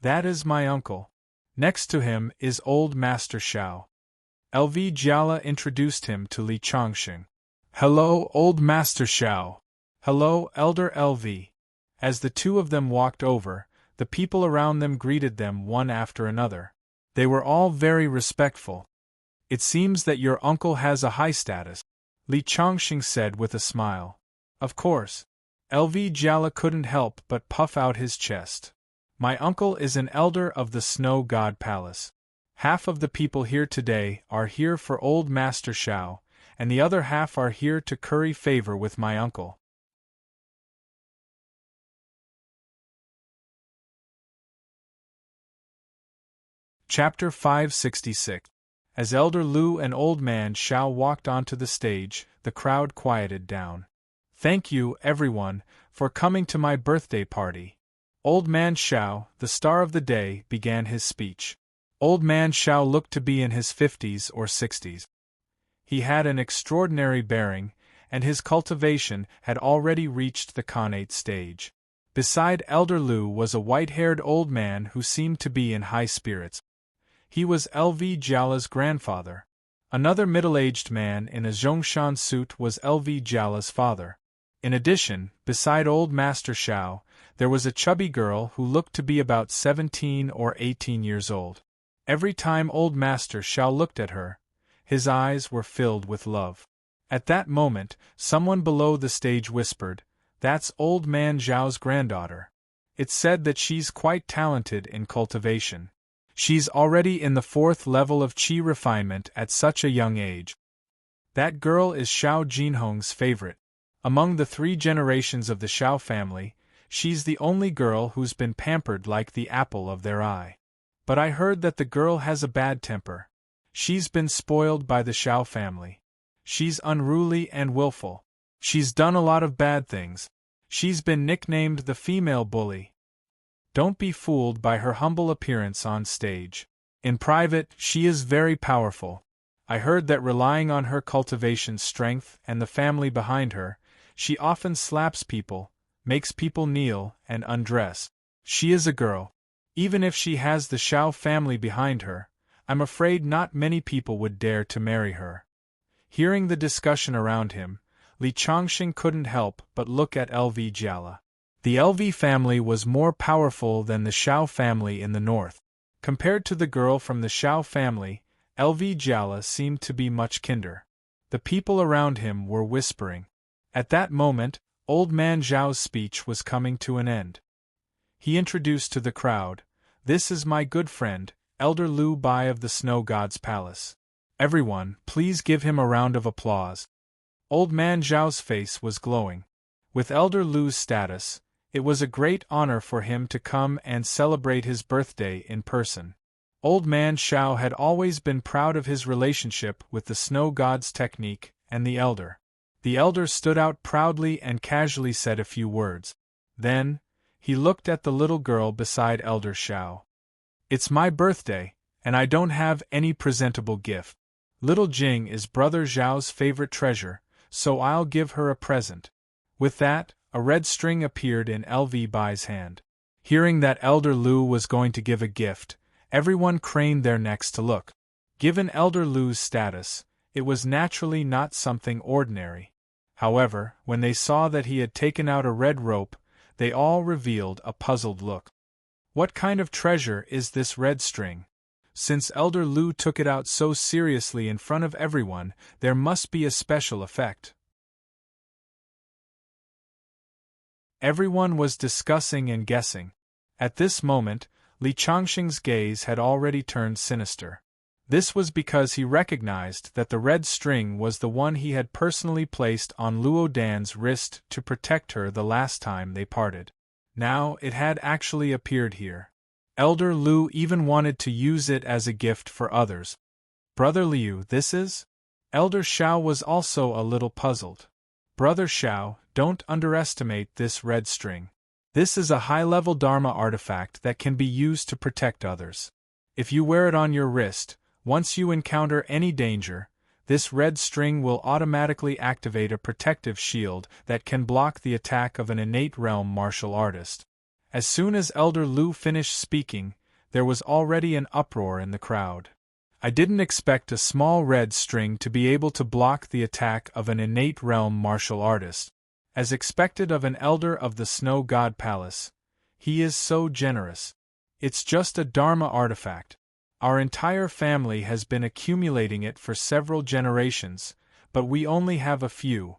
That is my uncle. Next to him is old Master Xiao. LV Jiala introduced him to Li Chongqing. Hello, old Master Xiao. Hello, Elder LV. As the two of them walked over, the people around them greeted them one after another. They were all very respectful. It seems that your uncle has a high status, Li Chongqing said with a smile. Of course. LV Jiala couldn't help but puff out his chest. My uncle is an elder of the Snow God Palace. Half of the people here today are here for old Master Xiao, and the other half are here to curry favor with my uncle. Chapter 566. As Elder Lu and Old Man Xiao walked onto the stage, the crowd quieted down. Thank you, everyone, for coming to my birthday party. Old Man Xiao, the star of the day, began his speech. Old Man Xiao looked to be in his 50s or 60s. He had an extraordinary bearing, and his cultivation had already reached the connate stage. Beside Elder Lu was a white-haired old man who seemed to be in high spirits. He was LV Jiala's grandfather. Another middle-aged man in a Zhongshan suit was LV Jiala's father. In addition, beside old Master Xiao, there was a chubby girl who looked to be about 17 or 18 years old. Every time old Master Xiao looked at her, his eyes were filled with love. At that moment, someone below the stage whispered, "That's old man Zhao's granddaughter. It's said that she's quite talented in cultivation. She's already in the 4th level of qi refinement at such a young age. That girl is Xiao Jinhong's favorite. Among the 3 generations of the Xiao family, She's the only girl who's been pampered like the apple of their eye. But I heard that the girl has a bad temper. She's been spoiled by the Xiao family. She's unruly and willful. She's done a lot of bad things. She's been nicknamed the female bully. Don't be fooled by her humble appearance on stage. In private, she is very powerful. I heard that relying on her cultivation strength and the family behind her, she often slaps people, makes people kneel and undress. She is a girl. Even if she has the Xiao family behind her, I'm afraid not many people would dare to marry her. Hearing the discussion around him, Li Chongqing couldn't help but look at LV Jiala. The LV family was more powerful than the Xiao family in the north. Compared to the girl from the Xiao family, LV Jiala seemed to be much kinder. The people around him were whispering. At that moment, Old Man Zhao's speech was coming to an end. He introduced to the crowd, "This is my good friend, Elder Liu Bai of the Snow God's Palace. Everyone, please give him a round of applause." Old Man Zhao's face was glowing. With Elder Liu's status, it was a great honor for him to come and celebrate his birthday in person. Old Man Zhao had always been proud of his relationship with the Snow God's technique and the Elder. The Elder stood out proudly and casually said a few words. Then, he looked at the little girl beside Elder Zhao. "It's my birthday, and I don't have any presentable gift. Little Jing is Brother Zhao's favorite treasure, so I'll give her a present." With that, a red string appeared in LV Bai's hand. Hearing that Elder Liu was going to give a gift, everyone craned their necks to look. Given Elder Liu's status, it was naturally not something ordinary. However, when they saw that he had taken out a red rope, they all revealed a puzzled look. What kind of treasure is this red string? Since Elder Liu took it out so seriously in front of everyone, there must be a special effect. Everyone was discussing and guessing. At this moment, Li Chongqing's gaze had already turned sinister. This was because he recognized that the red string was the one he had personally placed on Luo Dan's wrist to protect her the last time they parted. Now it had actually appeared here. Elder Liu even wanted to use it as a gift for others. "Brother Liu, this is?" Elder Xiao was also a little puzzled. "Brother Xiao, don't underestimate this red string. This is a high-level Dharma artifact that can be used to protect others. If you wear it on your wrist, once you encounter any danger, this red string will automatically activate a protective shield that can block the attack of an innate realm martial artist." As soon as Elder Liu finished speaking, there was already an uproar in the crowd. "I didn't expect a small red string to be able to block the attack of an innate realm martial artist. As expected of an elder of the Snow God Palace, he is so generous. It's just a Dharma artifact. Our entire family has been accumulating it for several generations, but we only have a few."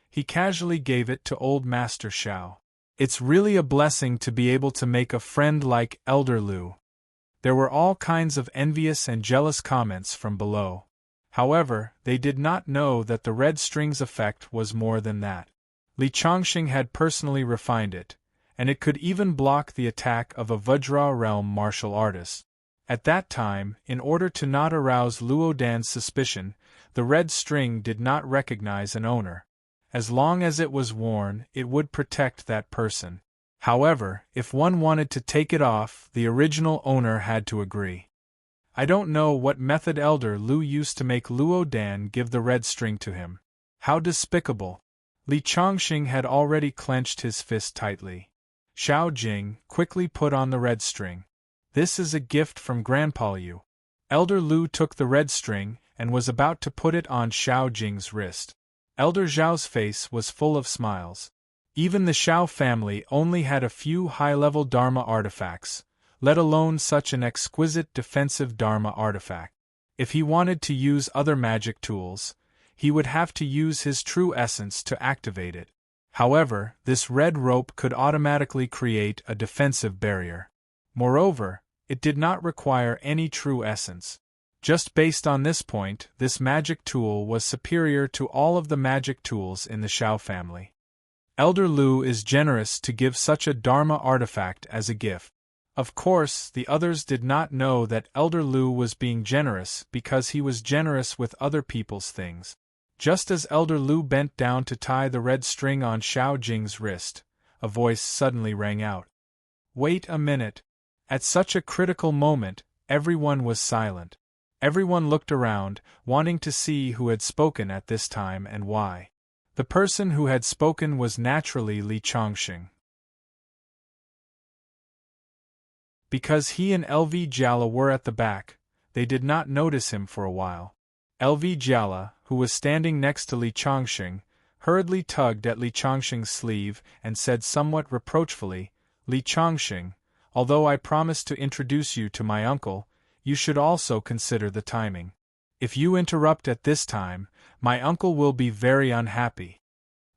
He casually gave it to Old Master Xiao. "It's really a blessing to be able to make a friend like Elder Liu." There were all kinds of envious and jealous comments from below. However, they did not know that the red string's effect was more than that. Li Chongqing had personally refined it, and it could even block the attack of a Vajra realm martial artist. At that time, in order to not arouse Luo Dan's suspicion, the red string did not recognize an owner. As long as it was worn, it would protect that person. However, if one wanted to take it off, the original owner had to agree. I don't know what method Elder Liu used to make Luo Dan give the red string to him. How despicable! Li Chongqing had already clenched his fist tightly. Xiao Jing quickly put on the red string. "This is a gift from Grandpa Liu." Elder Liu took the red string and was about to put it on Xiao Jing's wrist. Elder Zhao's face was full of smiles. Even the Xiao family only had a few high-level Dharma artifacts, let alone such an exquisite defensive Dharma artifact. If he wanted to use other magic tools, he would have to use his true essence to activate it. However, this red rope could automatically create a defensive barrier. Moreover, it did not require any true essence. Just based on this point, this magic tool was superior to all of the magic tools in the Xiao family. Elder Lu is generous to give such a Dharma artifact as a gift. Of course, the others did not know that Elder Lu was being generous because he was generous with other people's things. Just as Elder Lu bent down to tie the red string on Xiao Jing's wrist, a voice suddenly rang out. Wait a minute. At such a critical moment, everyone was silent. Everyone looked around, wanting to see who had spoken at this time and why. The person who had spoken was naturally Li Chongqing. Because he and LV Jiala were at the back, they did not notice him for a while. LV Jiala, who was standing next to Li Chongqing, hurriedly tugged at Li Chongqing's sleeve and said somewhat reproachfully, Li Chongqing, although I promised to introduce you to my uncle, you should also consider the timing. If you interrupt at this time, my uncle will be very unhappy.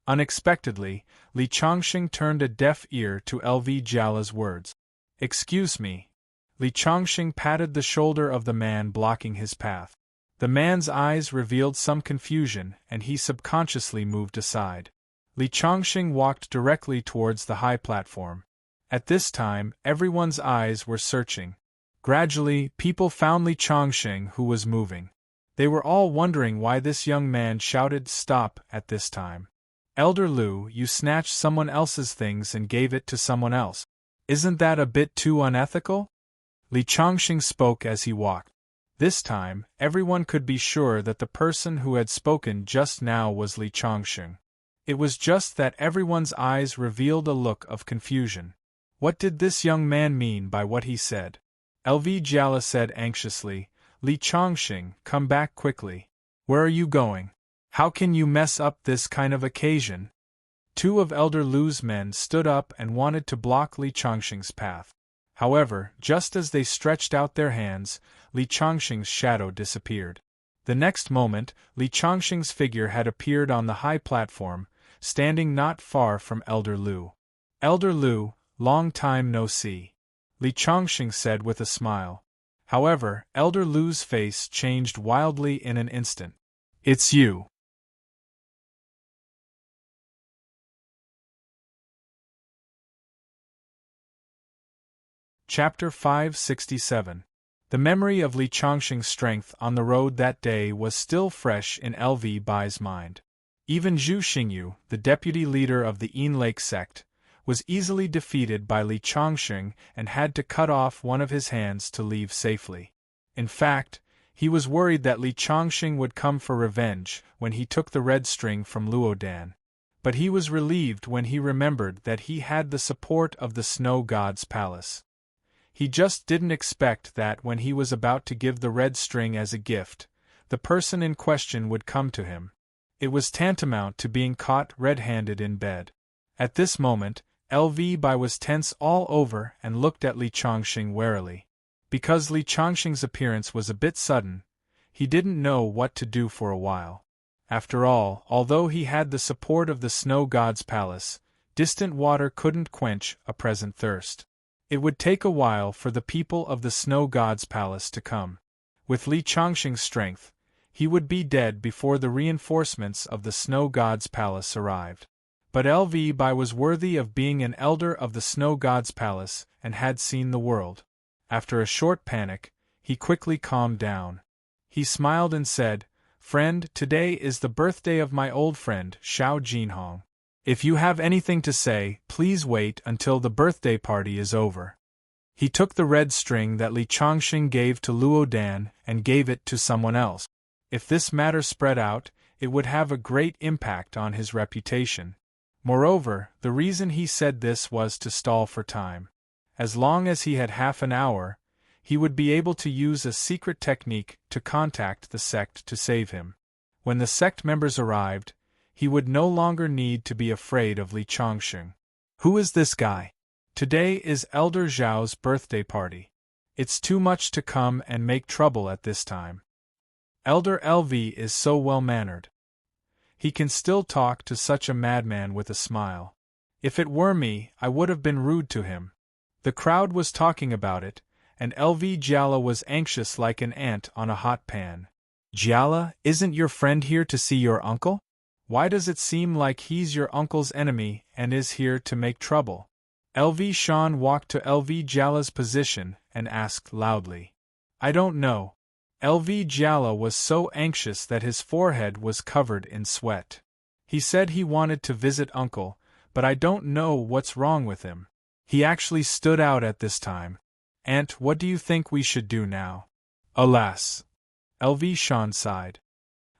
Unexpectedly, Li Chongqing turned a deaf ear to LV Jiala's words. Excuse me. Li Chongqing patted the shoulder of the man blocking his path. The man's eyes revealed some confusion, and he subconsciously moved aside. Li Chongqing walked directly towards the high platform. At this time, everyone's eyes were searching. Gradually, people found Li Chongqing, who was moving. They were all wondering why this young man shouted "Stop" at this time. Elder Lu, you snatched someone else's things and gave it to someone else. Isn't that a bit too unethical? Li Chongqing spoke as he walked. This time, everyone could be sure that the person who had spoken just now was Li Chongqing. It was just that everyone's eyes revealed a look of confusion. What did this young man mean by what he said? LV Jiala said anxiously, Li Chongqing, come back quickly. Where are you going? How can you mess up this kind of occasion? Two of Elder Lu's men stood up and wanted to block Li Chongqing's path. However, just as they stretched out their hands, Li Chongqing's shadow disappeared. The next moment, Li Chongqing's figure had appeared on the high platform, standing not far from Elder Lu. Elder Lu, long time no see. Li Chongqing said with a smile. However, Elder Lu's face changed wildly in an instant. It's you. Chapter 567. The memory of Li Chongqing's strength on the road that day was still fresh in LV Bai's mind. Even Zhu Xingyu, the deputy leader of the Yin Lake sect, was easily defeated by Li Chongqing and had to cut off one of his hands to leave safely. In fact, he was worried that Li Chongqing would come for revenge when he took the red string from Luodan. But he was relieved when he remembered that he had the support of the Snow God's palace. He just didn't expect that when he was about to give the red string as a gift, the person in question would come to him. It was tantamount to being caught red-handed in bed. At this moment, LV Bai was tense all over and looked at Li Chongqing warily. Because Li Chongqing's appearance was a bit sudden, he didn't know what to do for a while. After all, although he had the support of the Snow God's palace, distant water couldn't quench a present thirst. It would take a while for the people of the Snow God's palace to come. With Li Chongqing's strength, he would be dead before the reinforcements of the Snow God's palace arrived. But LV Bai was worthy of being an elder of the Snow God's palace and had seen the world. After a short panic, he quickly calmed down. He smiled and said, "Friend, today is the birthday of my old friend, Xiao Jinhong. If you have anything to say, please wait until the birthday party is over." He took the red string that Li Chongqing gave to Luodan and gave it to someone else. If this matter spread out, it would have a great impact on his reputation. Moreover, the reason he said this was to stall for time. As long as he had half an hour, he would be able to use a secret technique to contact the sect to save him. When the sect members arrived, he would no longer need to be afraid of Li Chongqing. Who is this guy? Today is Elder Zhao's birthday party. It's too much to come and make trouble at this time. Elder LV is so well-mannered. He can still talk to such a madman with a smile. If it were me, I would have been rude to him. The crowd was talking about it, and LV Jiala was anxious like an ant on a hot pan. "Jiala, isn't your friend here to see your uncle? Why does it seem like he's your uncle's enemy and is here to make trouble? LV Shan walked to LV Jala's position and asked loudly. I don't know. LV Jala was so anxious that his forehead was covered in sweat. He said he wanted to visit uncle, but I don't know what's wrong with him. He actually stood out at this time. Aunt, what do you think we should do now? Alas! LV Shan sighed.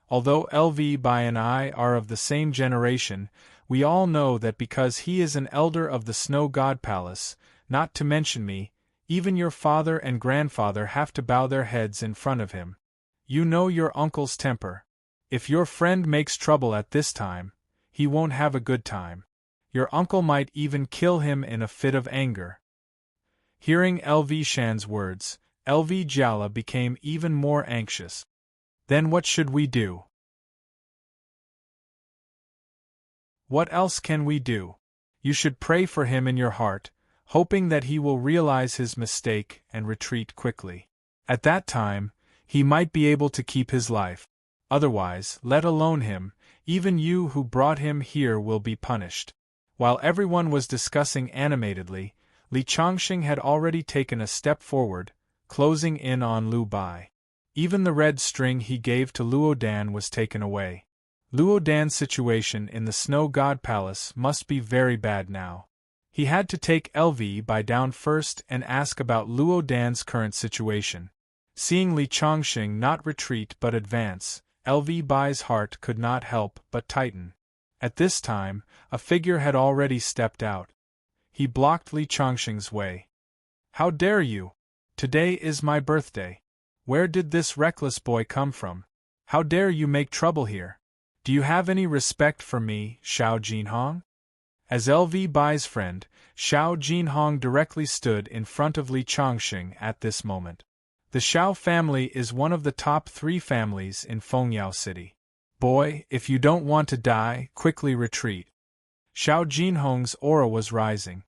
Although LV Bai and I are of the same generation, we all know that because he is an elder of the Snow God Palace, not to mention me, even your father and grandfather have to bow their heads in front of him. You know your uncle's temper. If your friend makes trouble at this time, he won't have a good time. Your uncle might even kill him in a fit of anger. Hearing LV Shan's words, LV Jala became even more anxious. Then what should we do? What else can we do? You should pray for him in your heart, hoping that he will realize his mistake and retreat quickly. At that time, he might be able to keep his life. Otherwise, let alone him, even you who brought him here will be punished. While everyone was discussing animatedly, Li Changxing had already taken a step forward, closing in on Lu Bai. Even the red string he gave to Luo Dan was taken away. Luo Dan's situation in the Snow God Palace must be very bad now. He had to take LV Bai down first and ask about Luo Dan's current situation. Seeing Li Changxing not retreat but advance, LV Bai's heart could not help but tighten. At this time, a figure had already stepped out. He blocked Li Changxing's way. How dare you? Today is my birthday. Where did this reckless boy come from? How dare you make trouble here? Do you have any respect for me, Xiao Jinhong? As LV Bai's friend, Xiao Jinhong directly stood in front of Li Changxing at this moment. The Xiao family is one of the top 3 families in Fengyao City. Boy, if you don't want to die, quickly retreat. Xiao Jinhong's aura was rising.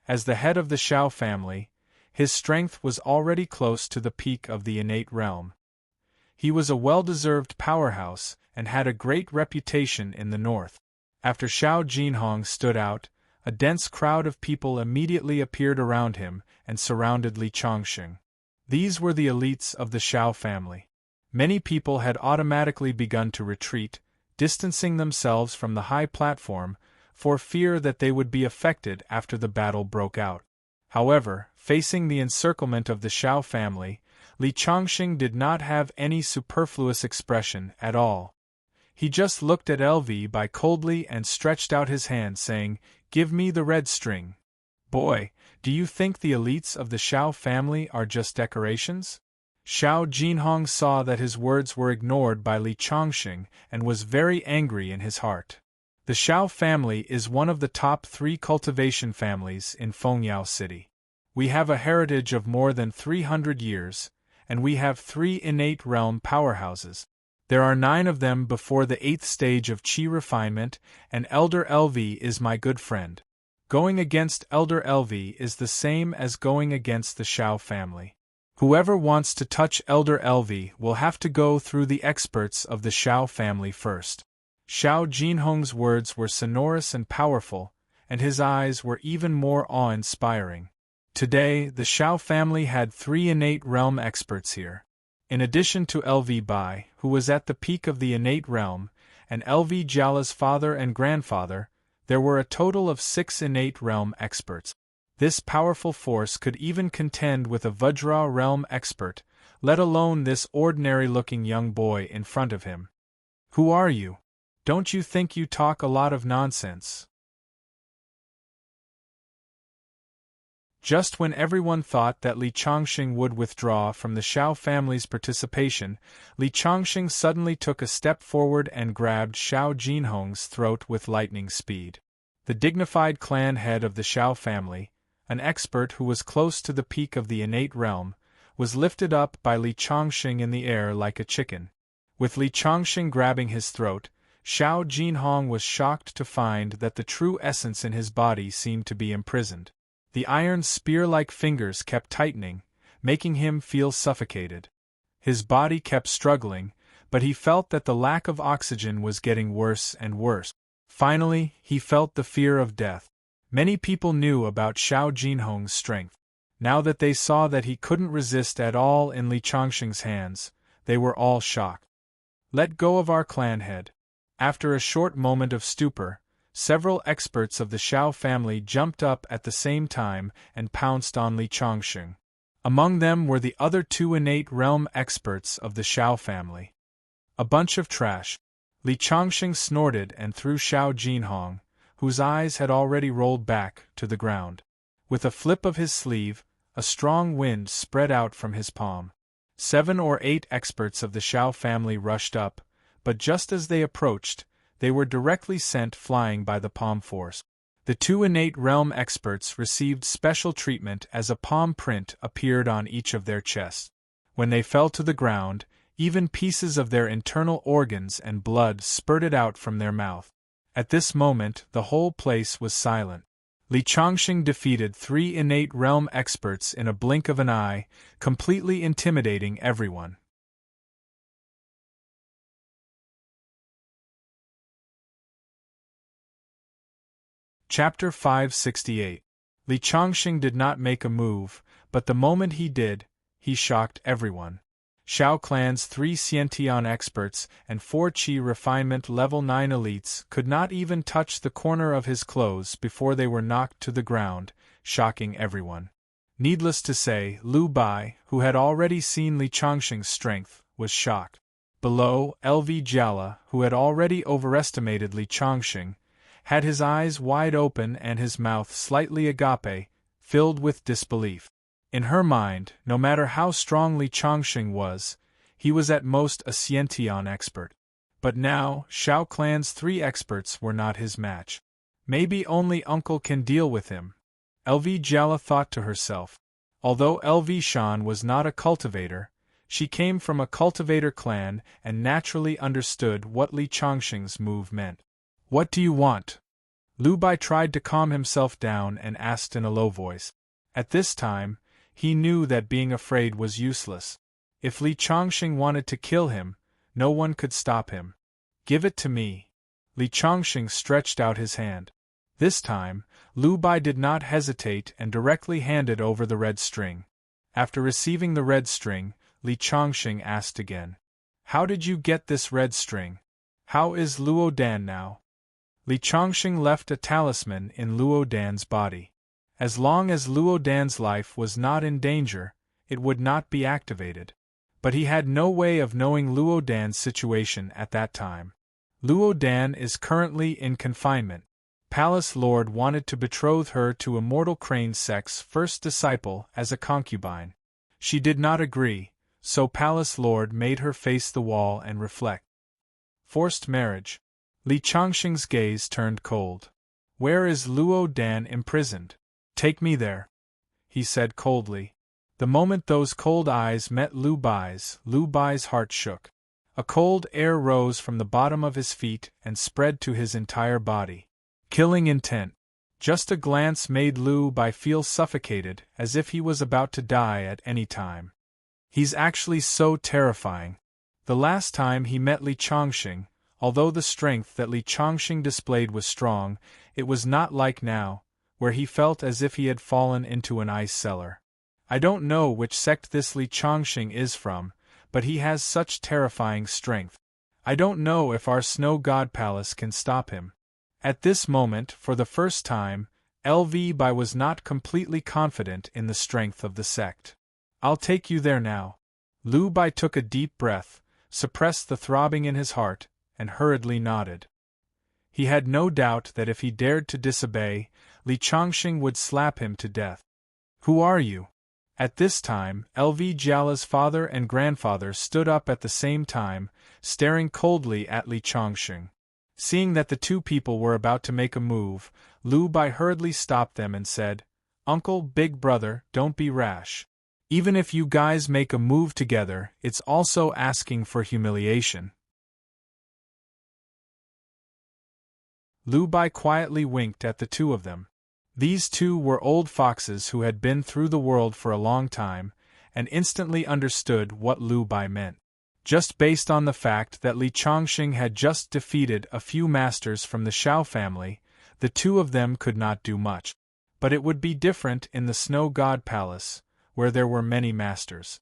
As the head of the Xiao family, his strength was already close to the peak of the innate realm. He was a well-deserved powerhouse and had a great reputation in the north. After Xiao Jinhong stood out, a dense crowd of people immediately appeared around him and surrounded Li Changxing. These were the elites of the Xiao family. Many people had automatically begun to retreat, distancing themselves from the high platform, for fear that they would be affected after the battle broke out. However, facing the encirclement of the Xiao family, Li Changxing did not have any superfluous expression at all. He just looked at LV Bai coldly and stretched out his hand saying, "Give me the red string." Boy, do you think the elites of the Xiao family are just decorations? Xiao Jinhong saw that his words were ignored by Li Changxing and was very angry in his heart. The Xiao family is one of the top 3 cultivation families in Fengyao City. We have a heritage of more than 300 years, and we have 3 innate realm powerhouses. There are 9 of them before the 8th stage of Qi refinement, and Elder LV is my good friend. Going against Elder LV is the same as going against the Xiao family. Whoever wants to touch Elder LV will have to go through the experts of the Xiao family first. Xiao Jinhong's words were sonorous and powerful, and his eyes were even more awe-inspiring. Today, the Xiao family had 3 innate realm experts here. In addition to LV Bai, who was at the peak of the innate realm, and LV Jala's father and grandfather, there were a total of 6 innate realm experts. This powerful force could even contend with a Vajra realm expert, let alone this ordinary-looking young boy in front of him. Who are you? Don't you think you talk a lot of nonsense? Just when everyone thought that Li Changxing would withdraw from the Xiao family's participation, Li Changxing suddenly took a step forward and grabbed Xiao Jinhong's throat with lightning speed. The dignified clan head of the Xiao family, an expert who was close to the peak of the innate realm, was lifted up by Li Changxing in the air like a chicken. With Li Changxing grabbing his throat, Xiao Jinhong was shocked to find that the true essence in his body seemed to be imprisoned. The iron spear-like fingers kept tightening, making him feel suffocated. His body kept struggling, but he felt that the lack of oxygen was getting worse and worse. Finally, he felt the fear of death. Many people knew about Xiao Jinhong's strength. Now that they saw that he couldn't resist at all in Li Changxing's hands, they were all shocked. Let go of our clan head. After a short moment of stupor, several experts of the Xiao family jumped up at the same time and pounced on Li Changxing. Among them were the other two innate realm experts of the Xiao family. A bunch of trash. Li Changxing snorted and threw Xiao Jinhong, whose eyes had already rolled back, to the ground. With a flip of his sleeve, a strong wind spread out from his palm. 7 or 8 experts of the Xiao family rushed up, but just as they approached, they were directly sent flying by the palm force. The 2 innate realm experts received special treatment as a palm print appeared on each of their chests. When they fell to the ground, even pieces of their internal organs and blood spurted out from their mouth. At this moment, the whole place was silent. Li Changxing defeated 3 innate realm experts in a blink of an eye, completely intimidating everyone. Chapter 568. Li Changxing did not make a move, but the moment he did, he shocked everyone. Xiao Clan's 3 Xiantian experts and 4 Qi refinement level 9 elites could not even touch the corner of his clothes before they were knocked to the ground, shocking everyone. Needless to say, Lu Bai, who had already seen Li Changxing's strength, was shocked. Below, LV Jiala, who had already overestimated Li Changxing, had his eyes wide open and his mouth slightly agape, filled with disbelief. In her mind, no matter how strong Li Changxing was, he was at most a Xiantian expert. But now, Xiao Clan's 3 experts were not his match. Maybe only Uncle can deal with him. LV Jiala thought to herself. Although LV Shan was not a cultivator, she came from a cultivator clan and naturally understood what Li Changxing's move meant. What do you want? Lu Bai tried to calm himself down and asked in a low voice. At this time, he knew that being afraid was useless. If Li Changxing wanted to kill him, no one could stop him. Give it to me. Li Changxing stretched out his hand. This time, Lu Bai did not hesitate and directly handed over the red string. After receiving the red string, Li Changxing asked again. How did you get this red string? How is Luo Dan now? Li Changxing left a talisman in Luo Dan's body. As long as Luo Dan's life was not in danger, it would not be activated. But he had no way of knowing Luo Dan's situation at that time. Luo Dan is currently in confinement. Palace Lord wanted to betroth her to Immortal Crane's sex first disciple as a concubine. She did not agree, so Palace Lord made her face the wall and reflect. Forced marriage. Li Changxing's gaze turned cold. Where is Luo Dan imprisoned? Take me there, he said coldly. The moment those cold eyes met Lu Bai's heart shook. A cold air rose from the bottom of his feet and spread to his entire body. Killing intent. Just a glance made Lu Bai feel suffocated, as if he was about to die at any time. He's actually so terrifying. The last time he met Li Changxing, although the strength that Li Changxing displayed was strong, it was not like now, where he felt as if he had fallen into an ice cellar. I don't know which sect this Li Changxing is from, but he has such terrifying strength. I don't know if our Snow God Palace can stop him. At this moment, for the first time, LV Bai was not completely confident in the strength of the sect. I'll take you there now. Lu Bai took a deep breath, suppressed the throbbing in his heart, and hurriedly nodded. He had no doubt that if he dared to disobey, Li Changxing would slap him to death. Who are you? At this time, LV Jiala's father and grandfather stood up at the same time, staring coldly at Li Changxing. Seeing that the two people were about to make a move, Lu Bai hurriedly stopped them and said, Uncle, big brother, don't be rash. Even if you guys make a move together, it's also asking for humiliation. Lu Bai quietly winked at the two of them. These two were old foxes who had been through the world for a long time, and instantly understood what Lu Bai meant. Just based on the fact that Li Chongqing had just defeated a few masters from the Shao family, the two of them could not do much. But it would be different in the Snow God Palace, where there were many masters.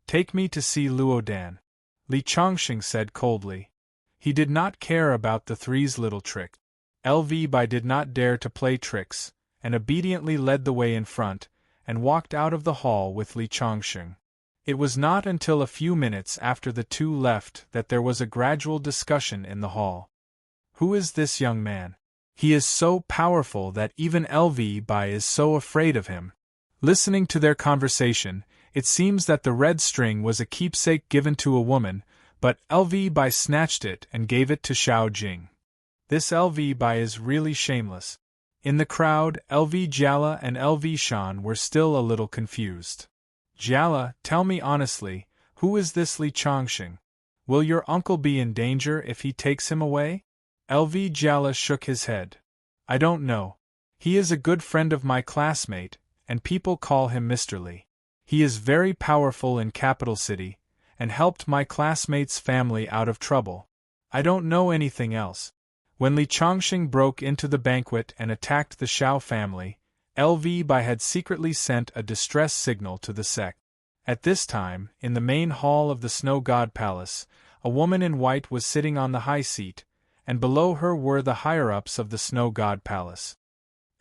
Take me to see Luodan, Li Chongqing said coldly. He did not care about the three's little trick. LV Bai did not dare to play tricks, and obediently led the way in front, and walked out of the hall with Li Chongqing. It was not until a few minutes after the two left that there was a gradual discussion in the hall. Who is this young man? He is so powerful that even LV Bai is so afraid of him. Listening to their conversation, it seems that the red string was a keepsake given to a woman, but LV Bai snatched it and gave it to Xiao Jing. This LV Bai is really shameless. In the crowd, LV Jiala and LV Shan were still a little confused. Jiala, tell me honestly, who is this Li Chongqing? Will your uncle be in danger if he takes him away? LV Jiala shook his head. I don't know. He is a good friend of my classmate, and people call him Mr. Li. He is very powerful in Capital City, and helped my classmate's family out of trouble. I don't know anything else. When Li Chongqing broke into the banquet and attacked the Shao family, LV Bai had secretly sent a distress signal to the sect. At this time, in the main hall of the Snow God Palace, a woman in white was sitting on the high seat, and below her were the higher-ups of the Snow God Palace.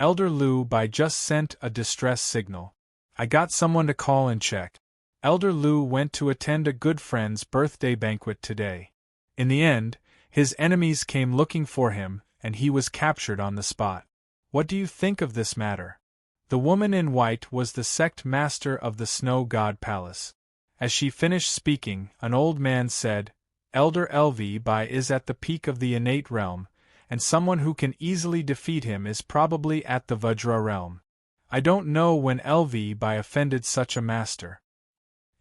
Elder Lu Bai just sent a distress signal. I got someone to call and check. Elder Lu went to attend a good friend's birthday banquet today. In the end, his enemies came looking for him, and he was captured on the spot. What do you think of this matter? The woman in white was the sect master of the Snow God Palace. As she finished speaking, an old man said, Elder LV Bai is at the peak of the innate realm, and someone who can easily defeat him is probably at the Vajra realm. I don't know when LV Bai offended such a master.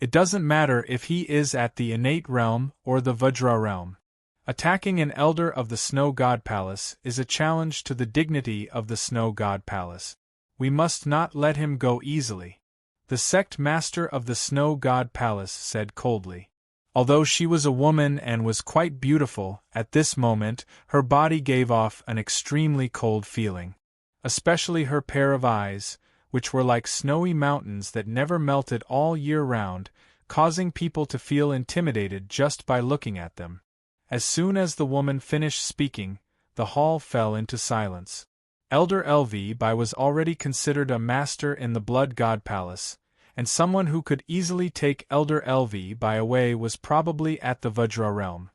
It doesn't matter if he is at the innate realm or the Vajra realm. Attacking an elder of the Snow God Palace is a challenge to the dignity of the Snow God Palace. We must not let him go easily. The sect master of the Snow God Palace said coldly. Although she was a woman and was quite beautiful, at this moment her body gave off an extremely cold feeling. Especially her pair of eyes, which were like snowy mountains that never melted all year round, causing people to feel intimidated just by looking at them. As soon as the woman finished speaking, the hall fell into silence. Elder LV Bai was already considered a master in the Blood God Palace, and someone who could easily take Elder LV Bai away was probably at the Vajra realm.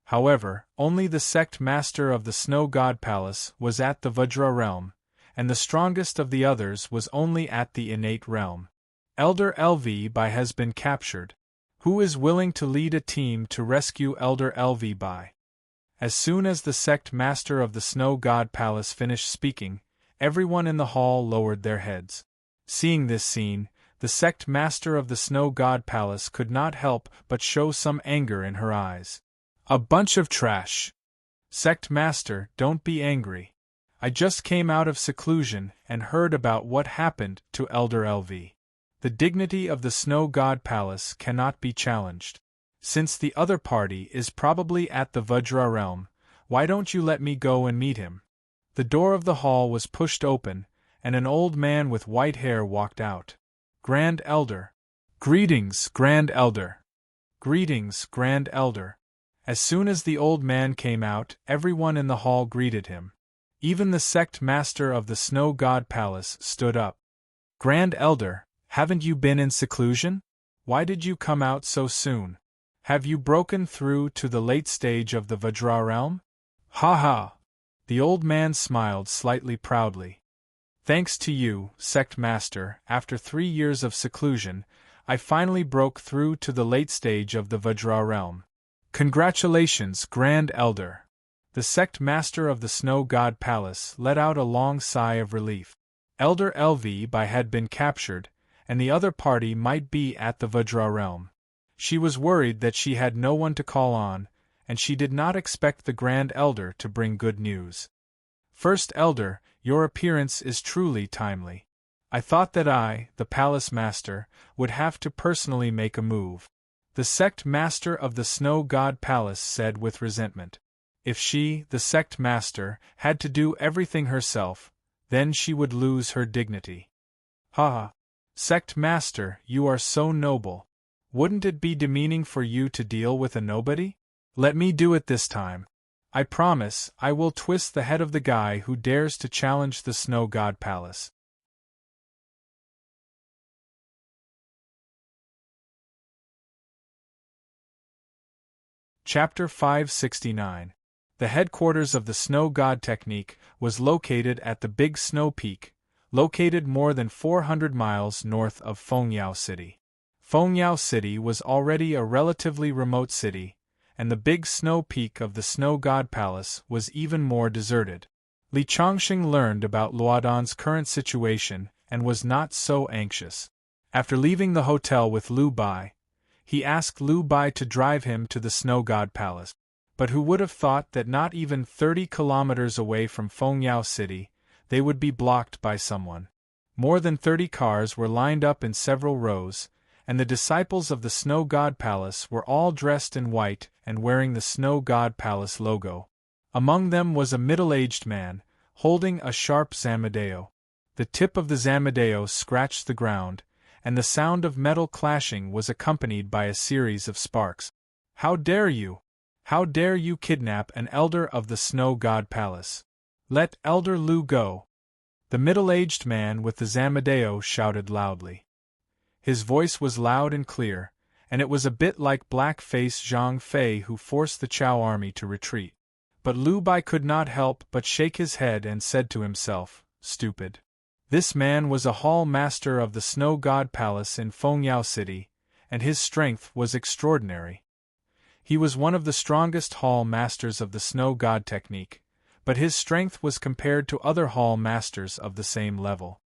However, only the sect master of the Snow God Palace was at the Vajra realm, and the strongest of the others was only at the innate realm. Elder LV Bai has been captured. Who is willing to lead a team to rescue Elder LV Bai? As soon as the sect master of the Snow God Palace finished speaking, everyone in the hall lowered their heads. Seeing this scene, the sect master of the Snow God Palace could not help but show some anger in her eyes. A bunch of trash. Sect master, don't be angry. I just came out of seclusion and heard about what happened to Elder LV. The dignity of the Snow God Palace cannot be challenged. Since the other party is probably at the Vajra realm, why don't you let me go and meet him? The door of the hall was pushed open, and an old man with white hair walked out. Grand Elder. Greetings, Grand Elder. Greetings, Grand Elder. As soon as the old man came out, everyone in the hall greeted him. Even the sect master of the Snow God Palace stood up. Grand Elder, haven't you been in seclusion? Why did you come out so soon? Have you broken through to the late stage of the Vajra realm? Ha ha! The old man smiled slightly proudly. Thanks to you, sect master, after 3 years of seclusion, I finally broke through to the late stage of the Vajra realm. Congratulations, Grand Elder. The sect master of the Snow God Palace let out a long sigh of relief. Elder LV Bai had been captured, and the other party might be at the Vajra realm. She was worried that she had no one to call on, and she did not expect the Grand Elder to bring good news. First Elder, your appearance is truly timely. I thought that I, the palace master, would have to personally make a move. The sect master of the Snow God Palace said with resentment. If she, the sect master, had to do everything herself, then she would lose her dignity. Ha ha! Sect master, you are so noble. Wouldn't it be demeaning for you to deal with a nobody? Let me do it this time. I promise I will twist the head of the guy who dares to challenge the Snow God Palace. Chapter 569. The headquarters of the Snow God Technique was located at the Big Snow Peak, located more than 400 miles north of Fengyao City. Fengyao City was already a relatively remote city, and the Big Snow Peak of the Snow God Palace was even more deserted. Li Chongqing learned about Luodan's current situation and was not so anxious. After leaving the hotel with Liu Bai, he asked Liu Bai to drive him to the Snow God Palace. But who would have thought that not even 30 kilometers away from Fengyao City, they would be blocked by someone. More than 30 cars were lined up in several rows, and the disciples of the Snow God Palace were all dressed in white and wearing the Snow God Palace logo. Among them was a middle-aged man, holding a sharp zamadeo. The tip of the zamadeo scratched the ground, and the sound of metal clashing was accompanied by a series of sparks. How dare you! How dare you kidnap an elder of the Snow God Palace? Let Elder Liu go! The middle-aged man with the zamadeo shouted loudly. His voice was loud and clear, and it was a bit like black-face Zhang Fei who forced the Chao army to retreat. But Liu Bai could not help but shake his head and said to himself, "Stupid." This man was a hall master of the Snow God Palace in Fengyao City, and his strength was extraordinary. He was one of the strongest hall masters of the Snow God Technique, but his strength was compared to other hall masters of the same level.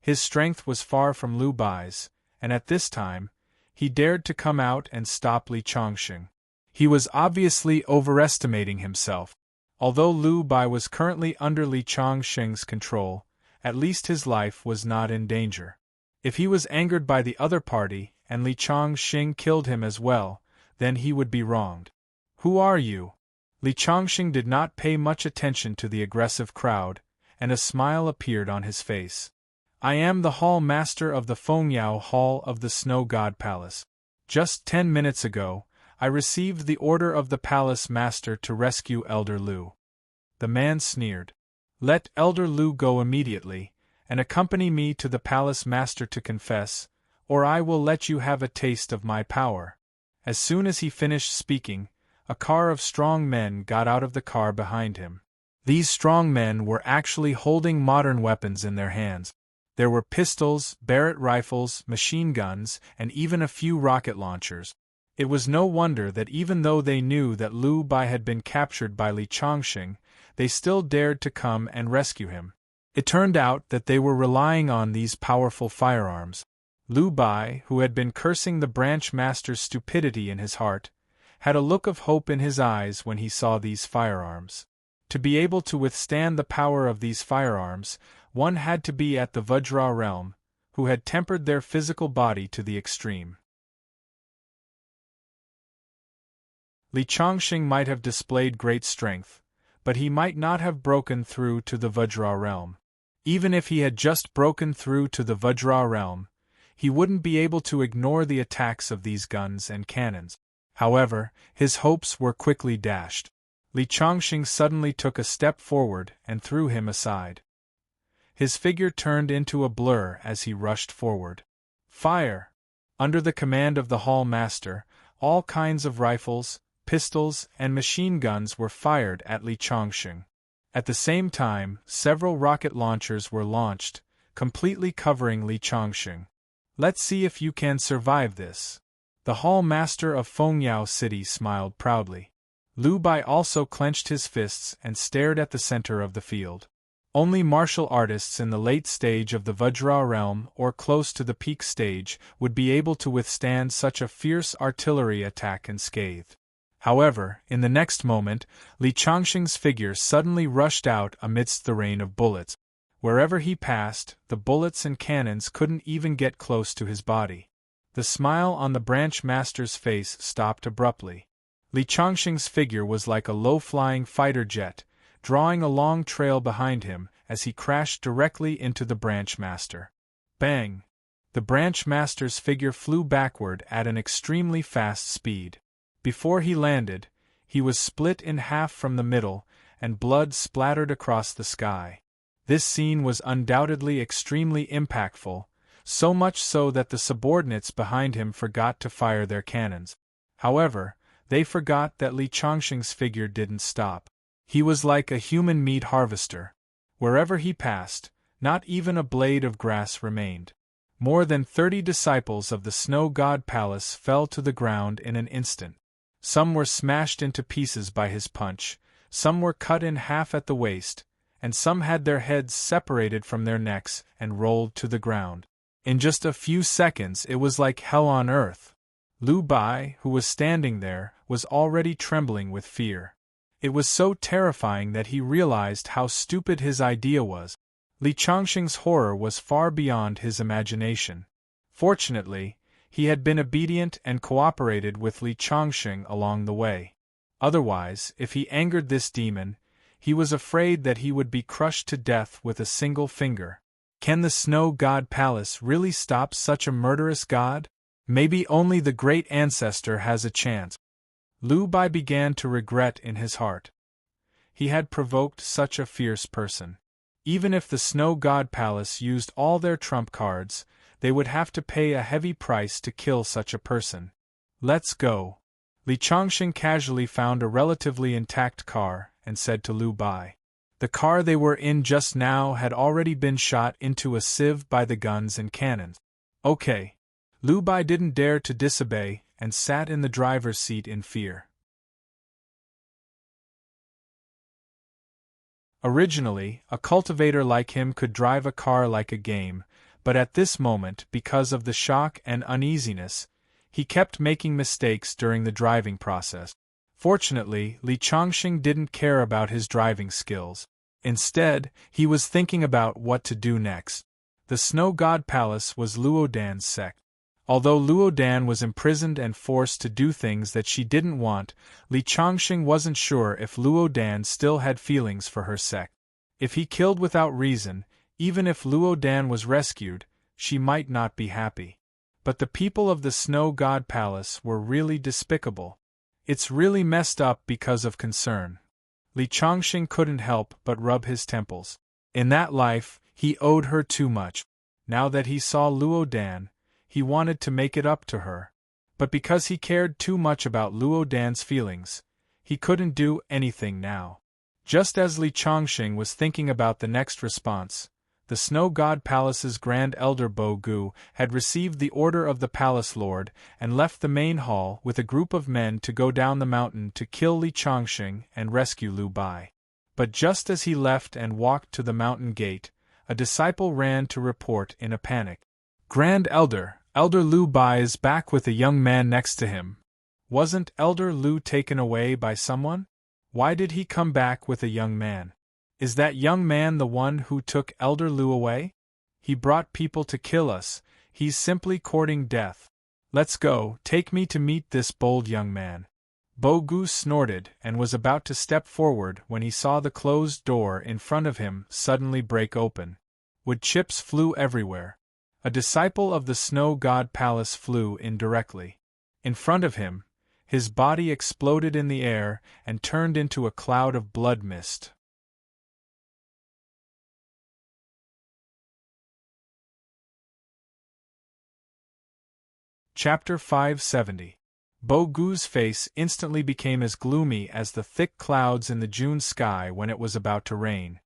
His strength was far from Liu Bai's, and at this time, he dared to come out and stop Li Chongqing. He was obviously overestimating himself. Although Liu Bai was currently under Li Chongqing's control, at least his life was not in danger. If he was angered by the other party and Li Chongqing killed him as well, then he would be wronged. Who are you? Li Chongqing did not pay much attention to the aggressive crowd, and a smile appeared on his face. I am the hall master of the Fengyao Hall of the Snow God Palace. Just 10 minutes ago, I received the order of the palace master to rescue Elder Liu. The man sneered. Let Elder Liu go immediately, and accompany me to the palace master to confess, or I will let you have a taste of my power. As soon as he finished speaking, a car of strong men got out of the car behind him. These strong men were actually holding modern weapons in their hands. There were pistols, Barrett rifles, machine guns, and even a few rocket launchers. It was no wonder that even though they knew that Liu Bai had been captured by Li Chongqing, they still dared to come and rescue him. It turned out that they were relying on these powerful firearms. Liu Bai, who had been cursing the branch master's stupidity in his heart, had a look of hope in his eyes when he saw these firearms. To be able to withstand the power of these firearms, one had to be at the Vajra realm, who had tempered their physical body to the extreme. Li Chongqing might have displayed great strength, but he might not have broken through to the Vajra realm. Even if he had just broken through to the Vajra realm, he wouldn't be able to ignore the attacks of these guns and cannons. However, his hopes were quickly dashed. Li Chongqing suddenly took a step forward and threw him aside. His figure turned into a blur as he rushed forward. Fire! Under the command of the hall master, all kinds of rifles, pistols, and machine guns were fired at Li Chongqing. At the same time, several rocket launchers were launched, completely covering Li Chongqing. Let's see if you can survive this. The hall master of Fengyao City smiled proudly. Liu Bai also clenched his fists and stared at the center of the field. Only martial artists in the late stage of the Vajra realm or close to the peak stage would be able to withstand such a fierce artillery attack unscathed. However, in the next moment, Li Chongqing's figure suddenly rushed out amidst the rain of bullets. Wherever he passed, the bullets and cannons couldn't even get close to his body. The smile on the branch master's face stopped abruptly. Li Chongqing's figure was like a low-flying fighter jet, drawing a long trail behind him as he crashed directly into the branch master. Bang! The branch master's figure flew backward at an extremely fast speed. Before he landed, he was split in half from the middle, and blood splattered across the sky. This scene was undoubtedly extremely impactful, so much so that the subordinates behind him forgot to fire their cannons. However, they forgot that Li Chongqing's figure didn't stop. He was like a human meat harvester. Wherever he passed, not even a blade of grass remained. More than 30 disciples of the Snow God Palace fell to the ground in an instant. Some were smashed into pieces by his punch, some were cut in half at the waist, and some had their heads separated from their necks and rolled to the ground. In just a few seconds it was like hell on earth. Lu Bai, who was standing there, was already trembling with fear. It was so terrifying that he realized how stupid his idea was. Li Chongqing's horror was far beyond his imagination. Fortunately, he had been obedient and cooperated with Li Chongqing along the way. Otherwise, if he angered this demon, he was afraid that he would be crushed to death with a single finger. Can the Snow God Palace really stop such a murderous god? Maybe only the great ancestor has a chance. Lu Bai began to regret in his heart. He had provoked such a fierce person. Even if the Snow God Palace used all their trump cards, they would have to pay a heavy price to kill such a person. Let's go. Li Chongqing casually found a relatively intact car and said to Lu Bai. The car they were in just now had already been shot into a sieve by the guns and cannons. Okay. Lu Bai didn't dare to disobey and sat in the driver's seat in fear. Originally, a cultivator like him could drive a car like a game, but at this moment, because of the shock and uneasiness, he kept making mistakes during the driving process. Fortunately, Li Chongqing didn't care about his driving skills. Instead, he was thinking about what to do next. The Snow God Palace was Luo Dan's sect. Although Luo Dan was imprisoned and forced to do things that she didn't want, Li Chongqing wasn't sure if Luo Dan still had feelings for her sect. If he killed without reason, even if Luo Dan was rescued, she might not be happy. But the people of the Snow God Palace were really despicable. It's really messed up because of concern. Li Chongqing couldn't help but rub his temples. In that life, he owed her too much. Now that he saw Luo Dan, he wanted to make it up to her. But because he cared too much about Luo Dan's feelings, he couldn't do anything now. Just as Li Chongqing was thinking about the next response, the Snow God Palace's Grand Elder Bo Gu had received the order of the Palace Lord and left the main hall with a group of men to go down the mountain to kill Li Chongqing and rescue Lu Bai. But just as he left and walked to the mountain gate, a disciple ran to report in a panic. Grand Elder, Elder Lu Bai is back with a young man next to him. Wasn't Elder Lu taken away by someone? Why did he come back with a young man? Is that young man the one who took Elder Lu away? He brought people to kill us, he's simply courting death. Let's go, take me to meet this bold young man. Bo Gu snorted and was about to step forward when he saw the closed door in front of him suddenly break open. Wood chips flew everywhere. A disciple of the Snow God Palace flew in directly. In front of him, his body exploded in the air and turned into a cloud of blood mist. Chapter 570. Bo Gu's face instantly became as gloomy as the thick clouds in the June sky when it was about to rain.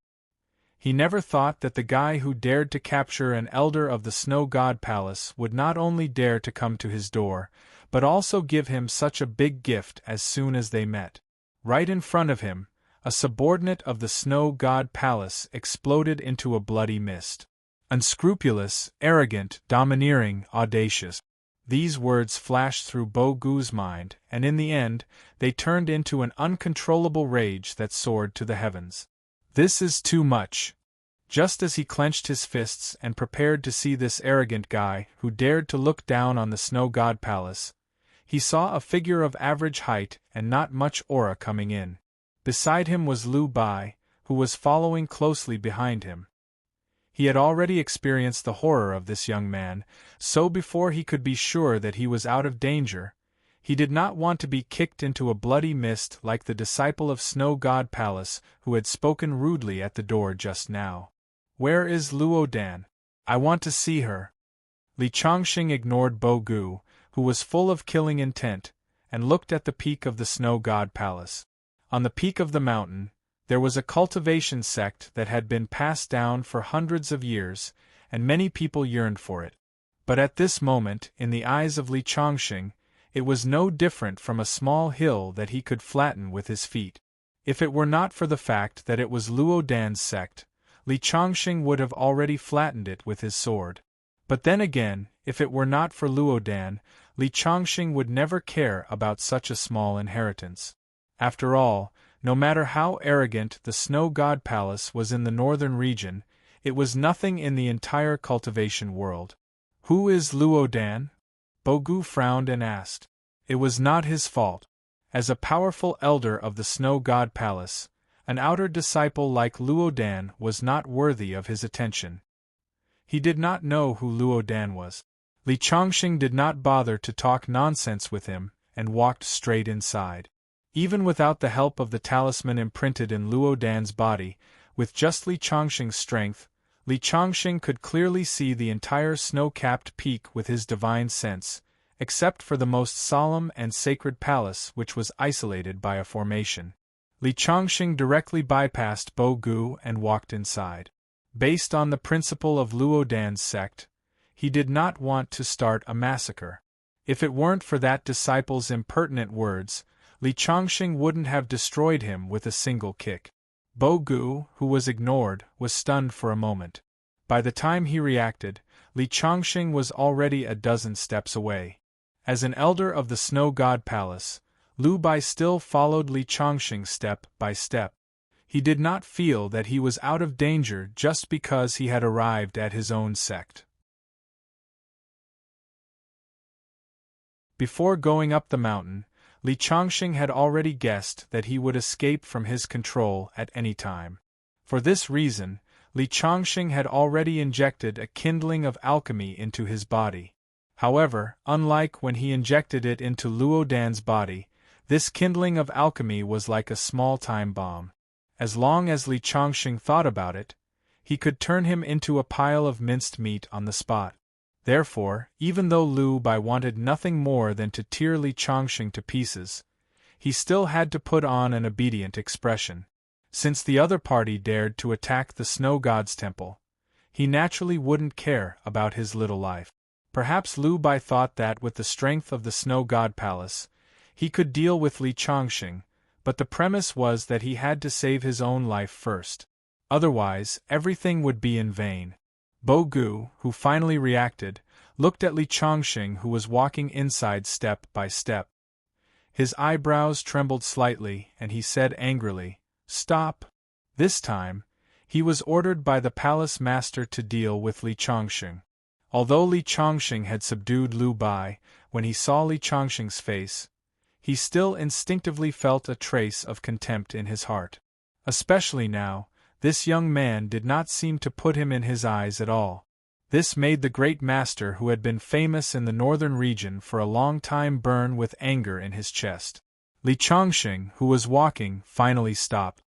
He never thought that the guy who dared to capture an elder of the Snow God Palace would not only dare to come to his door, but also give him such a big gift as soon as they met. Right in front of him, a subordinate of the Snow God Palace exploded into a bloody mist. Unscrupulous, arrogant, domineering, audacious. These words flashed through Bo Gu's mind, and in the end, they turned into an uncontrollable rage that soared to the heavens. This is too much. Just as he clenched his fists and prepared to see this arrogant guy who dared to look down on the Snow God Palace, he saw a figure of average height and not much aura coming in. Beside him was Liu Bai, who was following closely behind him. He had already experienced the horror of this young man, so before he could be sure that he was out of danger, he did not want to be kicked into a bloody mist like the disciple of Snow God Palace who had spoken rudely at the door just now. "Where is Luo Dan? I want to see her." Li Chongqing ignored Bo Gu, who was full of killing intent, and looked at the peak of the Snow God Palace. On the peak of the mountain, there was a cultivation sect that had been passed down for hundreds of years, and many people yearned for it. But at this moment, in the eyes of Li Chongqing, it was no different from a small hill that he could flatten with his feet. If it were not for the fact that it was Luo Dan's sect, Li Chongqing would have already flattened it with his sword. But then again, if it were not for Luo Dan, Li Chongqing would never care about such a small inheritance. After all, no matter how arrogant the Snow God Palace was in the northern region, it was nothing in the entire cultivation world. "Who is Luo Dan?" Bo Gu frowned and asked. It was not his fault. As a powerful elder of the Snow God Palace, an outer disciple like Luo Dan was not worthy of his attention. He did not know who Luo Dan was. Li Chongqing did not bother to talk nonsense with him, and walked straight inside. Even without the help of the talisman imprinted in Luo Dan's body, with just Li Chongqing's strength, Li Chongqing could clearly see the entire snow-capped peak with his divine sense, except for the most solemn and sacred palace which was isolated by a formation. Li Chongqing directly bypassed Bo Gu and walked inside. Based on the principle of Luo Dan's sect, he did not want to start a massacre. If it weren't for that disciple's impertinent words, Li Chongqing wouldn't have destroyed him with a single kick. Bo Gu, who was ignored, was stunned for a moment. By the time he reacted, Li Chongqing was already a dozen steps away. As an elder of the Snow God Palace, Liu Bai still followed Li Chongqing step by step. He did not feel that he was out of danger just because he had arrived at his own sect. Before going up the mountain, Li Chongqing had already guessed that he would escape from his control at any time. For this reason, Li Chongqing had already injected a kindling of alchemy into his body. However, unlike when he injected it into Luo Dan's body, this kindling of alchemy was like a small time bomb. As long as Li Chongqing thought about it, he could turn him into a pile of minced meat on the spot. Therefore, even though Liu Bai wanted nothing more than to tear Li Chongqing to pieces, he still had to put on an obedient expression. Since the other party dared to attack the Snow God's temple, he naturally wouldn't care about his little life. Perhaps Liu Bai thought that with the strength of the Snow God Palace, he could deal with Li Chongqing, but the premise was that he had to save his own life first. Otherwise, everything would be in vain. Bo Gu, who finally reacted, looked at Li Chongqing who was walking inside step by step. His eyebrows trembled slightly and he said angrily, "Stop." This time, he was ordered by the palace master to deal with Li Chongqing. Although Li Chongqing had subdued Liu Bai, when he saw Li Chongqing's face, he still instinctively felt a trace of contempt in his heart. Especially now, this young man did not seem to put him in his eyes at all. This made the great master who had been famous in the northern region for a long time burn with anger in his chest. Li Chongqing, who was walking, finally stopped.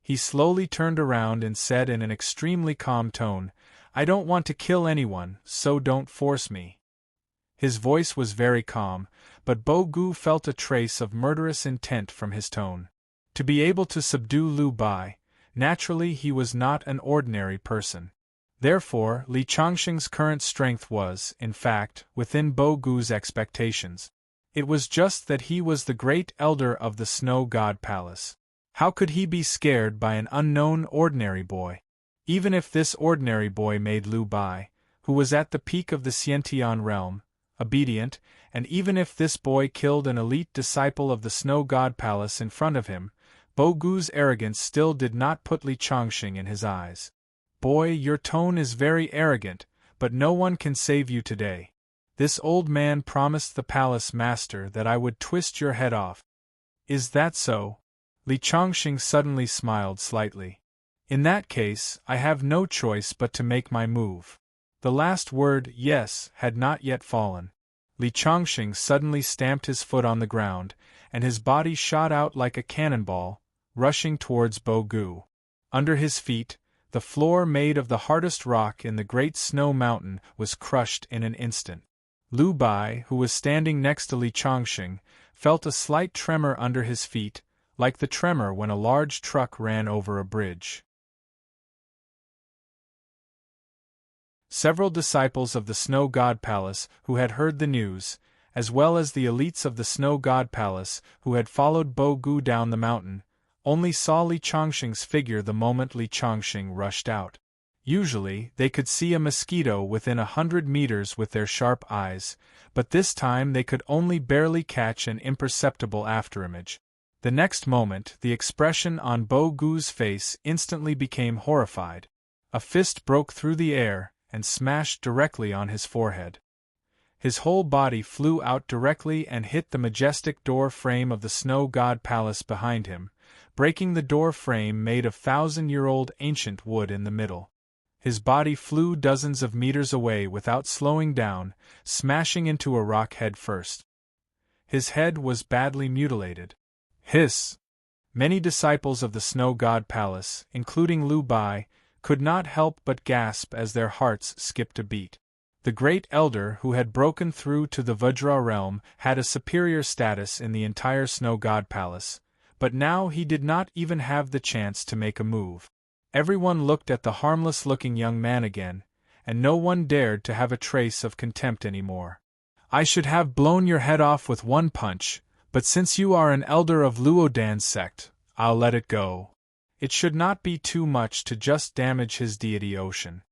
He slowly turned around and said in an extremely calm tone, "I don't want to kill anyone, so don't force me." His voice was very calm, but Bo Gu felt a trace of murderous intent from his tone. To be able to subdue Liu Bai, naturally he was not an ordinary person. Therefore, Li Chongqing's current strength was, in fact, within Bo Gu's expectations. It was just that he was the great elder of the Snow God Palace. How could he be scared by an unknown ordinary boy? Even if this ordinary boy made Liu Bai, who was at the peak of the Xiantian realm, obedient, and even if this boy killed an elite disciple of the Snow God Palace in front of him, Bo Gu's arrogance still did not put Li Chongqing in his eyes. boy, your tone is very arrogant, but no one can save you today. This old man promised the palace master that I would twist your head off. Is that so? Li Chongqing suddenly smiled slightly. In that case, I have no choice but to make my move. The last word, yes, had not yet fallen. Li Chongqing suddenly stamped his foot on the ground, and his body shot out like a cannonball, rushing towards Bo Gu. Under his feet, the floor made of the hardest rock in the great snow mountain was crushed in an instant. Lu Bai, who was standing next to Li Chongqing, felt a slight tremor under his feet, like the tremor when a large truck ran over a bridge. Several disciples of the Snow God Palace who had heard the news, as well as the elites of the Snow God Palace who had followed Bo Gu down the mountain, only saw Li Chongqing's figure the moment Li Chongqing rushed out. Usually, they could see a mosquito within 100 meters with their sharp eyes, but this time they could only barely catch an imperceptible afterimage. The next moment, the expression on Bo Gu's face instantly became horrified. A fist broke through the air and smashed directly on his forehead. His whole body flew out directly and hit the majestic door frame of the Snow God Palace behind him, breaking the door frame made of 1,000-year-old ancient wood in the middle. His body flew dozens of meters away without slowing down, smashing into a rock head first. His head was badly mutilated. Hiss! Many disciples of the Snow God Palace, including Lu Bai, could not help but gasp as their hearts skipped a beat. The great elder who had broken through to the Vajra realm had a superior status in the entire Snow God Palace, but now he did not even have the chance to make a move. Everyone looked at the harmless-looking young man again, and no one dared to have a trace of contempt anymore. I should have blown your head off with one punch, but since you are an elder of Luodan's sect, I'll let it go. It should not be too much to just damage his deity Ocean.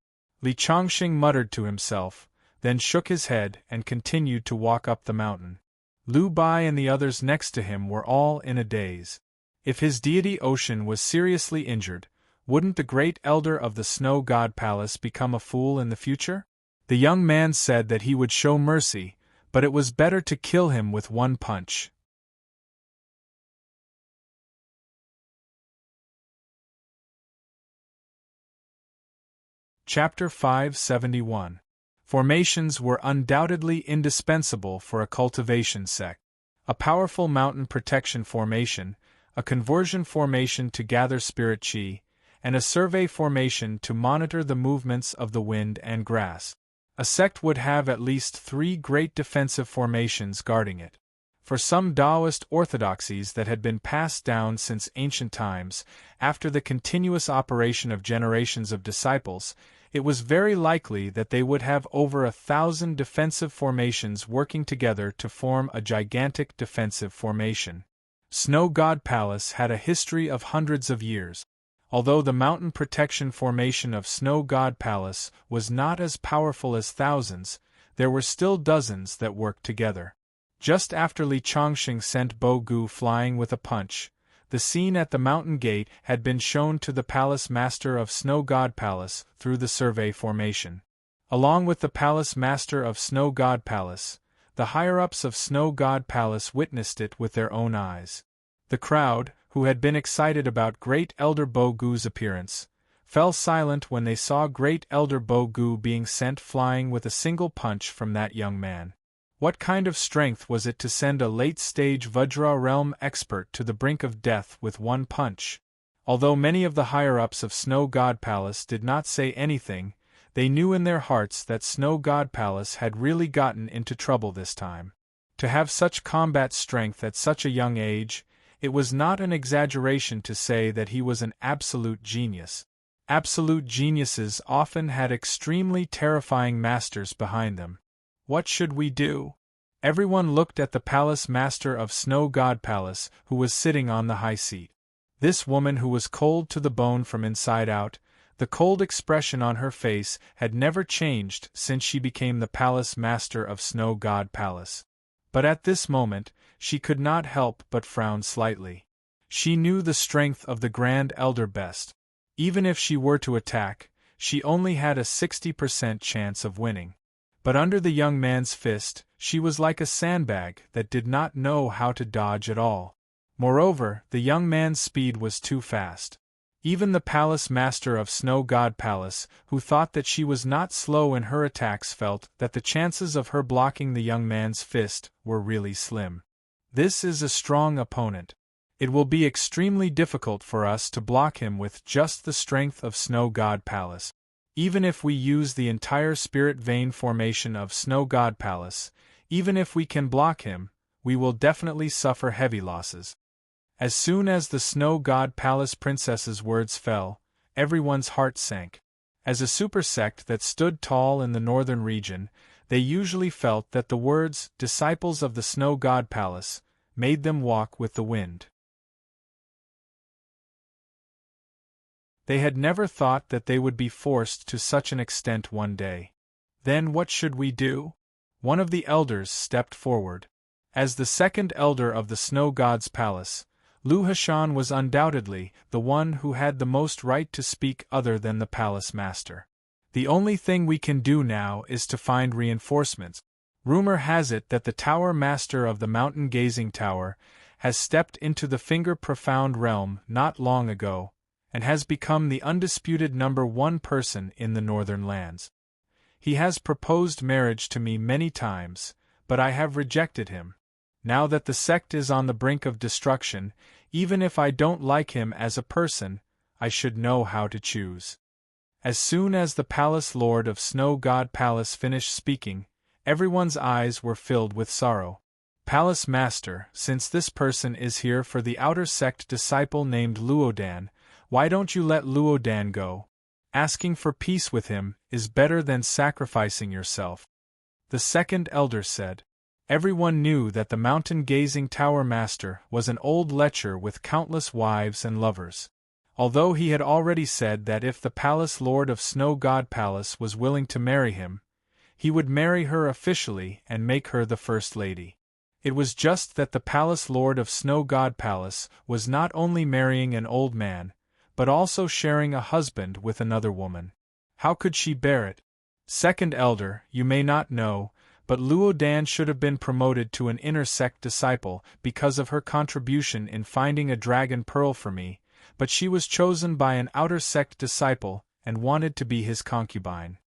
Li Chongqing muttered to himself, then shook his head and continued to walk up the mountain. Lu Bai and the others next to him were all in a daze. If his deity Ocean was seriously injured, wouldn't the great elder of the Snow God Palace become a fool in the future? The young man said that he would show mercy, but it was better to kill him with one punch. Chapter 571. Formations were undoubtedly indispensable for a cultivation sect. A powerful mountain protection formation, a conversion formation to gather spirit chi, and a survey formation to monitor the movements of the wind and grass. A sect would have at least 3 great defensive formations guarding it. For some Taoist orthodoxies that had been passed down since ancient times, after the continuous operation of generations of disciples, it was very likely that they would have over 1,000 defensive formations working together to form a gigantic defensive formation. Snow God Palace had a history of hundreds of years. Although the mountain protection formation of Snow God Palace was not as powerful as thousands, there were still dozens that worked together. Just after Li Chongqing sent Bo Gu flying with a punch, the scene at the mountain gate had been shown to the palace master of Snow God Palace through the survey formation. Along with the palace master of Snow God Palace, the higher-ups of Snow God Palace witnessed it with their own eyes. The crowd, who had been excited about Great Elder Bo Gu's appearance, fell silent when they saw Great Elder Bo Gu being sent flying with a single punch from that young man. What kind of strength was it to send a late-stage Vajra realm expert to the brink of death with one punch? Although many of the higher-ups of Snow God Palace did not say anything, they knew in their hearts that Snow God Palace had really gotten into trouble this time. To have such combat strength at such a young age, it was not an exaggeration to say that he was an absolute genius. Absolute geniuses often had extremely terrifying masters behind them. What should we do? Everyone looked at the palace master of Snow God Palace, who was sitting on the high seat. This woman who was cold to the bone from inside out, the cold expression on her face had never changed since she became the palace master of Snow God Palace. But at this moment, she could not help but frown slightly. She knew the strength of the Grand Elder best. Even if she were to attack, she only had a 60% chance of winning. But under the young man's fist, she was like a sandbag that did not know how to dodge at all. Moreover, the young man's speed was too fast. Even the palace master of Snow God Palace, who thought that she was not slow in her attacks, felt that the chances of her blocking the young man's fist were really slim. This is a strong opponent. It will be extremely difficult for us to block him with just the strength of Snow God Palace. Even if we use the entire spirit vein formation of Snow God Palace, even if we can block him, we will definitely suffer heavy losses. As soon as the Snow God Palace princess's words fell, everyone's heart sank. As a super sect that stood tall in the northern region, they usually felt that the words, disciples of the Snow God Palace, made them walk with the wind. They had never thought that they would be forced to such an extent one day. Then what should we do? One of the elders stepped forward. As the second elder of the Snow God's Palace, Lu Hashan was undoubtedly the one who had the most right to speak other than the palace master. The only thing we can do now is to find reinforcements. Rumor has it that the tower master of the mountain gazing tower has stepped into the finger profound realm not long ago, and has become the undisputed #1 person in the northern lands. He has proposed marriage to me many times, but I have rejected him. Now that the sect is on the brink of destruction, even if I don't like him as a person, I should know how to choose. As soon as the palace lord of Snow God Palace finished speaking, everyone's eyes were filled with sorrow. Palace master, since this person is here for the outer sect disciple named Luodan, why don't you let Luodan go? Asking for peace with him is better than sacrificing yourself. The second elder said. Everyone knew that the mountain-gazing tower master was an old lecher with countless wives and lovers. Although he had already said that if the palace lord of Snow God Palace was willing to marry him, he would marry her officially and make her the first lady. It was just that the palace lord of Snow God Palace was not only marrying an old man, but also sharing a husband with another woman. How could she bear it? Second elder, you may not know, but Luodan should have been promoted to an inner sect disciple because of her contribution in finding a dragon pearl for me, but she was chosen by an outer sect disciple and wanted to be his concubine.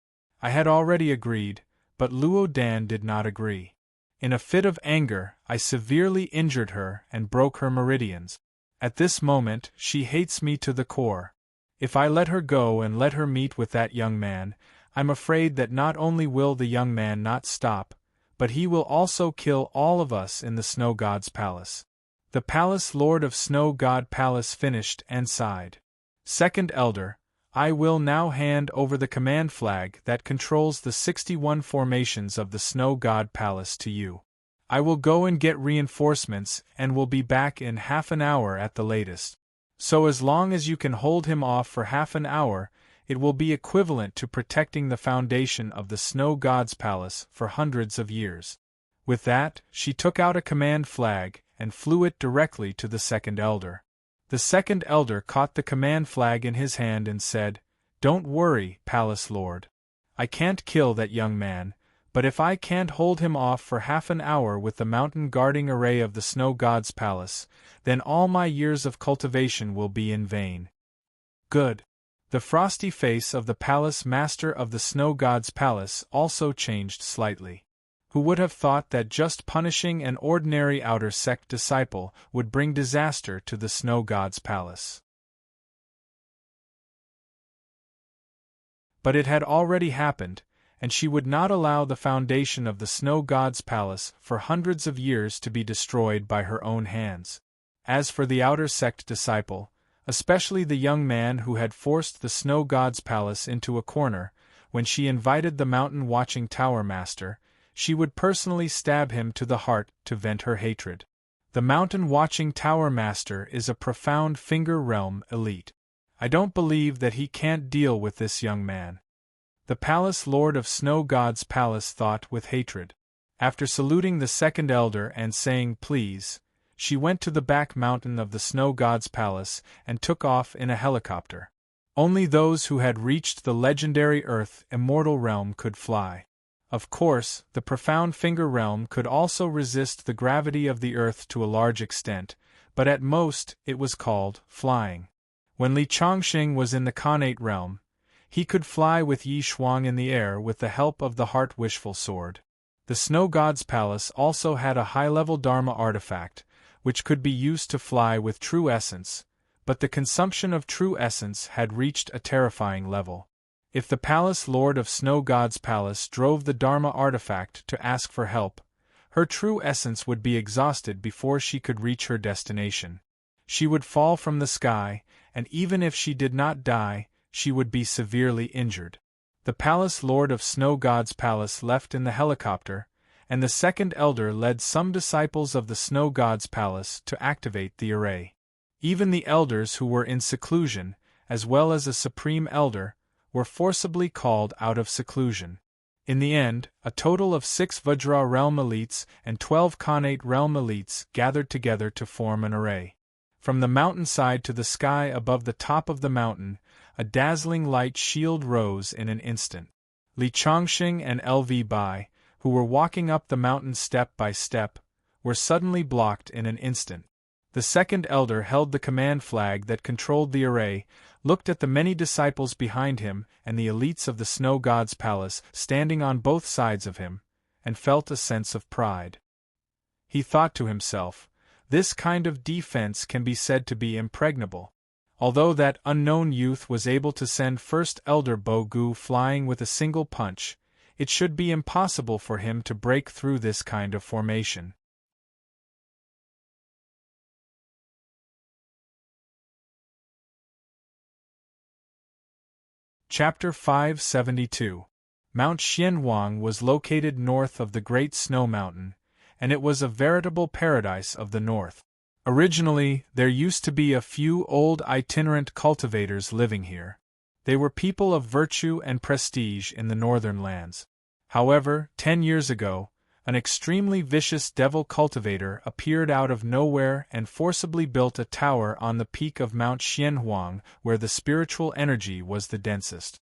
I had already agreed, but Luodan did not agree. In a fit of anger, I severely injured her and broke her meridians. At this moment, she hates me to the core. If I let her go and let her meet with that young man, I'm afraid that not only will the young man not stop, but he will also kill all of us in the Snow God's Palace. The palace lord of Snow God Palace finished and sighed. Second elder, I will now hand over the command flag that controls the 61 formations of the Snow God Palace to you. I will go and get reinforcements and will be back in half an hour at the latest. So as long as you can hold him off for half an hour, it will be equivalent to protecting the foundation of the Snow God's Palace for hundreds of years. With that, she took out a command flag and flew it directly to the second elder. The second elder caught the command flag in his hand and said, "Don't worry, Palace Lord. I can't kill that young man, but if I can't hold him off for half an hour with the mountain guarding array of the Snow God's Palace, then all my years of cultivation will be in vain." Good. The frosty face of the palace master of the Snow God's Palace also changed slightly. Who would have thought that just punishing an ordinary outer sect disciple would bring disaster to the Snow God's Palace? But it had already happened, and she would not allow the foundation of the Snow God's Palace for hundreds of years to be destroyed by her own hands. As for the outer sect disciple, especially the young man who had forced the Snow God's Palace into a corner, when she invited the mountain-watching tower master, she would personally stab him to the heart to vent her hatred. The mountain-watching tower master is a profound finger realm elite. I don't believe that he can't deal with this young man. The palace lord of Snow God's Palace thought with hatred. After saluting the second elder and saying please, she went to the back mountain of the Snow God's Palace and took off in a helicopter. Only those who had reached the legendary Earth Immortal Realm could fly. Of course, the Profound Finger Realm could also resist the gravity of the Earth to a large extent, but at most it was called flying. When Li Chongqing was in the Khanate Realm, he could fly with Yi Shuang in the air with the help of the Heart Wishful Sword. The Snow God's Palace also had a high-level Dharma artifact, which could be used to fly with True Essence, but the consumption of True Essence had reached a terrifying level. If the Palace Lord of Snow God's Palace drove the Dharma artifact to ask for help, her True Essence would be exhausted before she could reach her destination. She would fall from the sky, and even if she did not die, she would be severely injured. The Palace Lord of Snow God's Palace left in the helicopter, and the second elder led some disciples of the Snow God's Palace to activate the array. Even the elders who were in seclusion, as well as a supreme elder, were forcibly called out of seclusion. In the end, a total of 6 Vajra realm elites and 12 Khanate realm elites gathered together to form an array. From the mountainside to the sky above the top of the mountain, a dazzling light shield rose in an instant. Li Chongqing and LV Bai, who were walking up the mountain step by step, were suddenly blocked in an instant. The second elder held the command flag that controlled the array, looked at the many disciples behind him and the elites of the Snow God's Palace standing on both sides of him, and felt a sense of pride. He thought to himself, this kind of defense can be said to be impregnable. Although that unknown youth was able to send First Elder Bo Gu flying with a single punch, it should be impossible for him to break through this kind of formation. Chapter 572. Mount Xianhuang was located north of the Great Snow Mountain, and it was a veritable paradise of the north. Originally, there used to be a few old itinerant cultivators living here. They were people of virtue and prestige in the northern lands. However, 10 years ago, an extremely vicious devil cultivator appeared out of nowhere and forcibly built a tower on the peak of Mount Xianhuang where the spiritual energy was the densest.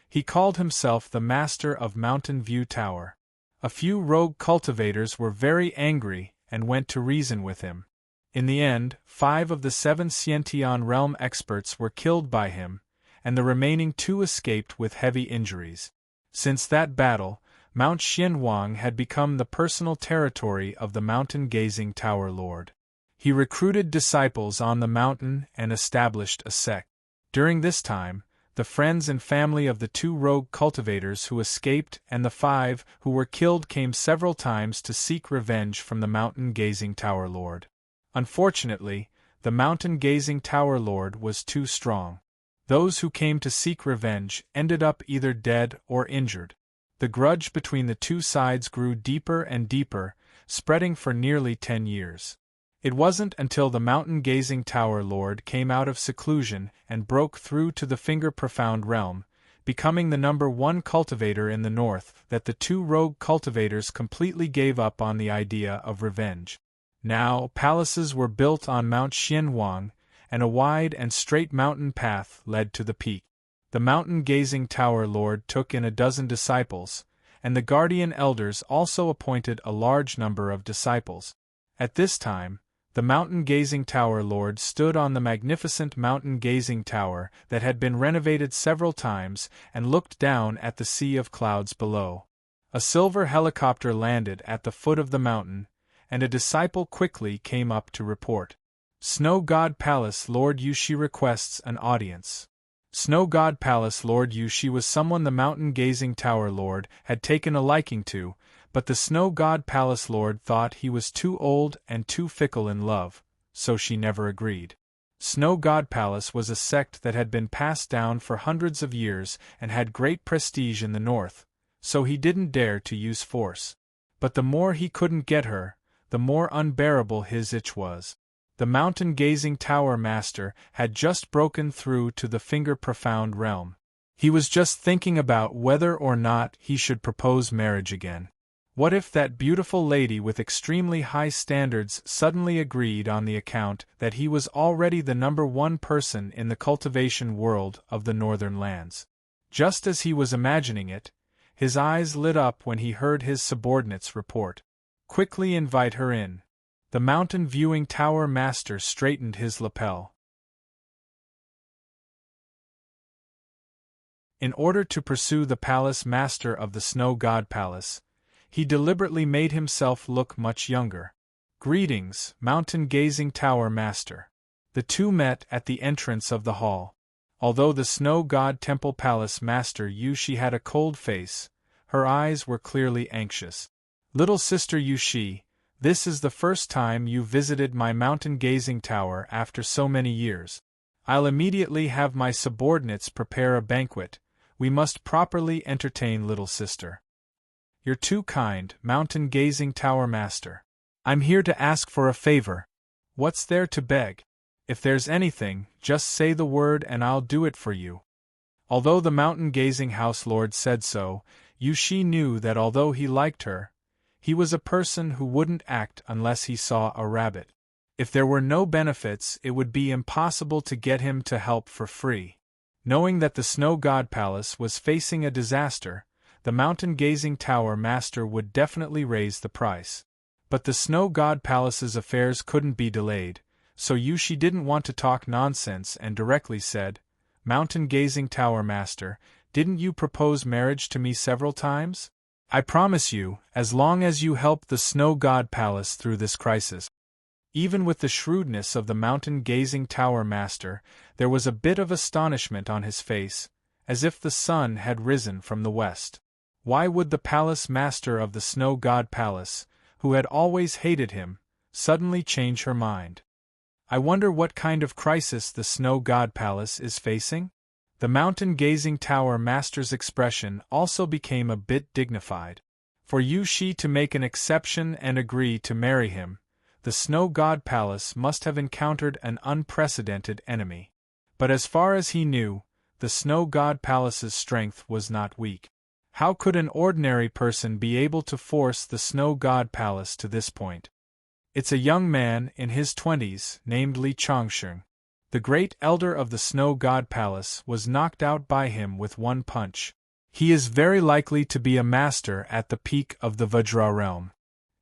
He called himself the Master of Mountain View Tower. A few rogue cultivators were very angry and went to reason with him. In the end, 5 of the 7 Xiantian realm experts were killed by him, and the remaining 2 escaped with heavy injuries. Since that battle, Mount Xianhuang had become the personal territory of the mountain-gazing Tower Lord. He recruited disciples on the mountain and established a sect. During this time, the friends and family of the 2 rogue cultivators who escaped and the 5 who were killed came several times to seek revenge from the mountain-gazing Tower Lord. Unfortunately, the mountain-gazing Tower Lord was too strong. Those who came to seek revenge ended up either dead or injured. The grudge between the 2 sides grew deeper and deeper, spreading for nearly 10 years. It wasn't until the mountain-gazing Tower Lord came out of seclusion and broke through to the Finger Profound Realm, becoming the #1 cultivator in the north, that the 2 rogue cultivators completely gave up on the idea of revenge. Now, palaces were built on Mount Xianhuang, and a wide and straight mountain path led to the peak. The mountain-gazing Tower Lord took in a dozen disciples, and the guardian elders also appointed a large number of disciples. At this time, the mountain-gazing Tower Lord stood on the magnificent mountain-gazing tower that had been renovated several times and looked down at the sea of clouds below. A silver helicopter landed at the foot of the mountain, and a disciple quickly came up to report. Snow God Palace Lord Yushi requests an audience. Snow God Palace Lord Yushi was someone the mountain-gazing Tower Lord had taken a liking to, but the Snow God Palace Lord thought he was too old and too fickle in love, so she never agreed. Snow God Palace was a sect that had been passed down for hundreds of years and had great prestige in the north, so he didn't dare to use force. But the more he couldn't get her, the more unbearable his itch was. The mountain-gazing Tower Master had just broken through to the Finger Profound Realm. He was just thinking about whether or not he should propose marriage again. What if that beautiful lady with extremely high standards suddenly agreed on the account that he was already the #1 person in the cultivation world of the northern lands? Just as he was imagining it, his eyes lit up when he heard his subordinates report. Quickly invite her in. The mountain viewing tower master straightened his lapel. In order to pursue the palace master of the Snow God Palace, he deliberately made himself look much younger. Greetings, mountain gazing tower master. The two met at the entrance of the hall. Although the Snow God Temple Palace master Yushi had a cold face, her eyes were clearly anxious. Little sister Yushi, this is the first time you visited my mountain gazing tower after so many years. I'll immediately have my subordinates prepare a banquet. We must properly entertain little sister. You're too kind, mountain gazing tower master. I'm here to ask for a favor. What's there to beg? If there's anything, just say the word and I'll do it for you. Although the mountain gazing house lord said so, Yushi knew that although he liked her, he was a person who wouldn't act unless he saw a rabbit. If there were no benefits, it would be impossible to get him to help for free. Knowing that the Snow God Palace was facing a disaster, the mountain gazing tower master would definitely raise the price. But the Snow God Palace's affairs couldn't be delayed, so Yushi didn't want to talk nonsense and directly said, Mountain gazing tower master, didn't you propose marriage to me several times? I promise you, as long as you help the Snow God Palace through this crisis. Even with the shrewdness of the mountain gazing tower master, there was a bit of astonishment on his face, as if the sun had risen from the west. Why would the palace master of the Snow God Palace, who had always hated him, suddenly change her mind? I wonder what kind of crisis the Snow God Palace is facing? The mountain gazing tower master's expression also became a bit dignified. For Yushi to make an exception and agree to marry him, the Snow God Palace must have encountered an unprecedented enemy. But as far as he knew, the Snow God Palace's strength was not weak. How could an ordinary person be able to force the Snow God Palace to this point? It's a young man in his 20s named Li Chongsheng. The great elder of the Snow God Palace was knocked out by him with one punch. He is very likely to be a master at the peak of the Vajra realm.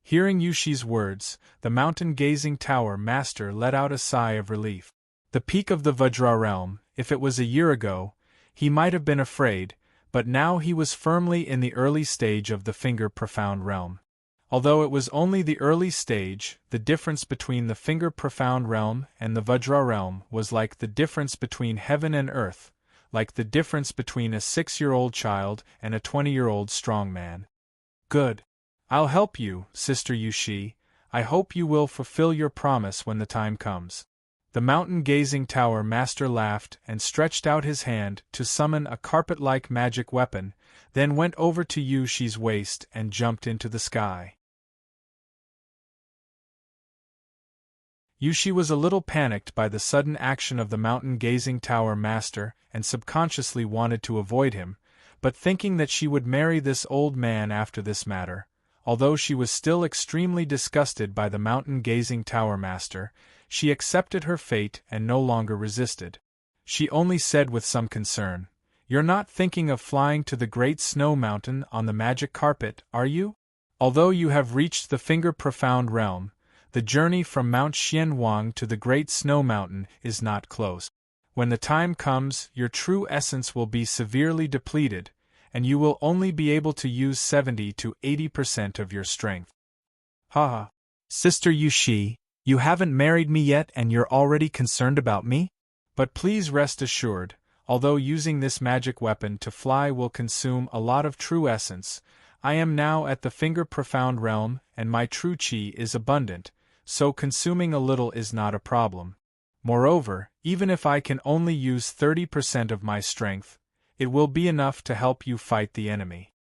Hearing Yushi's words, the mountain gazing tower master let out a sigh of relief. The peak of the Vajra realm, if it was a year ago, he might have been afraid, but now he was firmly in the early stage of the Finger Profound realm. Although it was only the early stage, the difference between the Finger Profound realm and the Vajra realm was like the difference between heaven and earth, like the difference between a 6-year-old child and a 20-year-old strong man. Good. I'll help you, Sister Yushi. I hope you will fulfill your promise when the time comes. The mountain-gazing tower master laughed and stretched out his hand to summon a carpet-like magic weapon, then went over to Yushi's waist and jumped into the sky. Yushi was a little panicked by the sudden action of the mountain-gazing tower master and subconsciously wanted to avoid him, but thinking that she would marry this old man after this matter, although she was still extremely disgusted by the mountain-gazing tower master, she accepted her fate and no longer resisted. She only said with some concern, "You're not thinking of flying to the Great Snow Mountain on the magic carpet, are you? Although you have reached the Finger Profound realm, the journey from Mount Xianwang to the Great Snow Mountain is not close. When the time comes, your true essence will be severely depleted, and you will only be able to use 70 to 80% of your strength." Haha. Sister Yushi, you haven't married me yet and you're already concerned about me? But please rest assured, although using this magic weapon to fly will consume a lot of true essence, I am now at the Finger Profound realm and my true chi is abundant, so consuming a little is not a problem. Moreover, even if I can only use 30% of my strength, it will be enough to help you fight the enemy.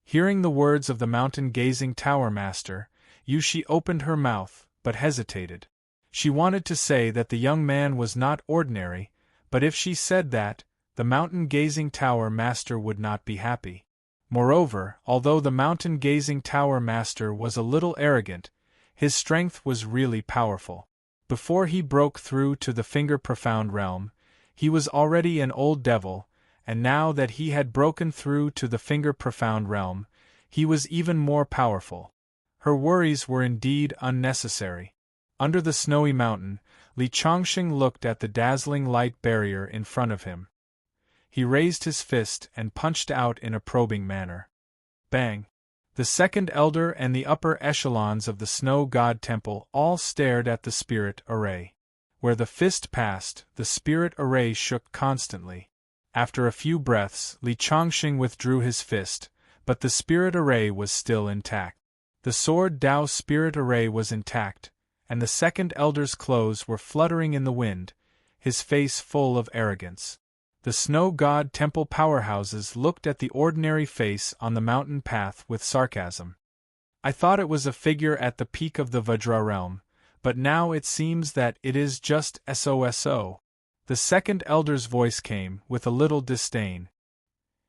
Hearing the words of the mountain-gazing tower master, Yushi opened her mouth, but hesitated. She wanted to say that the young man was not ordinary, but if she said that, the mountain-gazing tower master would not be happy. Moreover, although the mountain-gazing tower master was a little arrogant, his strength was really powerful. Before he broke through to the finger-profound realm, he was already an old devil, and now that he had broken through to the finger-profound realm, he was even more powerful. Her worries were indeed unnecessary. Under the snowy mountain, Li Chongqing looked at the dazzling light barrier in front of him. He raised his fist and punched out in a probing manner. Bang! The second elder and the upper echelons of the Snow God Temple all stared at the spirit array. Where the fist passed, the spirit array shook constantly. After a few breaths, Li Chongqing withdrew his fist, but the spirit array was still intact. The sword Dao spirit array was intact, and the second elder's clothes were fluttering in the wind, his face full of arrogance. The Snow God Temple powerhouses looked at the ordinary face on the mountain path with sarcasm. I thought it was a figure at the peak of the Vajra realm, but now it seems that it is just SOSO. The second elder's voice came, with a little disdain.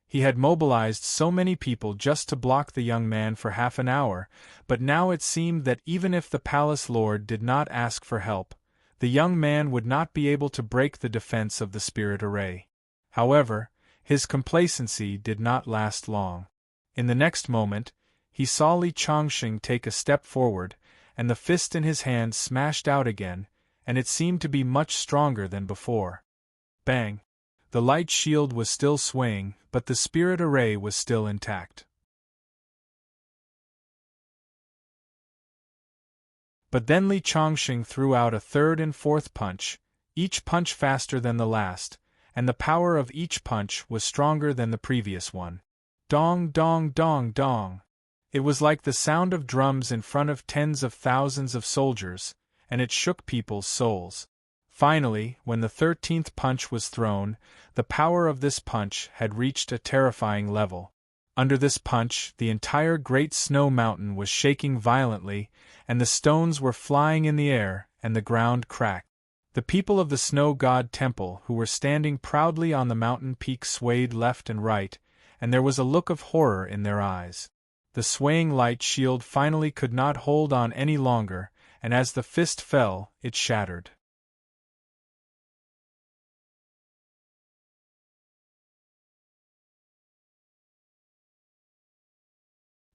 He had mobilized so many people just to block the young man for half an hour, but now it seemed that even if the palace lord did not ask for help, the young man would not be able to break the defense of the spirit array. However, his complacency did not last long. In the next moment, he saw Li Chongqing take a step forward, and the fist in his hand smashed out again, and it seemed to be much stronger than before. Bang! The light shield was still swaying, but the spirit array was still intact. But then Li Chongqing threw out a third and fourth punch, each punch faster than the last, and the power of each punch was stronger than the previous one. Dong, dong, dong, dong. It was like the sound of drums in front of tens of thousands of soldiers, and it shook people's souls. Finally, when the 13th punch was thrown, the power of this punch had reached a terrifying level. Under this punch, the entire Great Snow Mountain was shaking violently, and the stones were flying in the air, and the ground cracked. The people of the Snow God Temple who were standing proudly on the mountain peak swayed left and right, and there was a look of horror in their eyes. The swaying light shield finally could not hold on any longer, and as the fist fell, it shattered.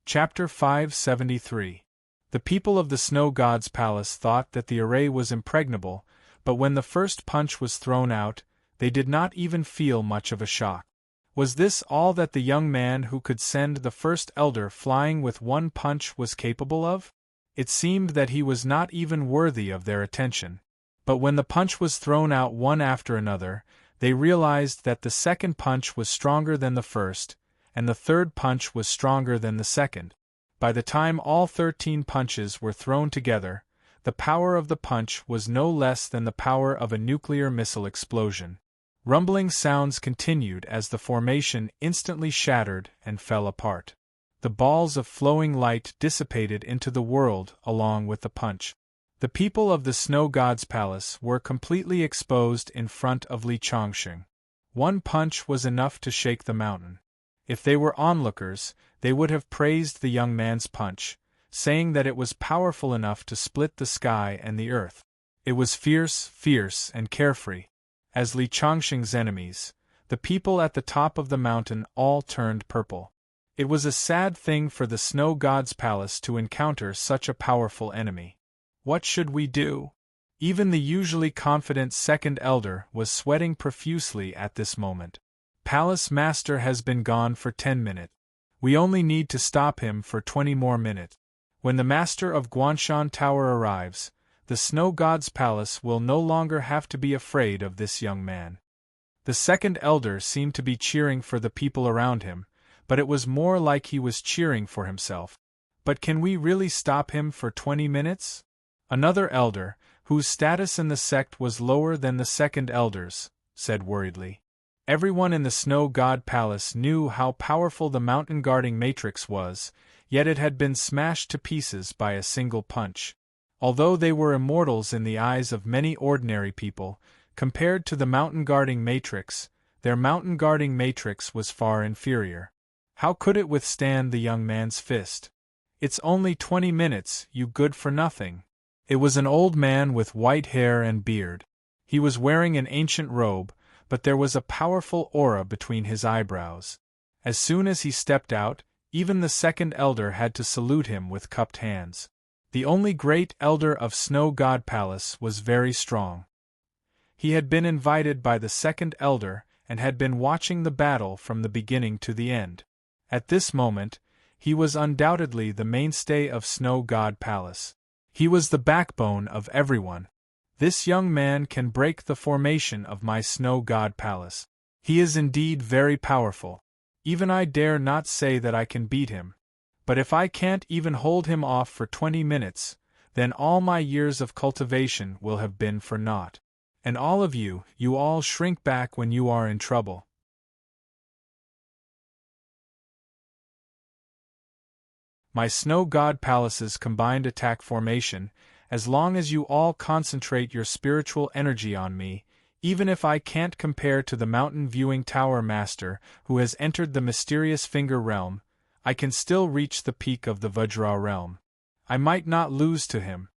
Chapter 573. The people of the Snow God's palace thought that the array was impregnable, but when the first punch was thrown out, they did not even feel much of a shock. Was this all that the young man who could send the first elder flying with one punch was capable of? It seemed that he was not even worthy of their attention. But when the punch was thrown out one after another, they realized that the second punch was stronger than the first, and the third punch was stronger than the second. By the time all 13 punches were thrown together, the power of the punch was no less than the power of a nuclear missile explosion. Rumbling sounds continued as the formation instantly shattered and fell apart. The balls of flowing light dissipated into the world along with the punch. The people of the Snow God's palace were completely exposed in front of Li Chongqing. One punch was enough to shake the mountain. If they were onlookers, they would have praised the young man's punch, saying that it was powerful enough to split the sky and the earth. It was fierce, and carefree. As Li Chongqing's enemies, the people at the top of the mountain all turned purple. It was a sad thing for the Snow God's palace to encounter such a powerful enemy. What should we do? Even the usually confident second elder was sweating profusely at this moment. Palace Master has been gone for 10 minutes. We only need to stop him for 20 more minutes. When the Master of Guanshan Tower arrives, the Snow God's palace will no longer have to be afraid of this young man. The second elder seemed to be cheering for the people around him, but it was more like he was cheering for himself. But can we really stop him for 20 minutes? Another elder, whose status in the sect was lower than the second elder's, said worriedly. Everyone in the Snow God Palace knew how powerful the mountain guarding matrix was, yet it had been smashed to pieces by a single punch. Although they were immortals in the eyes of many ordinary people, compared to the mountain guarding matrix, their mountain guarding matrix was far inferior. How could it withstand the young man's fist? It's only 20 minutes, you good-for-nothing. It was an old man with white hair and beard. He was wearing an ancient robe, but there was a powerful aura between his eyebrows. As soon as he stepped out, even the second elder had to salute him with cupped hands. The only great elder of Snow God Palace was very strong. He had been invited by the second elder and had been watching the battle from the beginning to the end. At this moment, he was undoubtedly the mainstay of Snow God Palace. He was the backbone of everyone. This young man can break the formation of my Snow God Palace. He is indeed very powerful. Even I dare not say that I can beat him. But if I can't even hold him off for 20 minutes, then all my years of cultivation will have been for naught. And all of you, you all shrink back when you are in trouble. My Snow God Palace's combined attack formation, as long as you all concentrate your spiritual energy on me, even if I can't compare to the mountain viewing tower master who has entered the mysterious finger realm, I can still reach the peak of the Vajra realm. I might not lose to him.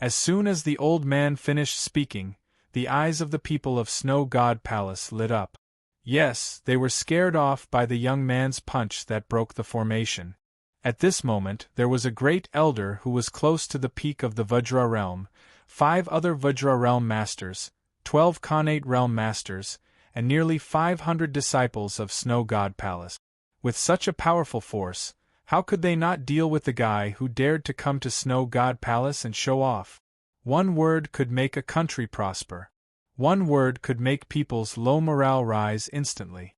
As soon as the old man finished speaking, the eyes of the people of Snow God Palace lit up. Yes, they were scared off by the young man's punch that broke the formation. At this moment, there was a great elder who was close to the peak of the Vajra realm, 5 other Vajra realm masters, 12 Khanate realm masters, and nearly 500 disciples of Snow God Palace. With such a powerful force, how could they not deal with the guy who dared to come to Snow God Palace and show off? One word could make a country prosper. One word could make people's low morale rise instantly.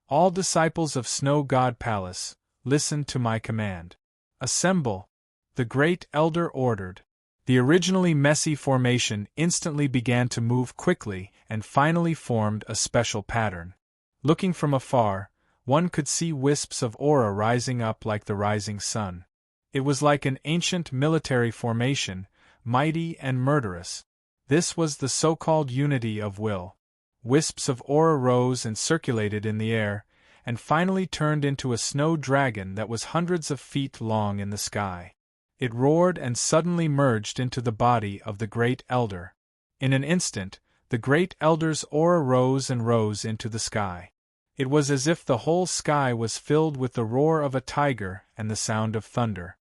All disciples of Snow God Palace, listen to my command. Assemble! The great elder ordered. The originally messy formation instantly began to move quickly and finally formed a special pattern. Looking from afar, one could see wisps of aura rising up like the rising sun. It was like an ancient military formation, mighty and murderous. This was the so-called unity of will. Wisps of aura rose and circulated in the air, and finally turned into a snow dragon that was hundreds of feet long in the sky. It roared and suddenly merged into the body of the great elder. In an instant, the great elder's aura rose and rose into the sky. It was as if the whole sky was filled with the roar of a tiger and the sound of thunder.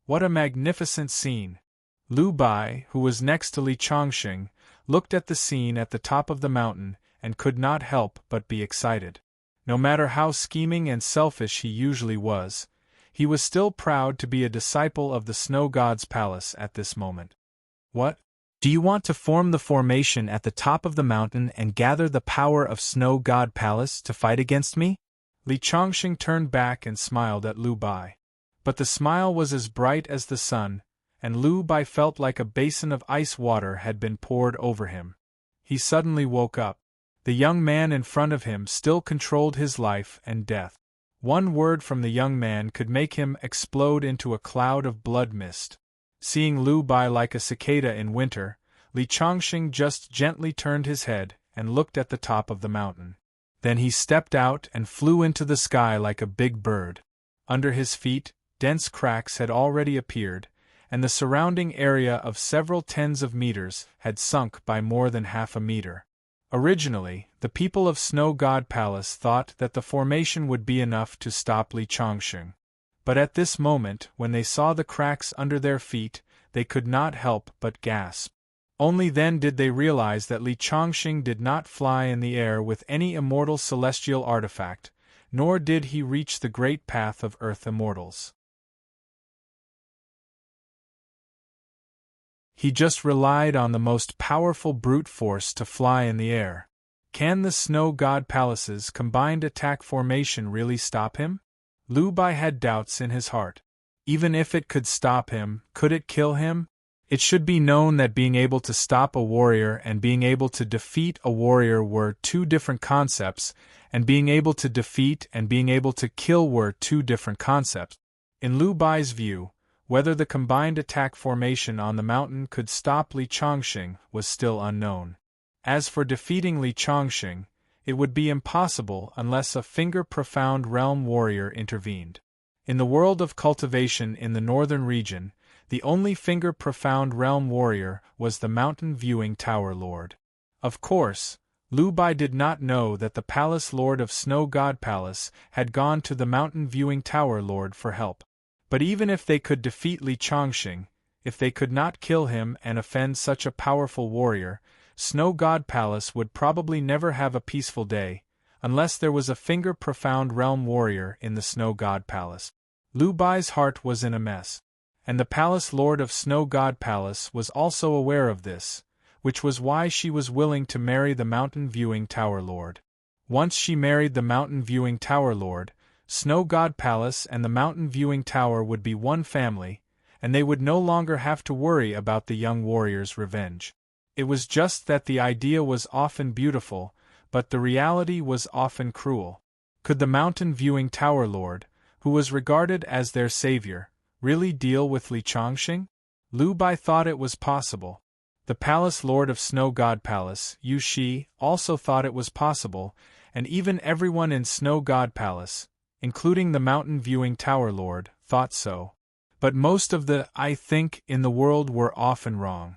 What a magnificent scene! Lu Bai, who was next to Li Chongqing, looked at the scene at the top of the mountain and could not help but be excited. No matter how scheming and selfish he usually was, he was still proud to be a disciple of the Snow God's palace at this moment. What? Do you want to form the formation at the top of the mountain and gather the power of Snow God Palace to fight against me? Li Chongqing turned back and smiled at Lu Bai. But the smile was as bright as the sun, and Lu Bai felt like a basin of ice water had been poured over him. He suddenly woke up. The young man in front of him still controlled his life and death. One word from the young man could make him explode into a cloud of blood mist. Seeing Lu Bai like a cicada in winter, Li Chongqing just gently turned his head and looked at the top of the mountain. Then he stepped out and flew into the sky like a big bird. Under his feet, dense cracks had already appeared, and the surrounding area of several tens of meters had sunk by more than half a meter. Originally, the people of Snow God Palace thought that the formation would be enough to stop Li Chongqing. But at this moment, when they saw the cracks under their feet, they could not help but gasp. Only then did they realize that Li Chongqing did not fly in the air with any immortal celestial artifact, nor did he reach the great path of Earth immortals. He just relied on the most powerful brute force to fly in the air. Can the Snow God Palace's combined attack formation really stop him? Lu Bai had doubts in his heart. Even if it could stop him, could it kill him? It should be known that being able to stop a warrior and being able to defeat a warrior were two different concepts, and being able to defeat and being able to kill were two different concepts. In Lu Bai's view, whether the combined attack formation on the mountain could stop Li Chongqing was still unknown. As for defeating Li Chongqing, It would be impossible unless a finger-profound realm warrior intervened. In the world of cultivation in the northern region, the only finger-profound realm warrior was the mountain viewing tower lord. Of course, Liu Bei did not know that the palace lord of Snow God Palace had gone to the mountain viewing tower lord for help. But even if they could defeat Li Chongqing, if they could not kill him and offend such a powerful warrior, Snow God Palace would probably never have a peaceful day, unless there was a finger-profound realm warrior in the Snow God Palace. Liu Bai's heart was in a mess, and the palace lord of Snow God Palace was also aware of this, which was why she was willing to marry the mountain viewing tower lord. Once she married the mountain viewing tower lord, Snow God Palace and the mountain viewing tower would be one family, and they would no longer have to worry about the young warrior's revenge. It was just that the idea was often beautiful, but the reality was often cruel. Could the mountain viewing tower lord, who was regarded as their savior, really deal with Li Chongqing? Liu Bei thought it was possible. The palace lord of Snow God Palace, Yu Shi, also thought it was possible, and even everyone in Snow God Palace, including the mountain viewing tower lord, thought so. But most of the "I think" in the world were often wrong.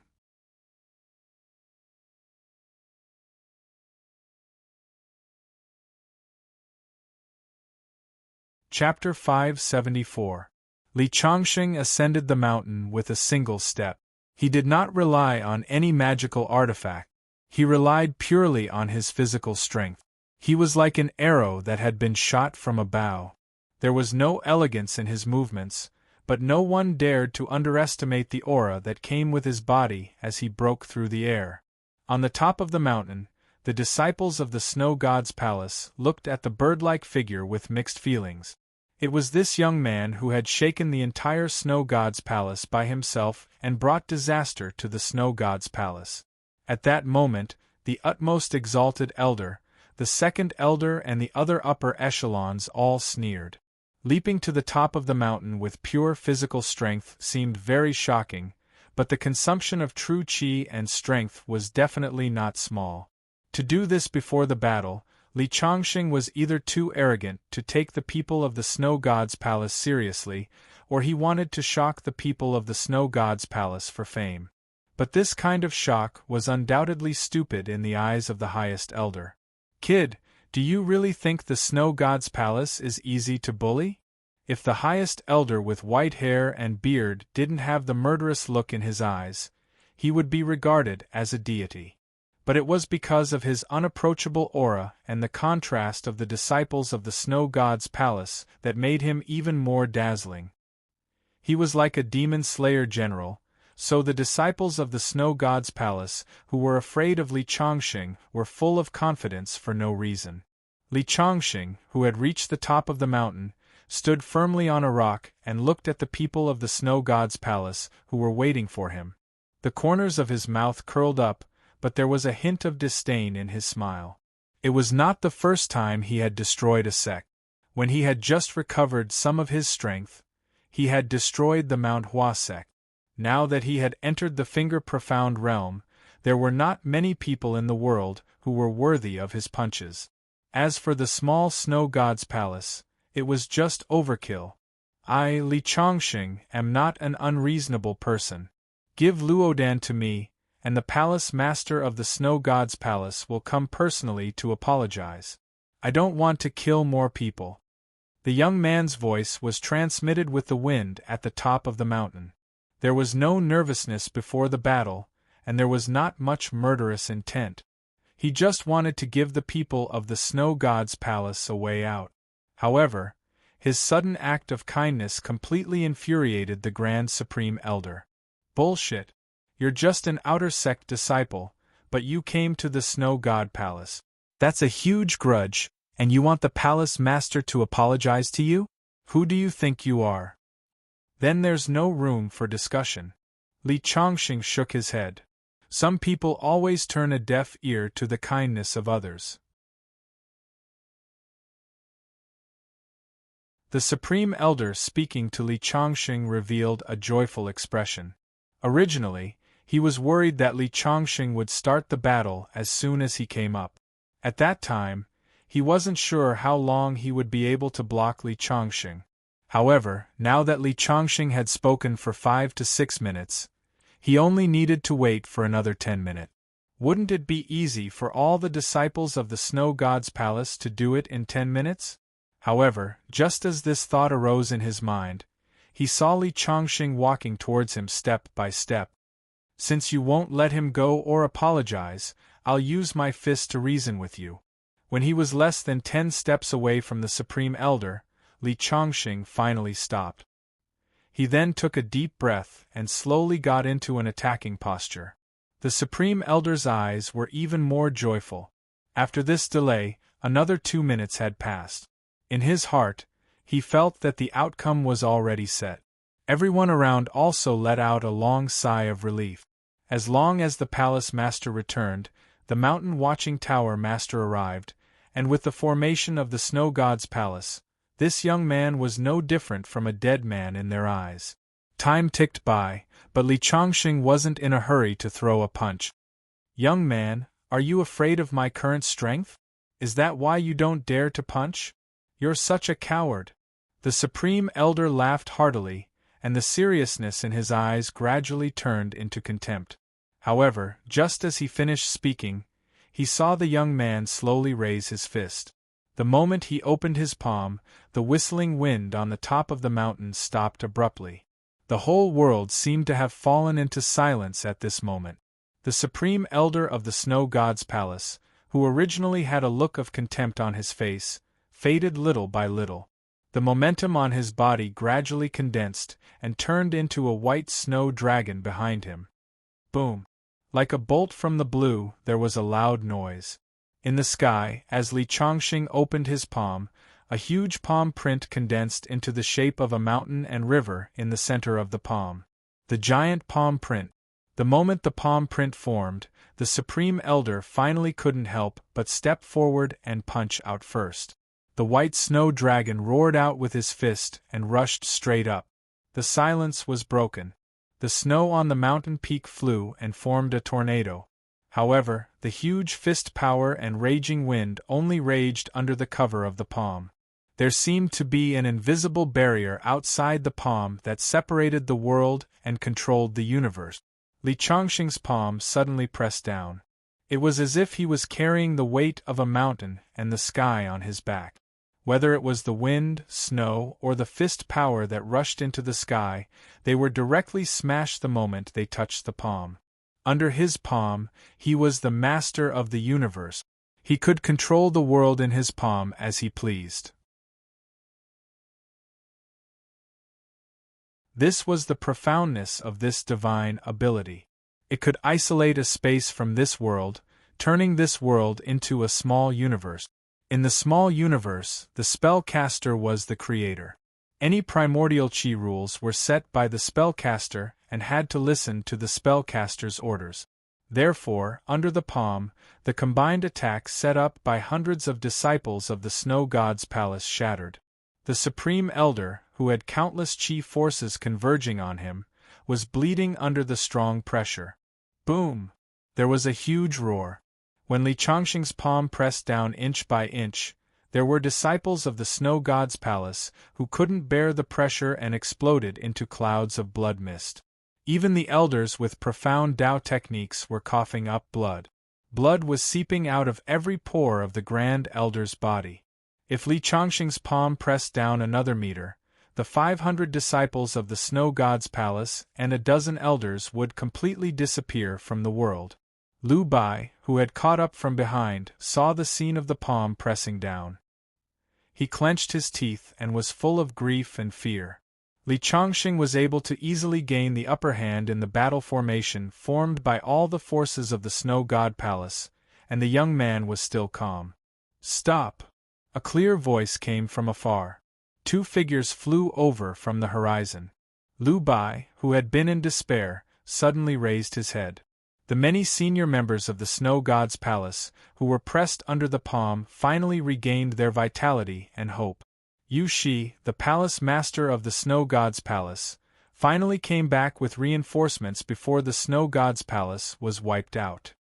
Chapter 574. Li Chongqing ascended the mountain with a single step. He did not rely on any magical artifact. He relied purely on his physical strength. He was like an arrow that had been shot from a bow. There was no elegance in his movements, but no one dared to underestimate the aura that came with his body as he broke through the air. On the top of the mountain, the disciples of the Snow God's Palace looked at the bird-like figure with mixed feelings. It was this young man who had shaken the entire Snow God's Palace by himself and brought disaster to the Snow God's Palace. At that moment, the utmost exalted elder, the second elder and the other upper echelons all sneered. Leaping to the top of the mountain with pure physical strength seemed very shocking, but the consumption of true qi and strength was definitely not small. To do this before the battle, Li Chongqing was either too arrogant to take the people of the Snow God's Palace seriously, or he wanted to shock the people of the Snow God's Palace for fame. But this kind of shock was undoubtedly stupid in the eyes of the highest elder. "Kid, do you really think the Snow God's Palace is easy to bully?" If the highest elder with white hair and beard didn't have the murderous look in his eyes, he would be regarded as a deity. But it was because of his unapproachable aura and the contrast of the disciples of the Snow God's Palace that made him even more dazzling. He was like a demon slayer general, so the disciples of the Snow God's Palace, who were afraid of Li Chongqing, were full of confidence for no reason. Li Chongqing, who had reached the top of the mountain, stood firmly on a rock and looked at the people of the Snow God's Palace who were waiting for him. The corners of his mouth curled up, but there was a hint of disdain in his smile. It was not the first time he had destroyed a sect. When he had just recovered some of his strength, he had destroyed the Mount Hua sect. Now that he had entered the finger-profound realm, there were not many people in the world who were worthy of his punches. As for the small Snow God's Palace, it was just overkill. I, Li Chongqing, am not an unreasonable person. Give Luodan to me, and the palace master of the Snow God's Palace will come personally to apologize. I don't want to kill more people. The young man's voice was transmitted with the wind at the top of the mountain. There was no nervousness before the battle, and there was not much murderous intent. He just wanted to give the people of the Snow God's Palace a way out. However, his sudden act of kindness completely infuriated the Grand Supreme Elder. Bullshit. You're just an outer sect disciple, but you came to the Snow God Palace. That's a huge grudge, and you want the palace master to apologize to you? Who do you think you are? Then there's no room for discussion. Li Chongqing shook his head. Some people always turn a deaf ear to the kindness of others. The Supreme Elder speaking to Li Chongqing revealed a joyful expression. Originally, he was worried that Li Chongqing would start the battle as soon as he came up. At that time, he wasn't sure how long he would be able to block Li Changxing. However, now that Li Changxing had spoken for 5 to 6 minutes, he only needed to wait for another 10 minutes. Wouldn't it be easy for all the disciples of the Snow God's palace to do it in 10 minutes? However, just as this thought arose in his mind, he saw Li Changxing walking towards him step by step. Since you won't let him go or apologize, I'll use my fist to reason with you. When he was less than 10 steps away from the Supreme Elder, Li Changxing finally stopped. He then took a deep breath and slowly got into an attacking posture. The Supreme Elder's eyes were even more joyful. After this delay, another 2 minutes had passed. In his heart, he felt that the outcome was already set. Everyone around also let out a long sigh of relief. As long as the palace master returned, the mountain watching tower master arrived, and with the formation of the Snow God's palace, this young man was no different from a dead man in their eyes. Time ticked by, but Li Changxing wasn't in a hurry to throw a punch. "Young man, are you afraid of my current strength? Is that why you don't dare to punch? You're such a coward." The Supreme Elder laughed heartily, and the seriousness in his eyes gradually turned into contempt. However, just as he finished speaking, he saw the young man slowly raise his fist. The moment he opened his palm, the whistling wind on the top of the mountain stopped abruptly. The whole world seemed to have fallen into silence at this moment. The Supreme Elder of the Snow God's palace, who originally had a look of contempt on his face, faded little by little. The momentum on his body gradually condensed and turned into a white snow dragon behind him. Boom! Like a bolt from the blue, there was a loud noise. In the sky, as Li Changxing opened his palm, a huge palm print condensed into the shape of a mountain and river in the center of the palm. The giant palm print. The moment the palm print formed, the Supreme Elder finally couldn't help but step forward and punch out first. The white snow dragon roared out with his fist and rushed straight up. The silence was broken. The snow on the mountain peak flew and formed a tornado. However, the huge fist power and raging wind only raged under the cover of the palm. There seemed to be an invisible barrier outside the palm that separated the world and controlled the universe. Li Changxing's palm suddenly pressed down. It was as if he was carrying the weight of a mountain and the sky on his back. Whether it was the wind, snow, or the fist power that rushed into the sky, they were directly smashed the moment they touched the palm. Under his palm, he was the master of the universe. He could control the world in his palm as he pleased. This was the profoundness of this divine ability. It could isolate a space from this world, turning this world into a small universe. In the small universe, the spellcaster was the creator. Any primordial chi rules were set by the spellcaster and had to listen to the spellcaster's orders. Therefore, under the palm, the combined attack set up by hundreds of disciples of the Snow God's palace shattered. The Supreme Elder, who had countless chi forces converging on him, was bleeding under the strong pressure. Boom! There was a huge roar. When Li Changxing's palm pressed down inch by inch, there were disciples of the Snow God's palace who couldn't bear the pressure and exploded into clouds of blood mist. Even the elders with profound Tao techniques were coughing up blood. Blood was seeping out of every pore of the Grand Elder's body. If Li Changxing's palm pressed down another meter, the 500 disciples of the Snow God's palace and a dozen elders would completely disappear from the world. Lu Bai, who had caught up from behind, saw the scene of the palm pressing down. He clenched his teeth and was full of grief and fear. Li Changxing was able to easily gain the upper hand in the battle formation formed by all the forces of the Snow God Palace, and the young man was still calm. "Stop!" A clear voice came from afar. 2 figures flew over from the horizon. Lu Bai, who had been in despair, suddenly raised his head. The many senior members of the Snow God's palace, who were pressed under the palm, finally regained their vitality and hope. Yu Shi, the palace master of the Snow God's palace, finally came back with reinforcements before the Snow God's palace was wiped out.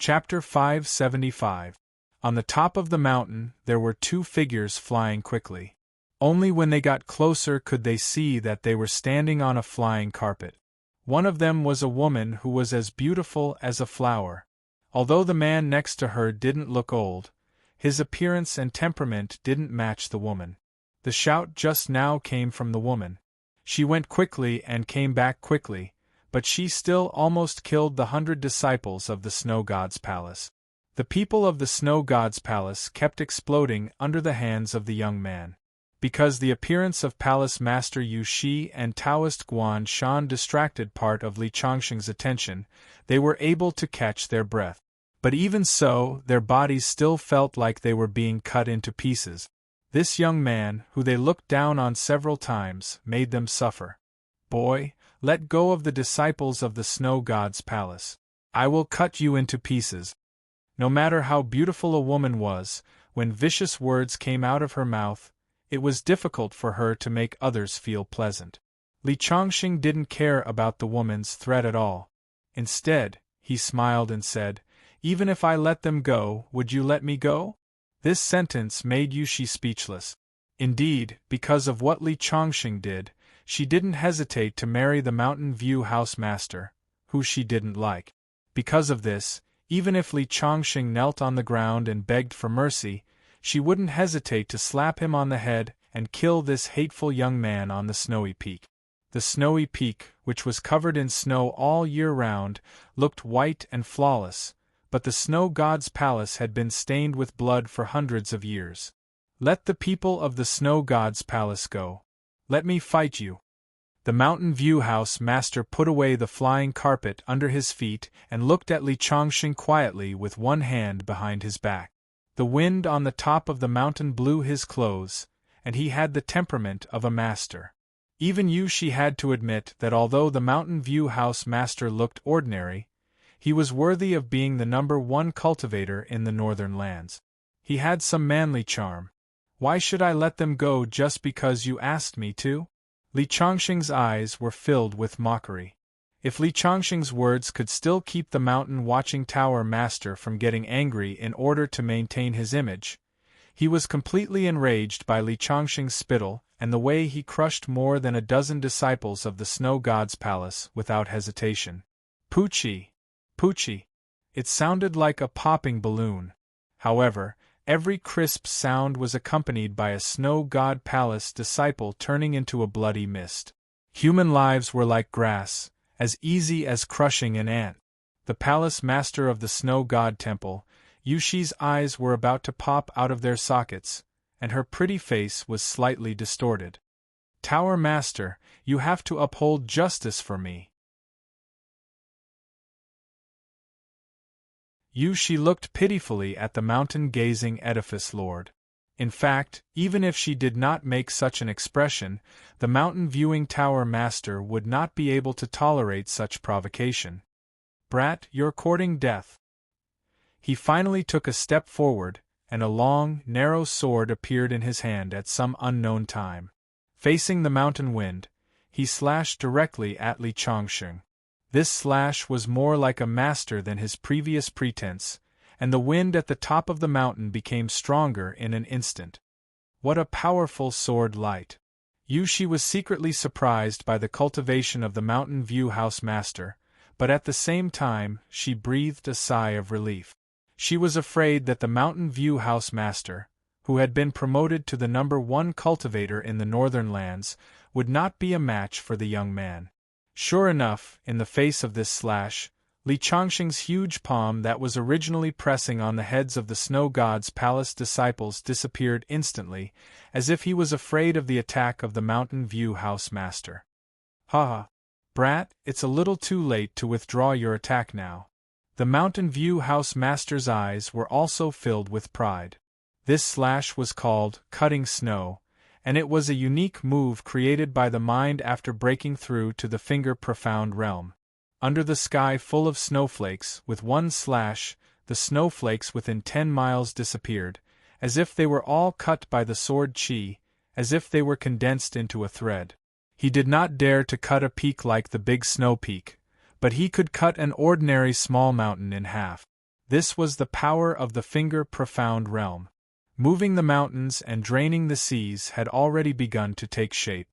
Chapter 575. On the top of the mountain there were two figures flying quickly. Only when they got closer could they see that they were standing on a flying carpet. One of them was a woman who was as beautiful as a flower. Although the man next to her didn't look old, his appearance and temperament didn't match the woman. The shout just now came from the woman. She went quickly and came back quickly, but she still almost killed the 100 disciples of the Snow God's palace. The people of the Snow God's palace kept exploding under the hands of the young man. Because the appearance of Palace Master Yu Shi and Taoist Guan Shan distracted part of Li Chongqing's attention, they were able to catch their breath. But even so, their bodies still felt like they were being cut into pieces. This young man, who they looked down on several times, made them suffer. "Boy, let go of the disciples of the Snow God's palace. I will cut you into pieces." No matter how beautiful a woman was, when vicious words came out of her mouth, it was difficult for her to make others feel pleasant. Li Chongqing didn't care about the woman's threat at all. Instead, he smiled and said, "Even if I let them go, would you let me go?" This sentence made Yu Shi speechless. Indeed, because of what Li Chongqing did, she didn't hesitate to marry the Mountain View house master, who she didn't like. Because of this, even if Li Chongqing knelt on the ground and begged for mercy, she wouldn't hesitate to slap him on the head and kill this hateful young man on the snowy peak. The snowy peak, which was covered in snow all year round, looked white and flawless, but the Snow God's palace had been stained with blood for hundreds of years. "Let the people of the Snow God's palace go. Let me fight you." The Mountain View house master put away the flying carpet under his feet and looked at Li Chongqing quietly with one hand behind his back. The wind on the top of the mountain blew his clothes, and he had the temperament of a master. Even Yu Shi had to admit that although the Mountain View house master looked ordinary, he was worthy of being the #1 cultivator in the northern lands. He had some manly charm. "Why should I let them go just because you asked me to?" Li Chongqing's eyes were filled with mockery. If Li Chongqing's words could still keep the mountain watching tower master from getting angry in order to maintain his image, he was completely enraged by Li Chongqing's spittle and the way he crushed more than a dozen disciples of the Snow God's palace without hesitation. Poochie! Poochie! It sounded like a popping balloon. However, every crisp sound was accompanied by a Snow God palace disciple turning into a bloody mist. Human lives were like grass, as easy as crushing an ant. The palace master of the Snow God temple, Yu Shi's eyes were about to pop out of their sockets, and her pretty face was slightly distorted. "Tower master, you have to uphold justice for me." Yu Shi looked pitifully at the mountain-gazing edifice lord. In fact, even if she did not make such an expression, the mountain-viewing tower master would not be able to tolerate such provocation. "Brat, you're courting death." He finally took a step forward, and a long, narrow sword appeared in his hand at some unknown time. Facing the mountain wind, he slashed directly at Li Chongqing. This slash was more like a master than his previous pretense, and the wind at the top of the mountain became stronger in an instant. What a powerful sword light! Yu Shi was secretly surprised by the cultivation of the Mountain View house master, but at the same time she breathed a sigh of relief. She was afraid that the Mountain View house master, who had been promoted to the #1 cultivator in the northern lands, would not be a match for the young man. Sure enough, in the face of this slash, Li Chongqing's huge palm that was originally pressing on the heads of the Snow God's palace disciples disappeared instantly, as if he was afraid of the attack of the Mountain View house master. "Ha ha! Brat, it's a little too late to withdraw your attack now." The Mountain View house master's eyes were also filled with pride. This slash was called cutting snow, and it was a unique move created by the mind after breaking through to the finger-profound realm. Under the sky full of snowflakes, with one slash, the snowflakes within 10 miles disappeared, as if they were all cut by the sword chi, as if they were condensed into a thread. He did not dare to cut a peak like the Big Snow Peak, but he could cut an ordinary small mountain in half. This was the power of the finger-profound realm. Moving the mountains and draining the seas had already begun to take shape.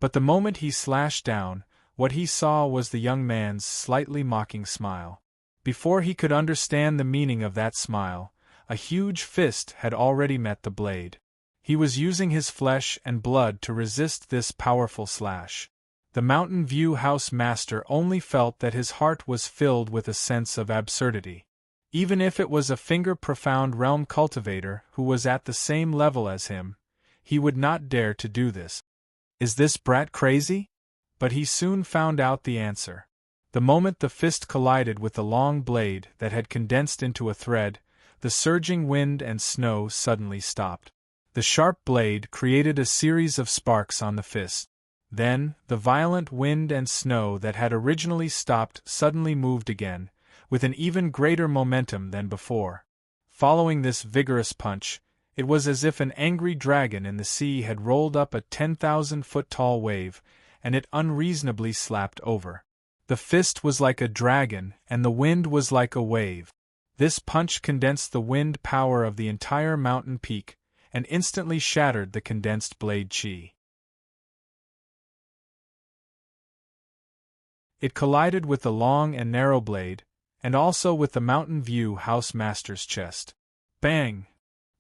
But the moment he slashed down, what he saw was the young man's slightly mocking smile. Before he could understand the meaning of that smile, a huge fist had already met the blade. He was using his flesh and blood to resist this powerful slash. The Mountain View House Master only felt that his heart was filled with a sense of absurdity. Even if it was a finger-profound realm cultivator who was at the same level as him, he would not dare to do this. Is this brat crazy? But he soon found out the answer. The moment the fist collided with the long blade that had condensed into a thread, the surging wind and snow suddenly stopped. The sharp blade created a series of sparks on the fist. Then, the violent wind and snow that had originally stopped suddenly moved again, with an even greater momentum than before. Following this vigorous punch, it was as if an angry dragon in the sea had rolled up a 10,000-foot-tall wave, and it unreasonably slapped over. The fist was like a dragon, and the wind was like a wave. This punch condensed the wind power of the entire mountain peak, and instantly shattered the condensed blade chi. It collided with the long and narrow blade, and also with the Mountain View House Master's chest. Bang!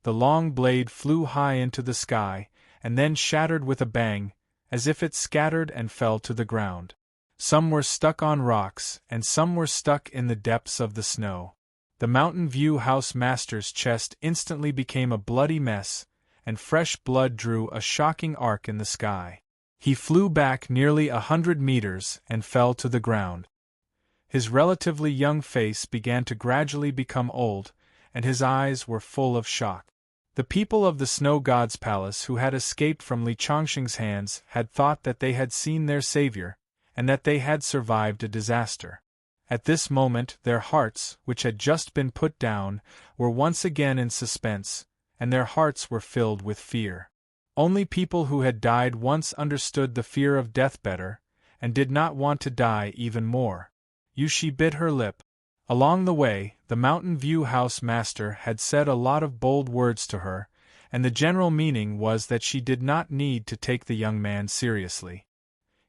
The long blade flew high into the sky, and then shattered with a bang, as if it scattered and fell to the ground. Some were stuck on rocks, and some were stuck in the depths of the snow. The Mountain View House Master's chest instantly became a bloody mess, and fresh blood drew a shocking arc in the sky. He flew back nearly 100 meters and fell to the ground. His relatively young face began to gradually become old, and his eyes were full of shock. The people of the Snow God's palace who had escaped from Li Chongqing's hands had thought that they had seen their savior, and that they had survived a disaster. At this moment their hearts, which had just been put down, were once again in suspense, and their hearts were filled with fear. Only people who had died once understood the fear of death better, and did not want to die even more. Yushi bit her lip. Along the way, the Mountain View House Master had said a lot of bold words to her, and the general meaning was that she did not need to take the young man seriously.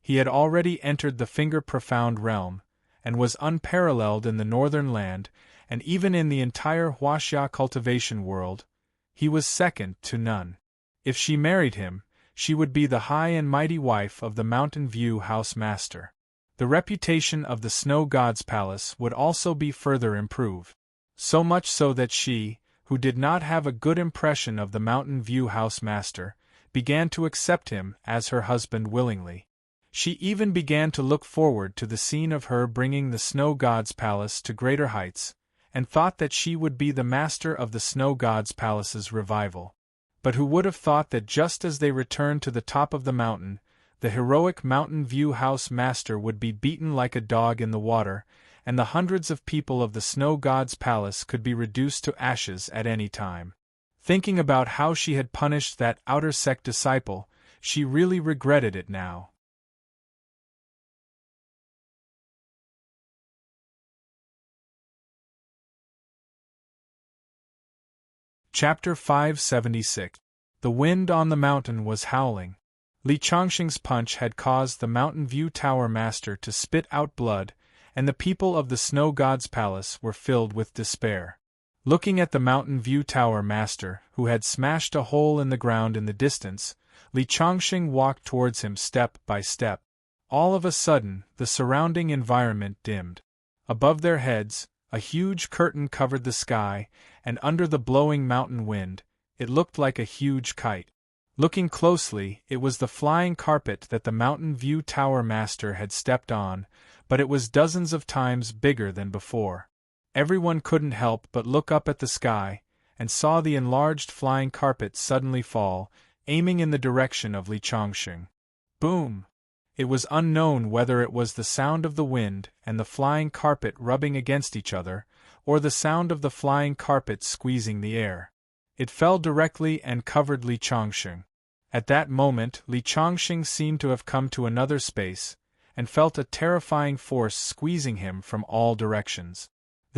He had already entered the finger-profound realm, and was unparalleled in the northern land, and even in the entire Huaxia cultivation world. He was second to none. If she married him, she would be the high and mighty wife of the Mountain View House Master. The reputation of the Snow God's palace would also be further improved. So much so that she, who did not have a good impression of the Mountain View House Master, began to accept him as her husband willingly. She even began to look forward to the scene of her bringing the Snow God's palace to greater heights, and thought that she would be the master of the Snow God's palace's revival. But who would have thought that just as they returned to the top of the mountain, the heroic Mountain View House Master would be beaten like a dog in the water, and the hundreds of people of the Snow God's palace could be reduced to ashes at any time. Thinking about how she had punished that outer sect disciple, she really regretted it now. Chapter 576. The wind on the mountain was howling. Li Chongqing's punch had caused the Mountain View Tower Master to spit out blood, and the people of the Snow God's palace were filled with despair. Looking at the Mountain View Tower Master, who had smashed a hole in the ground in the distance, Li Chongqing walked towards him step by step. All of a sudden, the surrounding environment dimmed. Above their heads, a huge curtain covered the sky, and under the blowing mountain wind, it looked like a huge kite. Looking closely, it was the flying carpet that the Mountain View Tower Master had stepped on, but it was dozens of times bigger than before. Everyone couldn't help but look up at the sky, and saw the enlarged flying carpet suddenly fall, aiming in the direction of Li Chongqing. Boom! It was unknown whether it was the sound of the wind and the flying carpet rubbing against each other, or the sound of the flying carpet squeezing the air. It fell directly and covered Li Chongqing. At that moment Li Chongqing seemed to have come to another space, and felt a terrifying force squeezing him from all directions.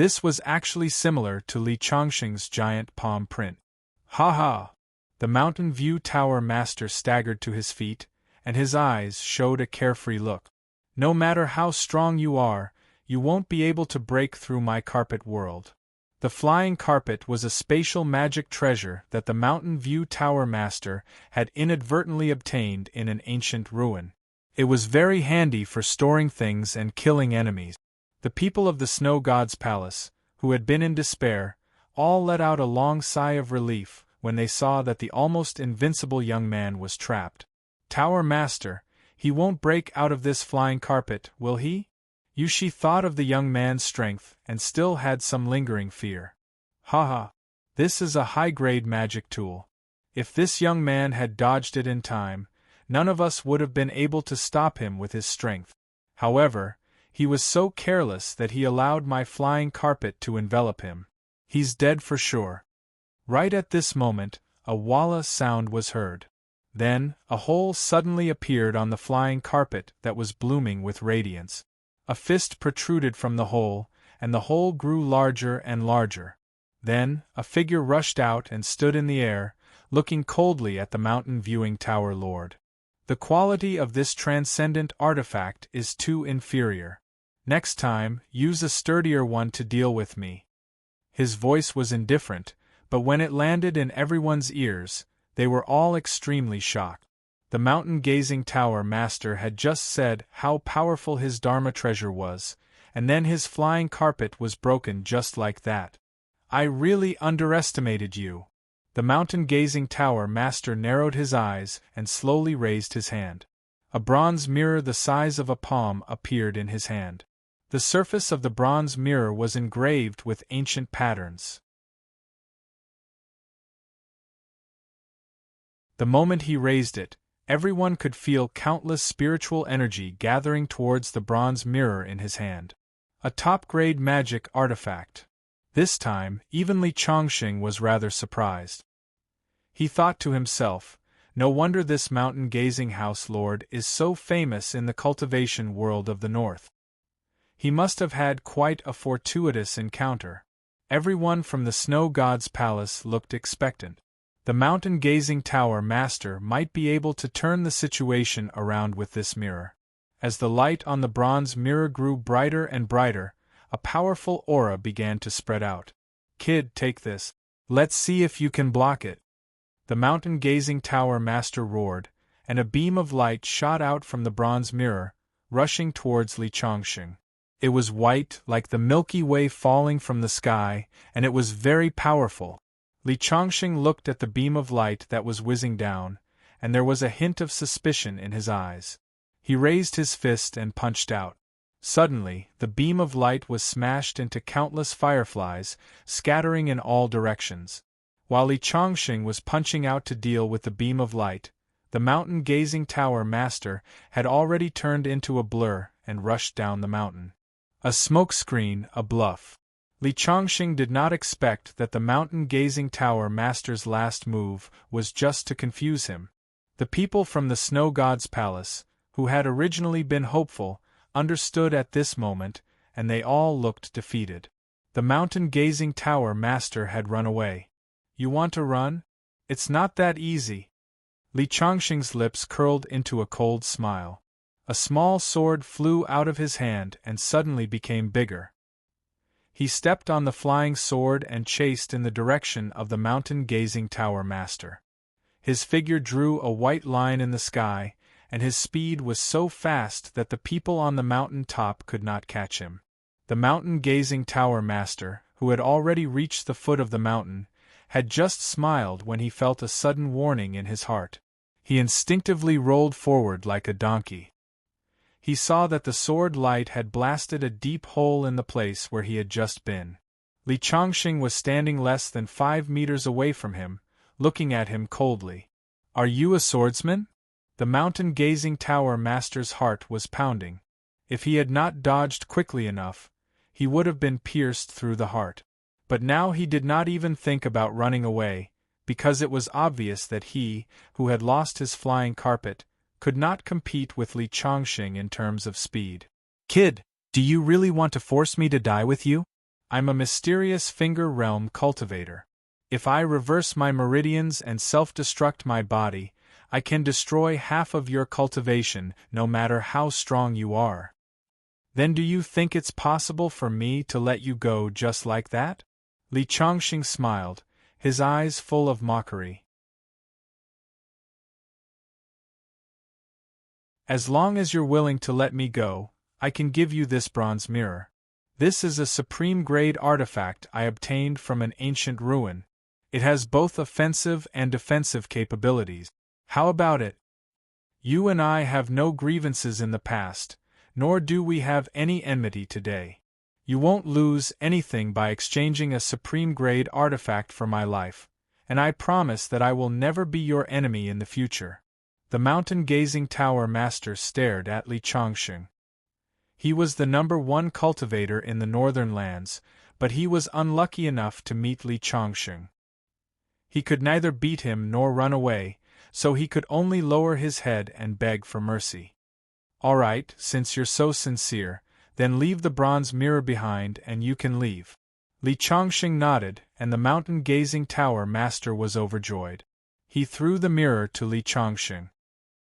This was actually similar to Li Chongqing's giant palm print. Ha ha! The Mountain View Tower master staggered to his feet, and his eyes showed a carefree look. No matter how strong you are, you won't be able to break through my carpet world. The flying carpet was a spatial magic treasure that the Mountain View Tower master had inadvertently obtained in an ancient ruin. It was very handy for storing things and killing enemies. The people of the Snow God's palace, who had been in despair, all let out a long sigh of relief when they saw that the almost invincible young man was trapped. Tower Master, he won't break out of this flying carpet, will he? Yushi thought of the young man's strength and still had some lingering fear. Haha, this is a high-grade magic tool. If this young man had dodged it in time, none of us would have been able to stop him with his strength. However, he was so careless that he allowed my flying carpet to envelop him. He's dead for sure. Right at this moment, a walla sound was heard. Then, a hole suddenly appeared on the flying carpet that was blooming with radiance. A fist protruded from the hole, and the hole grew larger and larger. Then, a figure rushed out and stood in the air, looking coldly at the Mountain Viewing Tower Lord. The quality of this transcendent artifact is too inferior. Next time, use a sturdier one to deal with me. His voice was indifferent, but when it landed in everyone's ears, they were all extremely shocked. The mountain-gazing tower master had just said how powerful his Dharma treasure was, and then his flying carpet was broken just like that. I really underestimated you. The mountain-gazing tower master narrowed his eyes and slowly raised his hand. A bronze mirror the size of a palm appeared in his hand. The surface of the bronze mirror was engraved with ancient patterns. The moment he raised it, everyone could feel countless spiritual energy gathering towards the bronze mirror in his hand. A top-grade magic artifact. This time, even Li Chongqing was rather surprised. He thought to himself, no wonder this mountain-gazing house lord is so famous in the cultivation world of the north. He must have had quite a fortuitous encounter. Everyone from the Snow God's palace looked expectant. The mountain-gazing tower master might be able to turn the situation around with this mirror. As the light on the bronze mirror grew brighter and brighter, a powerful aura began to spread out. Kid, take this. Let's see if you can block it. The mountain-gazing tower master roared, and a beam of light shot out from the bronze mirror, rushing towards Li Chongqing. It was white, like the Milky Way falling from the sky, and it was very powerful. Li Chongqing looked at the beam of light that was whizzing down, and there was a hint of suspicion in his eyes. He raised his fist and punched out. Suddenly, the beam of light was smashed into countless fireflies, scattering in all directions. While Li Chongqing was punching out to deal with the beam of light, the mountain-gazing tower master had already turned into a blur and rushed down the mountain. A smokescreen, a bluff. Li Chongqing did not expect that the mountain-gazing tower master's last move was just to confuse him. The people from the Snow God's palace, who had originally been hopeful, understood at this moment, and they all looked defeated. The mountain-gazing tower master had run away. You want to run? It's not that easy. Li Chongqing's lips curled into a cold smile. A small sword flew out of his hand and suddenly became bigger. He stepped on the flying sword and chased in the direction of the mountain-gazing tower master. His figure drew a white line in the sky, and his speed was so fast that the people on the mountain top could not catch him. The mountain-gazing tower master, who had already reached the foot of the mountain, had just smiled when he felt a sudden warning in his heart. He instinctively rolled forward like a donkey. He saw that the sword light had blasted a deep hole in the place where he had just been. Li Chongqing was standing less than 5 meters away from him, looking at him coldly. Are you a swordsman? The mountain-gazing tower master's heart was pounding. If he had not dodged quickly enough, he would have been pierced through the heart. But now he did not even think about running away, because it was obvious that he, who had lost his flying carpet, could not compete with Li Chongqing in terms of speed. Kid, do you really want to force me to die with you? I'm a mysterious finger realm cultivator. If I reverse my meridians and self-destruct my body, I can destroy half of your cultivation, no matter how strong you are. Then do you think it's possible for me to let you go just like that? Li Chongqing smiled, his eyes full of mockery. As long as you're willing to let me go, I can give you this bronze mirror. This is a supreme-grade artifact I obtained from an ancient ruin. It has both offensive and defensive capabilities. How about it? You and I have no grievances in the past, nor do we have any enmity today. You won't lose anything by exchanging a supreme-grade artifact for my life, and I promise that I will never be your enemy in the future. The mountain-gazing tower master stared at Li Chongqing. He was the #1 cultivator in the northern lands, but he was unlucky enough to meet Li Chongqing. He could neither beat him nor run away, so he could only lower his head and beg for mercy. All right, since you're so sincere, then leave the bronze mirror behind and you can leave. Li Chongqing nodded, and the mountain-gazing tower master was overjoyed. He threw the mirror to Li Chongqing.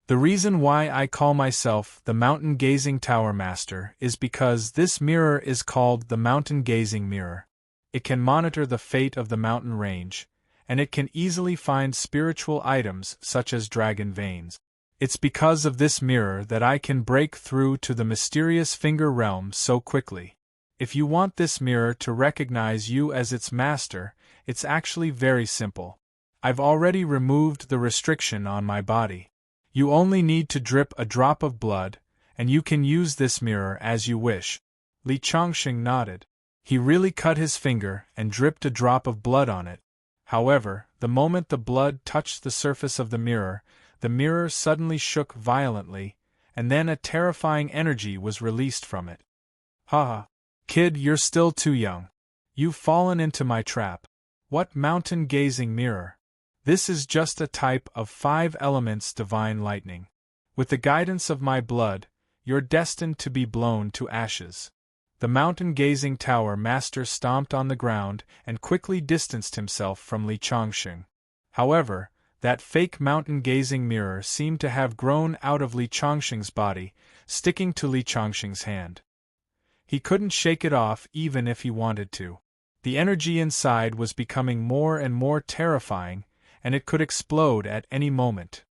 The reason why I call myself the mountain-gazing tower master is because this mirror is called the mountain-gazing mirror. It can monitor the fate of the mountain range, and it can easily find spiritual items such as dragon veins. It's because of this mirror that I can break through to the mysterious finger realm so quickly. If you want this mirror to recognize you as its master, it's actually very simple. I've already removed the restriction on my body. You only need to drip a drop of blood, and you can use this mirror as you wish. Li Chongqing nodded. He really cut his finger and dripped a drop of blood on it. However, the moment the blood touched the surface of the mirror suddenly shook violently, and then a terrifying energy was released from it. Ha! Kid, you're still too young. You've fallen into my trap. What mountain-gazing mirror? This is just a type of 5 elements divine lightning. With the guidance of my blood, you're destined to be blown to ashes. The mountain-gazing tower master stomped on the ground and quickly distanced himself from Li Chongqing. However, that fake mountain-gazing mirror seemed to have grown out of Li Chongqing's body, sticking to Li Chongqing's hand. He couldn't shake it off even if he wanted to. The energy inside was becoming more and more terrifying, and it could explode at any moment.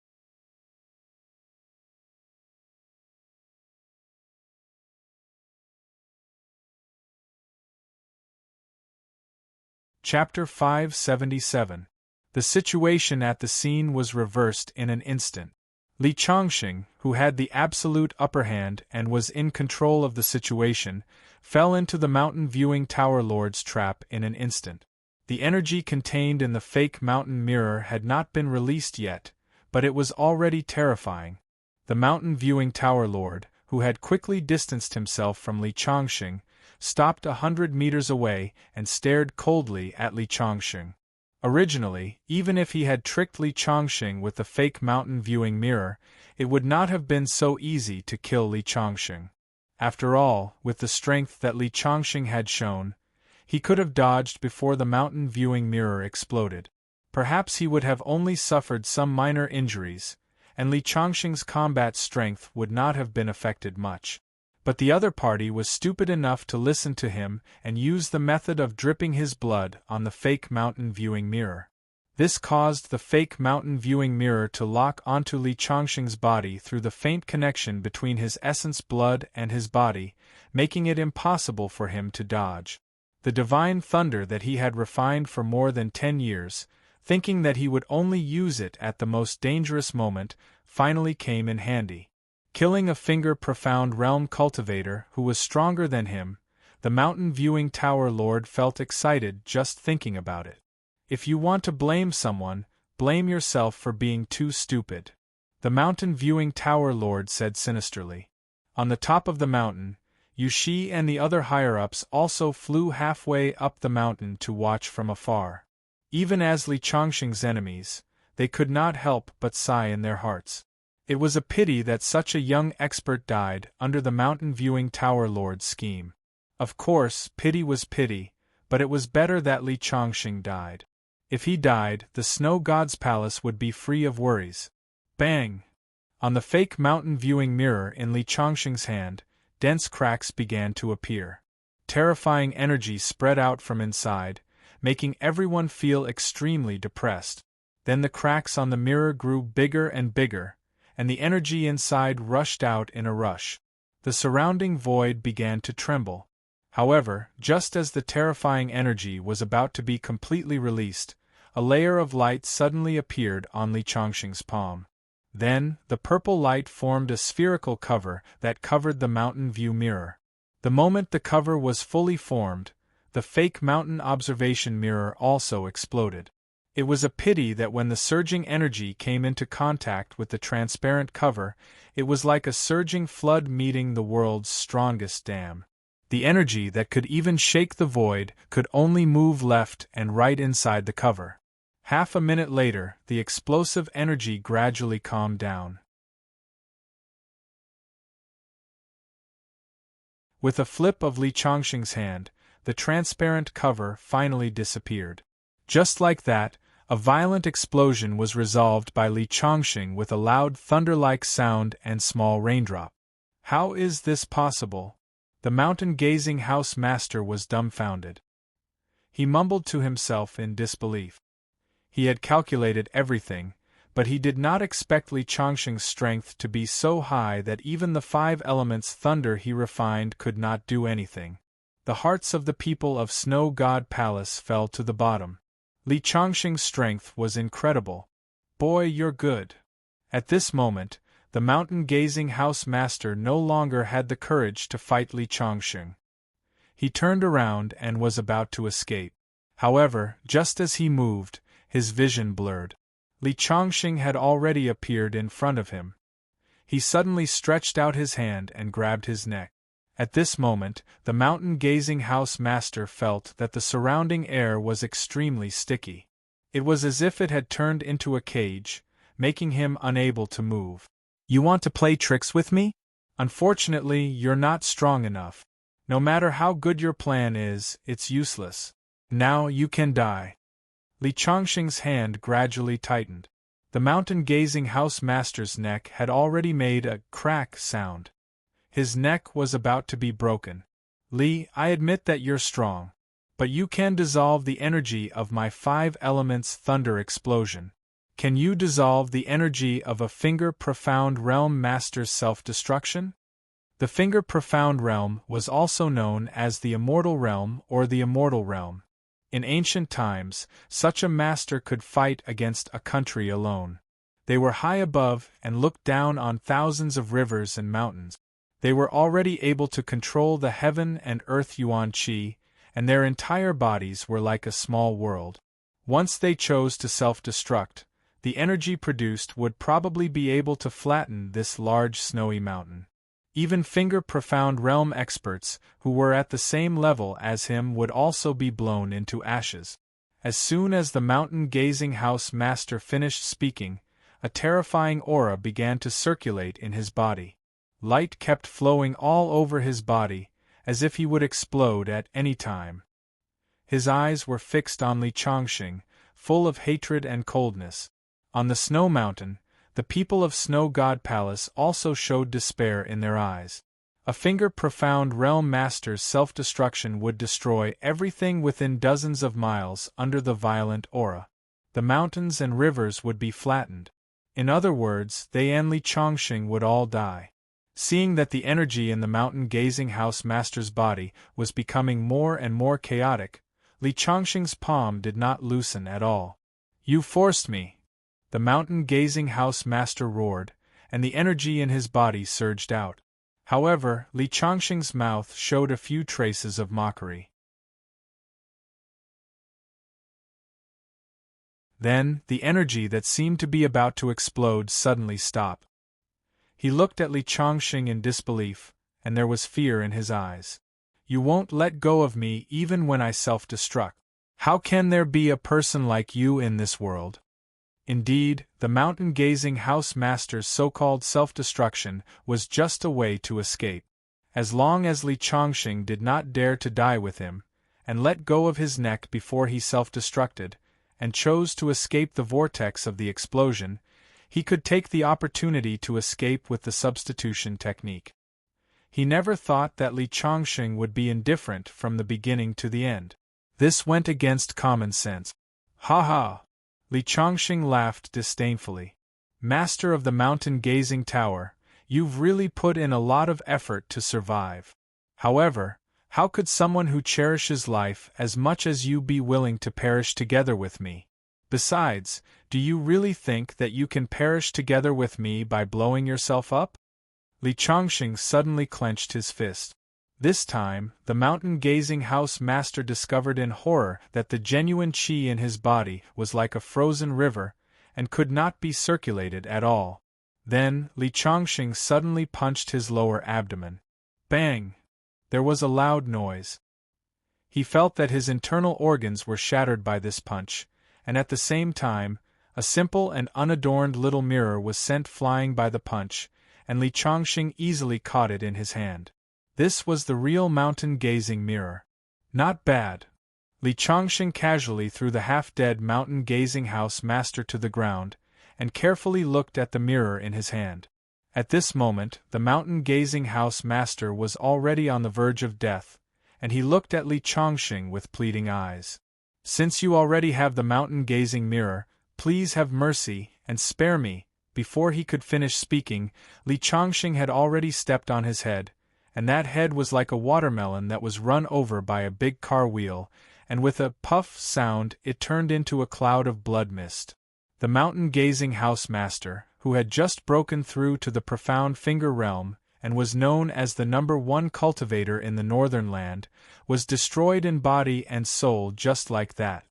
Chapter 577. The situation at the scene was reversed in an instant. Li Chongqing, who had the absolute upper hand and was in control of the situation, fell into the mountain viewing tower lord's trap in an instant. The energy contained in the fake mountain mirror had not been released yet, but it was already terrifying. The mountain viewing tower lord, who had quickly distanced himself from Li Chongqing, stopped 100 meters away and stared coldly at Li Chongqing. Originally, even if he had tricked Li Chongqing with the fake mountain viewing mirror, it would not have been so easy to kill Li Chongqing. After all, with the strength that Li Chongqing had shown, he could have dodged before the mountain viewing mirror exploded. Perhaps he would have only suffered some minor injuries, and Li Chongqing's combat strength would not have been affected much. But the other party was stupid enough to listen to him and use the method of dripping his blood on the fake mountain viewing mirror. This caused the fake mountain viewing mirror to lock onto Li Chongqing's body through the faint connection between his essence blood and his body, making it impossible for him to dodge. The divine thunder that he had refined for more than 10 years, thinking that he would only use it at the most dangerous moment, finally came in handy. Killing a finger-profound realm cultivator who was stronger than him, the mountain viewing tower lord felt excited just thinking about it. If you want to blame someone, blame yourself for being too stupid, the mountain viewing tower lord said sinisterly. On the top of the mountain, Yushi and the other higher-ups also flew halfway up the mountain to watch from afar. Even as Li Chongqing's enemies, they could not help but sigh in their hearts. It was a pity that such a young expert died under the mountain viewing tower lord's scheme. Of course, pity was pity, but it was better that Li Chongqing died. If he died, the snow god's palace would be free of worries. Bang! On the fake mountain viewing mirror in Li Chongqing's hand, dense cracks began to appear. Terrifying energy spread out from inside, making everyone feel extremely depressed. Then the cracks on the mirror grew bigger and bigger, and the energy inside rushed out in a rush. The surrounding void began to tremble. However, just as the terrifying energy was about to be completely released, a layer of light suddenly appeared on Li Chongqing's palm. Then, the purple light formed a spherical cover that covered the mountain view mirror. The moment the cover was fully formed, the fake mountain observation mirror also exploded. It was a pity that when the surging energy came into contact with the transparent cover, it was like a surging flood meeting the world's strongest dam. The energy that could even shake the void could only move left and right inside the cover. Half a minute later, the explosive energy gradually calmed down. With a flip of Li Chongqing's hand, the transparent cover finally disappeared. Just like that, a violent explosion was resolved by Li Chongqing with a loud thunder-like sound and small raindrop. How is this possible? The mountain-gazing house master was dumbfounded. He mumbled to himself in disbelief. He had calculated everything, but he did not expect Li Chongqing's strength to be so high that even the 5 elements thunder he refined could not do anything. The hearts of the people of Snow God Palace fell to the bottom. Li Chongqing's strength was incredible. Boy, you're good. At this moment, the mountain-gazing house master no longer had the courage to fight Li Chongqing. He turned around and was about to escape. However, just as he moved, his vision blurred. Li Chongqing had already appeared in front of him. He suddenly stretched out his hand and grabbed his neck. At this moment, the mountain-gazing house master felt that the surrounding air was extremely sticky. It was as if it had turned into a cage, making him unable to move. You want to play tricks with me? Unfortunately, you're not strong enough. No matter how good your plan is, it's useless. Now you can die. Li Chongqing's hand gradually tightened. The mountain-gazing house master's neck had already made a crack sound. His neck was about to be broken. Li, I admit that you're strong. But you can dissolve the energy of my 5 elements thunder explosion. Can you dissolve the energy of a Finger Profound Realm Master's self-destruction? The Finger Profound Realm was also known as the Immortal Realm or the Immortal Realm. In ancient times, such a master could fight against a country alone. They were high above and looked down on thousands of rivers and mountains. They were already able to control the heaven and earth yuan qi, and their entire bodies were like a small world. Once they chose to self-destruct, the energy produced would probably be able to flatten this large snowy mountain. Even Finger Profound Realm experts, who were at the same level as him, would also be blown into ashes. As soon as the mountain-gazing house master finished speaking, a terrifying aura began to circulate in his body. Light kept flowing all over his body, as if he would explode at any time. His eyes were fixed on Li Chongqing, full of hatred and coldness. On the snow mountain, the people of Snow God Palace also showed despair in their eyes. A Finger Profound Realm Master's self-destruction would destroy everything within dozens of miles under the violent aura. The mountains and rivers would be flattened. In other words, they and Li Chongqing would all die. Seeing that the energy in the mountain-gazing house master's body was becoming more and more chaotic, Li Chongqing's palm did not loosen at all. You forced me! The mountain-gazing house master roared, and the energy in his body surged out. However, Li Chongqing's mouth showed a few traces of mockery. Then, the energy that seemed to be about to explode suddenly stopped. He looked at Li Chongqing in disbelief, and there was fear in his eyes. You won't let go of me even when I self-destruct. How can there be a person like you in this world? Indeed, the mountain-gazing house master's so-called self-destruction was just a way to escape. As long as Li Chongqing did not dare to die with him, and let go of his neck before he self-destructed, and chose to escape the vortex of the explosion, he could take the opportunity to escape with the substitution technique. He never thought that Li Changxing would be indifferent from the beginning to the end. This went against common sense. Ha ha! Li Changxing laughed disdainfully. Master of the mountain-gazing tower, you've really put in a lot of effort to survive. However, how could someone who cherishes life as much as you be willing to perish together with me? Besides, do you really think that you can perish together with me by blowing yourself up? Li Changxing suddenly clenched his fist. This time, the mountain-gazing house master discovered in horror that the genuine qi in his body was like a frozen river, and could not be circulated at all. Then, Li Changxing suddenly punched his lower abdomen. Bang! There was a loud noise. He felt that his internal organs were shattered by this punch, and at the same time, a simple and unadorned little mirror was sent flying by the punch, and Li Changxing easily caught it in his hand. This was the real mountain-gazing mirror. Not bad. Li Changxing casually threw the half-dead mountain-gazing house master to the ground, and carefully looked at the mirror in his hand. At this moment, the mountain-gazing house master was already on the verge of death, and he looked at Li Changxing with pleading eyes. Since you already have the mountain-gazing mirror, please have mercy and spare me. Before he could finish speaking, Li Changxing had already stepped on his head, and that head was like a watermelon that was run over by a big car wheel, and with a puff sound it turned into a cloud of blood mist. The mountain-gazing house master, who had just broken through to the profound finger realm, and was known as the #1 cultivator in the northern land, was destroyed in body and soul just like that.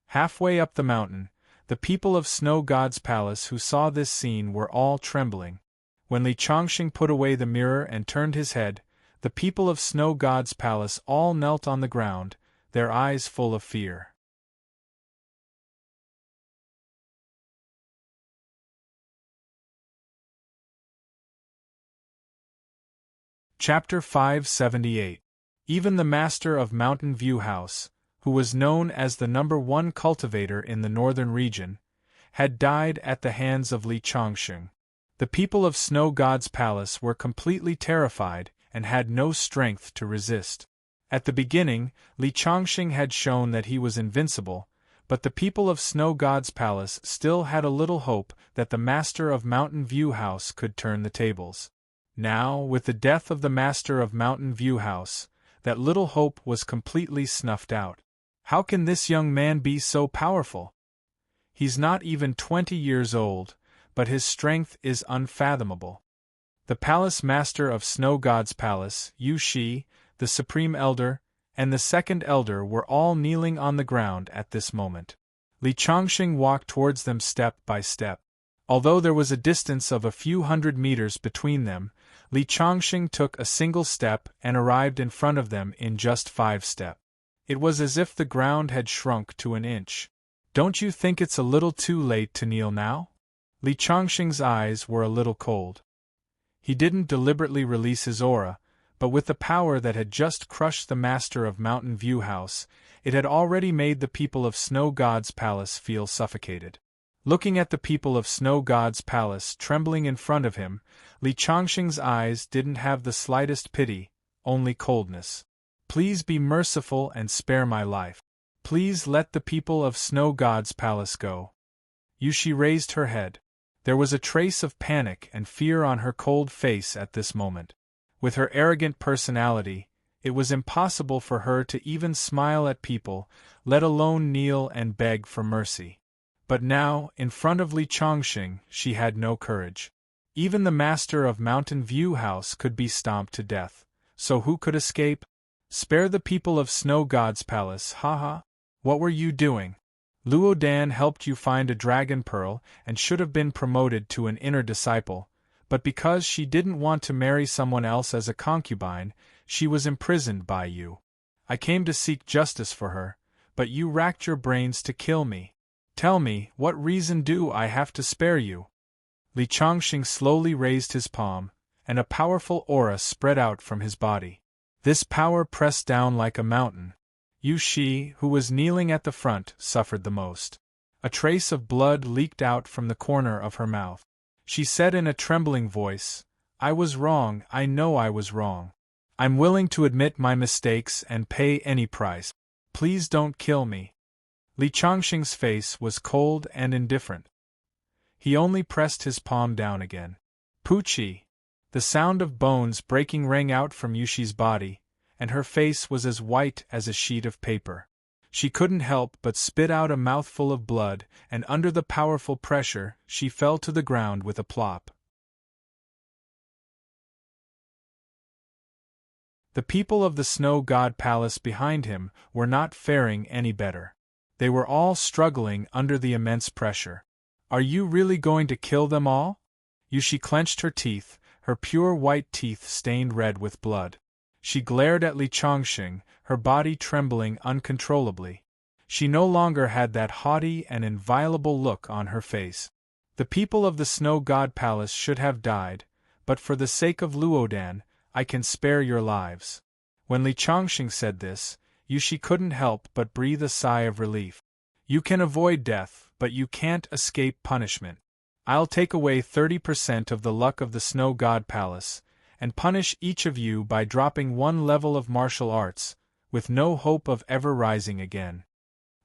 Halfway up the mountain, the people of Snow God's palace who saw this scene were all trembling. When Li Changxing put away the mirror and turned his head, the people of Snow God's palace all knelt on the ground, their eyes full of fear. Chapter 578. Even the master of Mountain View House, who was known as the #1 cultivator in the northern region, had died at the hands of Li Changxing. The people of Snow God's palace were completely terrified and had no strength to resist. At the beginning, Li Changxing had shown that he was invincible, but the people of Snow God's palace still had a little hope that the master of Mountain View House could turn the tables. Now, with the death of the master of Mountain View House, that little hope was completely snuffed out. How can this young man be so powerful? He's not even 20 years old, but his strength is unfathomable. The palace master of Snow God's palace, Yu Shi, the supreme elder, and the second elder were all kneeling on the ground at this moment. Li Changxing walked towards them step by step. Although there was a distance of a few hundred meters between them, Li Changxing took a single step and arrived in front of them in just 5 steps. It was as if the ground had shrunk to an inch. Don't you think it's a little too late to kneel now? Li Changxing's eyes were a little cold. He didn't deliberately release his aura, but with the power that had just crushed the master of Mountain View House, it had already made the people of Snow God's palace feel suffocated. Looking at the people of Snow God's palace trembling in front of him, Li Changxing's eyes didn't have the slightest pity, only coldness. Please be merciful and spare my life. Please let the people of Snow God's palace go. Yushi raised her head. There was a trace of panic and fear on her cold face at this moment. With her arrogant personality, it was impossible for her to even smile at people, let alone kneel and beg for mercy. But now, in front of Li Changxing, she had no courage. Even the master of Mountain View House could be stomped to death, so who could escape? Spare the people of Snow God's palace, haha. What were you doing? Luo Dan helped you find a dragon pearl and should have been promoted to an inner disciple, but because she didn't want to marry someone else as a concubine, she was imprisoned by you. I came to seek justice for her, but you racked your brains to kill me. Tell me, what reason do I have to spare you? Li Changxing slowly raised his palm, and a powerful aura spread out from his body. This power pressed down like a mountain. Yu Shi, who was kneeling at the front, suffered the most. A trace of blood leaked out from the corner of her mouth. She said in a trembling voice, "I was wrong, I know I was wrong. I'm willing to admit my mistakes and pay any price. Please don't kill me." Li Changxing's face was cold and indifferent. He only pressed his palm down again. Poochie! The sound of bones breaking rang out from Yushi's body, and her face was as white as a sheet of paper. She couldn't help but spit out a mouthful of blood, and under the powerful pressure, she fell to the ground with a plop. The people of the Snow God Palace behind him were not faring any better. They were all struggling under the immense pressure. "Are you really going to kill them all?" Yushi clenched her teeth, her pure white teeth stained red with blood. She glared at Li Changxing, her body trembling uncontrollably. She no longer had that haughty and inviolable look on her face. The people of the Snow God Palace should have died, but for the sake of Luodan, I can spare your lives. When Li Changxing said this, Yushi couldn't help but breathe a sigh of relief. You can avoid death, but you can't escape punishment. I'll take away 30% of the luck of the Snow God Palace, and punish each of you by dropping one level of martial arts, with no hope of ever rising again.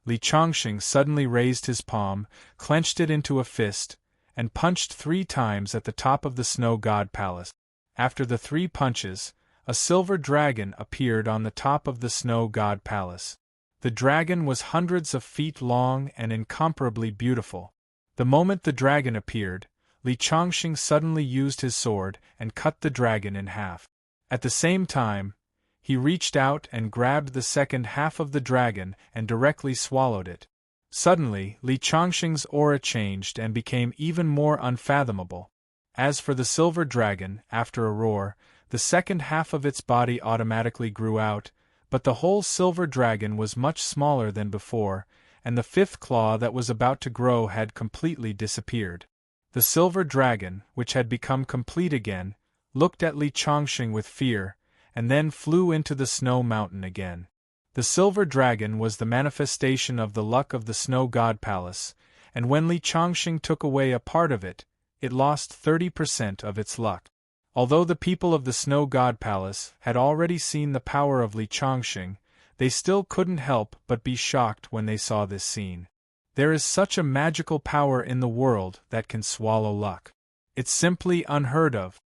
Li Changxing suddenly raised his palm, clenched it into a fist, and punched 3 times at the top of the Snow God Palace. After the 3 punches, a silver dragon appeared on the top of the Snow God Palace. The dragon was hundreds of feet long and incomparably beautiful. The moment the dragon appeared, Li Changxing suddenly used his sword and cut the dragon in half. At the same time, he reached out and grabbed the second half of the dragon and directly swallowed it. Suddenly, Li Changxing's aura changed and became even more unfathomable. As for the silver dragon, after a roar, the second half of its body automatically grew out, but the whole silver dragon was much smaller than before, and the 5th claw that was about to grow had completely disappeared. The silver dragon, which had become complete again, looked at Li Changxing with fear, and then flew into the snow mountain again. The silver dragon was the manifestation of the luck of the Snow God Palace, and when Li Changxing took away a part of it, it lost 30% of its luck. Although the people of the Snow God Palace had already seen the power of Li Changxing, they still couldn't help but be shocked when they saw this scene. There is such a magical power in the world that can swallow luck. It's simply unheard of.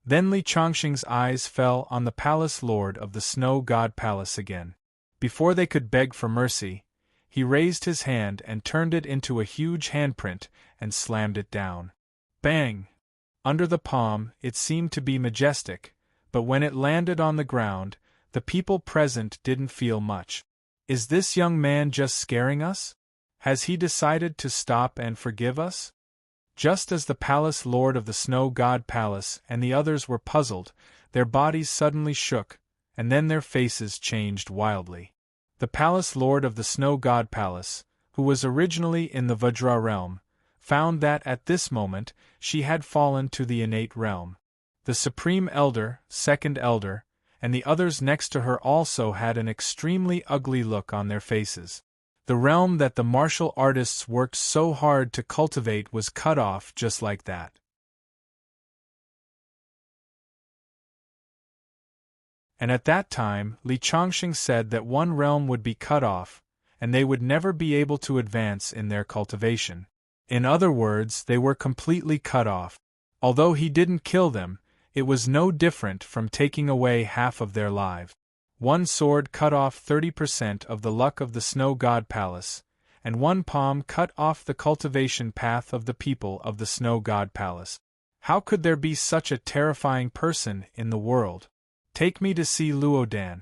Then Li Changxing's eyes fell on the palace lord of the Snow God Palace again. Before they could beg for mercy, he raised his hand and turned it into a huge handprint and slammed it down. Bang! Under the palm, it seemed to be majestic, but when it landed on the ground, the people present didn't feel much. Is this young man just scaring us? Has he decided to stop and forgive us? Just as the palace lord of the Snow God Palace and the others were puzzled, their bodies suddenly shook, and then their faces changed wildly. The palace lord of the Snow God Palace, who was originally in the Vajra realm, found that at this moment she had fallen to the innate realm. The Supreme Elder, Second Elder, and the others next to her also had an extremely ugly look on their faces. The realm that the martial artists worked so hard to cultivate was cut off just like that. And at that time, Li Changxing said that one realm would be cut off, and they would never be able to advance in their cultivation. In other words, they were completely cut off. Although he didn't kill them, it was no different from taking away half of their lives. One sword cut off 30% of the luck of the Snow God Palace, and one palm cut off the cultivation path of the people of the Snow God Palace. How could there be such a terrifying person in the world? Take me to see Luodan.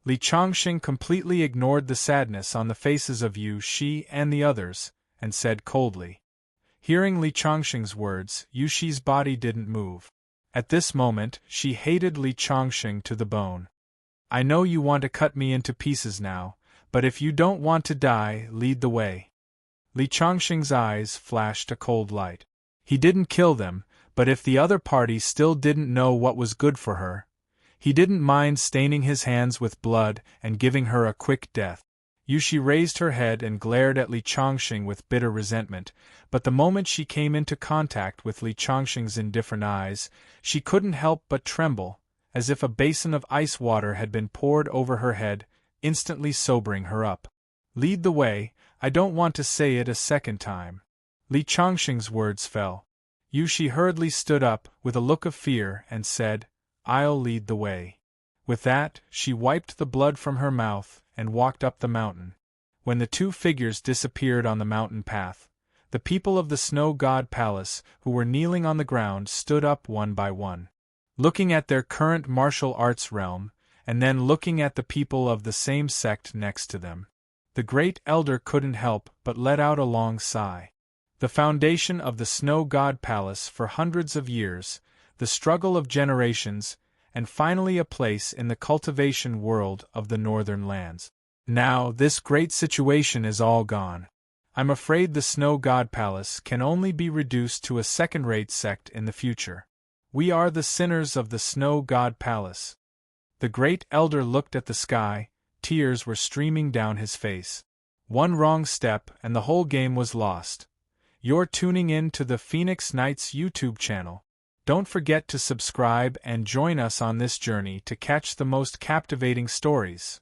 Li Changxing completely ignored the sadness on the faces of Yu Shi and the others, and said coldly. Hearing Li Changxing's words, Yu Shi's body didn't move. At this moment, she hated Li Changxing to the bone. I know you want to cut me into pieces now, but if you don't want to die, lead the way. Li Changxing's eyes flashed a cold light. He didn't kill them, but if the other party still didn't know what was good for her, He didn't mind staining his hands with blood and giving her a quick death. Yushi raised her head and glared at Li Chongqing with bitter resentment, but the moment she came into contact with Li Chongqing's indifferent eyes, she couldn't help but tremble, as if a basin of ice water had been poured over her head, instantly sobering her up. "Lead the way, I don't want to say it a second time." Li Chongqing's words fell. Yushi hurriedly stood up, with a look of fear, and said, "I'll lead the way." With that, she wiped the blood from her mouth and walked up the mountain. When the two figures disappeared on the mountain path, the people of the Snow God Palace, who were kneeling on the ground, stood up one by one. Looking at their current martial arts realm, and then looking at the people of the same sect next to them, the great elder couldn't help but let out a long sigh. The foundation of the Snow God Palace for hundreds of years, the struggle of generations, and finally a place in the cultivation world of the northern lands. Now this great situation is all gone. I'm afraid the Snow God Palace can only be reduced to a second-rate sect in the future. We are the sinners of the Snow God Palace. The great elder looked at the sky, tears were streaming down his face. One wrong step and the whole game was lost. You're tuning in to the Phoenix Knights YouTube channel. Don't forget to subscribe and join us on this journey to catch the most captivating stories.